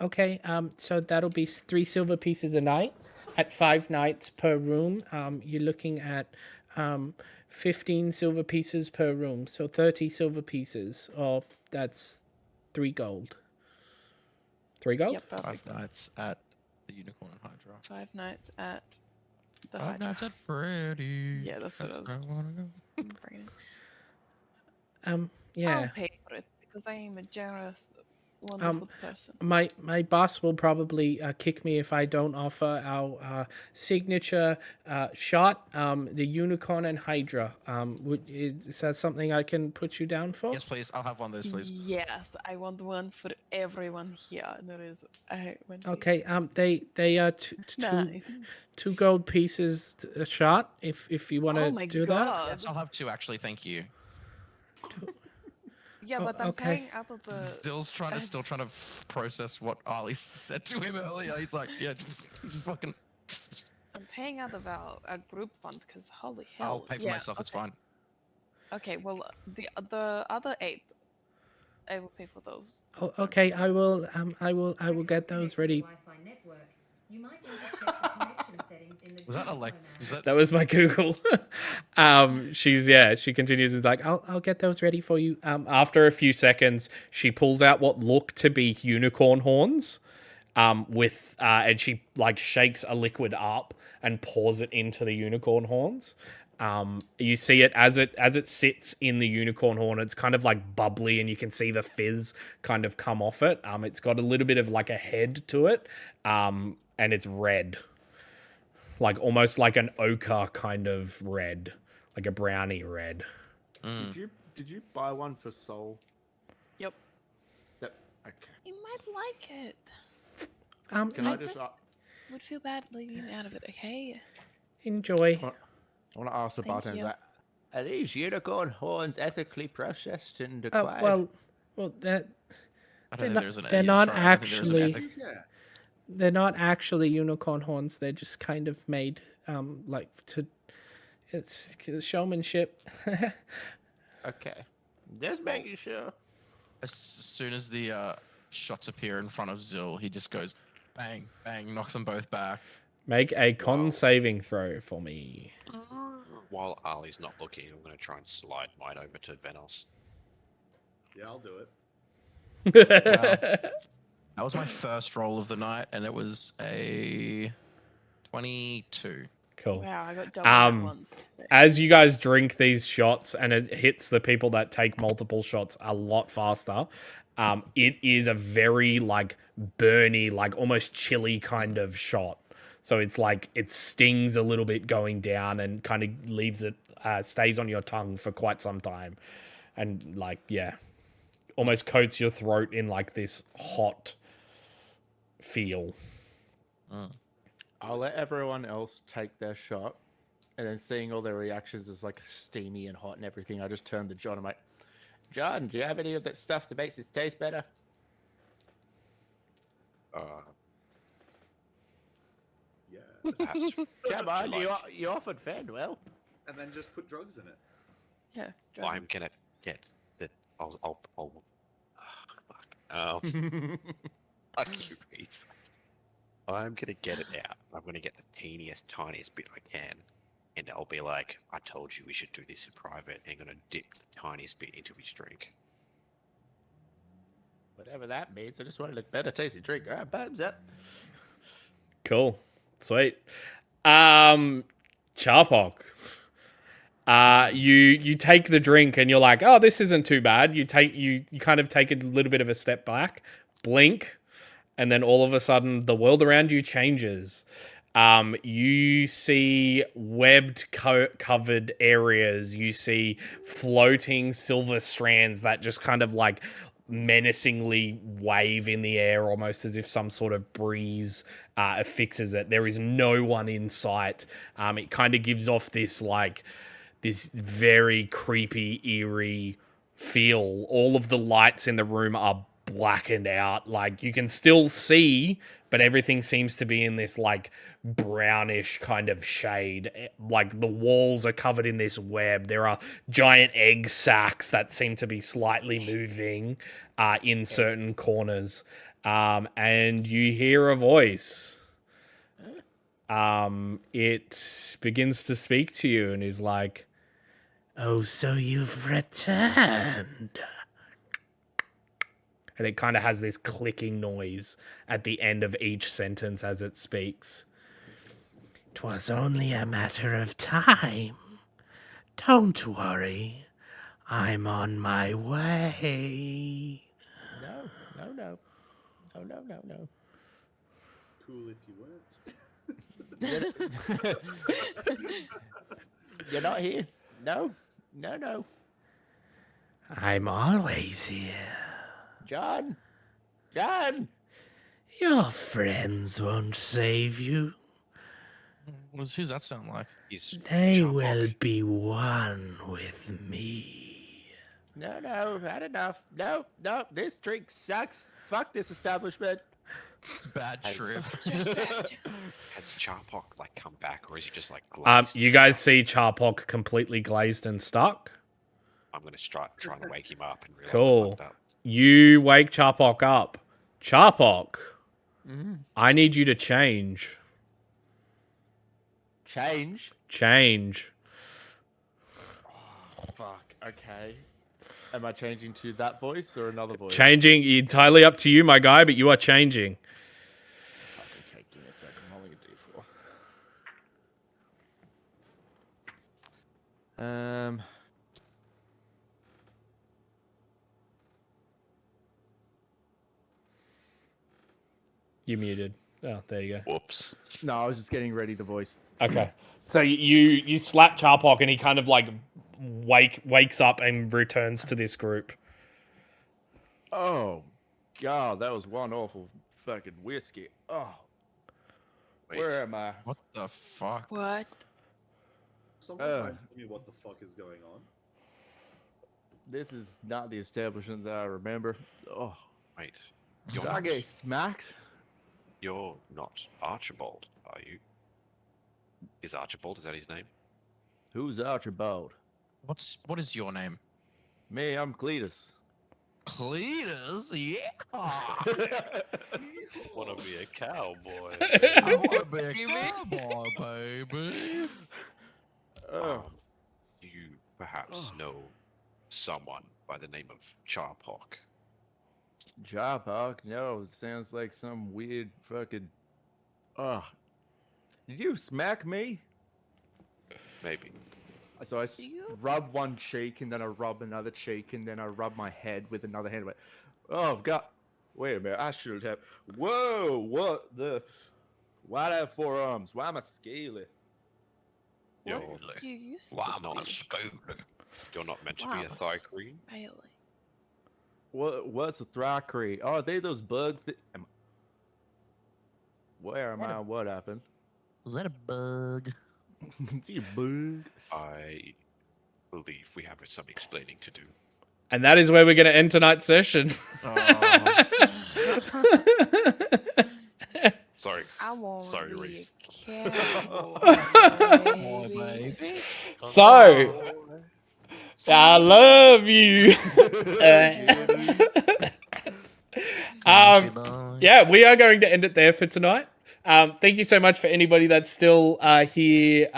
Okay, so that'll be 3 silver pieces a night. At 5 nights per room, you're looking at 15 silver pieces per room. So 30 silver pieces, or that's 3 gold. 3 gold? Yep, perfect. 5 nights at the Unicorn and Hydra. 5 nights at the 5 Hydra. nights at Freddy. Yeah, that's what I was bragging. Yeah. I'll pay for it because I am a generous wonderful person. My boss will probably kick me if I don't offer our signature shot, the Unicorn and Hydra. Is that something I can put you down for? Yes, please. I'll have one of those, please. Yes, I want one for everyone here. There is. I want Okay. They are Nice. two gold pieces a shot. If you want Oh to my do that. god. Yes, I'll have 2 actually. Thank you. Yeah, Oh, but I'm okay. paying out of the. Still trying to process what Ali said to him earlier. He's like, yeah, just fucking. I'm paying out of our group fund because holy hell. I'll pay for yeah, myself. It's fine. Okay, well the other 8, I will pay for those. Oh, okay. I will get those ready. Was that Alex? Was that? That was my Google. She continues, is like, I'll get those ready for you. After a few seconds, she pulls out what look to be unicorn horns. And she like shakes a liquid up and pours it into the unicorn horns. You see it as it sits in the unicorn horn. It's kind of like bubbly, and you can see the fizz kind of come off it. It's got a little bit of like a head to it, and it's red, like almost like an ochre kind of red, like a brownie red. Did you buy one for Soul? Yep. That okay. You might like it. Can I just would feel bad leaving him out of it, okay? Enjoy. I want to ask the Thank bartender you. that. Are these unicorn horns ethically processed and Oh, acquired? well, that I don't think there's an. they're not sorry, I don't think there's an actually. ethic. Yeah. They're not actually unicorn horns. They're just kind of made, like to. It's showmanship. Okay. Just making sure. As soon as the shots appear in front of Zil, he just goes bang, bang, knocks them both back. Make a con saving throw for me. While Ali's not looking, I'm going to try and slide mine over to Venos. Yeah, I'll do it. That was my first roll of the night, and it was a 22. Cool. Wow, I got double that Um, once. As you guys drink these shots, and it hits the people that take multiple shots a lot faster. It is a very like burny, like almost chilly kind of shot. So it's like it stings a little bit going down and kind of leaves it, stays on your tongue for quite some time. And like, yeah, almost coats your throat in like this hot feel. I'll let everyone else take their shot, and then seeing all their reactions is like steamy and hot and everything. I just turn to John. I'm like, John, do you have any of that stuff that makes this taste better? Yeah. Come on, you offered Fandwell. And then just put drugs in it. Yeah. Well, I'm going to get the... I'll fuck you, Reese. I'm going to get it out. I'm going to get the tiniest bit I can. And I'll be like, I told you we should do this in private. And I'm going to dip the tiniest bit into his drink. Whatever that means. I just wanted a better tasting drink. All right, bottoms up. Cool. Sweet. Charpok. You take the drink and you're like, oh, this isn't too bad. You kind of take a little bit of a step back, blink, and then all of a sudden the world around you changes. You see webbed covered areas. You see floating silver strands that just kind of like menacingly wave in the air, almost as if some sort of breeze affixes it. There is no one in sight. It kind of gives off this very creepy, eerie feel. All of the lights in the room are blackened out. Like, you can still see, but everything seems to be in this like brownish kind of shade. Like, the walls are covered in this web. There are giant egg sacs that seem to be slightly moving in certain corners. And you hear a voice. It begins to speak to you and is like, "Oh, so you've returned." And it kind of has this clicking noise at the end of each sentence as it speaks. "'Twas only a matter of time. Don't worry. I'm on my way." No, Oh no. Oh no, no, no. Cool if you weren't. You're not here? No? No, no. I'm always here. John? John? Your friends won't save you. Who's that sound like? He's They Sharp will Hawk. be one with me. No, no, had enough. No, no, this drink sucks. Fuck this establishment. Bad Has- trip. Has Charpok like come back, or is he just like glazed You and guys stuck? see Charpok completely glazed and stuck. I'm gonna try and wake him up and realize Cool. I fucked up. You wake Charpok up. Charpok, Mm-hmm. I need you to change. Change? Change. Oh, fuck. Okay. Am I changing to that voice or another voice? Changing entirely up to you, my guy, but you are changing. Fuck, okay, give me a second. I'm rolling a d4. You muted. Oh, there you go. Whoops. No, I was just getting ready to voice. Okay. So you slap Charpok and he kind of like wakes up and returns to this group. Oh, God, that was one awful fucking whiskey. Oh, Wait. where am I? What the fuck? What? Someone Uh. tell me what the fuck is going on. This is not the establishment that I remember. Oh, Wait. did You're I not, get smacked? you're not Archibald, are you? Is Archibald? Is that his name? Who's Archibald? What is your name? Me, I'm Cletus. Cletus? Yeah. Want to be a cowboy? I want to be a cowboy, baby. Oh, Do you perhaps know someone by the name of Charpok? Job Hawk? No, it sounds like some weird fucking. Oh, did you smack me? Maybe. So I You- rub one cheek and then I rub another cheek and then I rub my head with another hand. Wait, oh God! Wait a minute, I should have. Whoa! What the? Why do I have 4 arms? Why am I scaly? You're, What do you use? Wow, not- I'm scooted. you're not meant to be a Wow. thigh queen. Bailey. What's a thrycree? Oh, are they those bug? Where am I? What happened? Is that a bug? You bug. I believe we have some explaining to do. And that is where we're going to end tonight's session. Sorry. I want Sorry, to be Reese. a cowboy, baby. So, I love you. Yeah, we are going to end it there for tonight. Thank you so much for anybody that's still here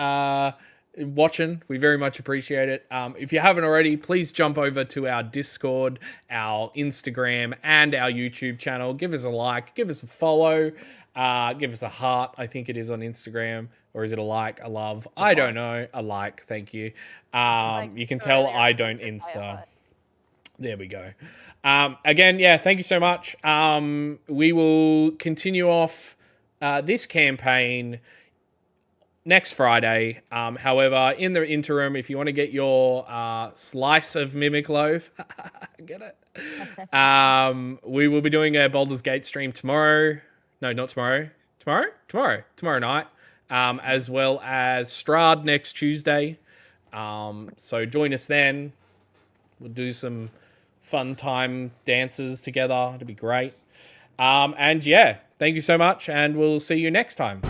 watching. We very much appreciate it. If you haven't already, please jump over to our Discord, our Instagram, and our YouTube channel. Give us a like, give us a follow, give us a heart. I think it is on Instagram. Or is it a like, a love? I don't know. A like, thank you. You can tell I don't Insta. There we go. Again, yeah, thank you so much. We will continue off this campaign next Friday. However, in the interim, if you want to get your slice of Mimic Loaf, get it? We will be doing a Baldur's Gate stream tomorrow. No, not tomorrow. Tomorrow night. As well as Strahd next Tuesday. So join us then. We'll do some fun time dances together. It'll be great. And yeah, thank you so much, and we'll see you next time.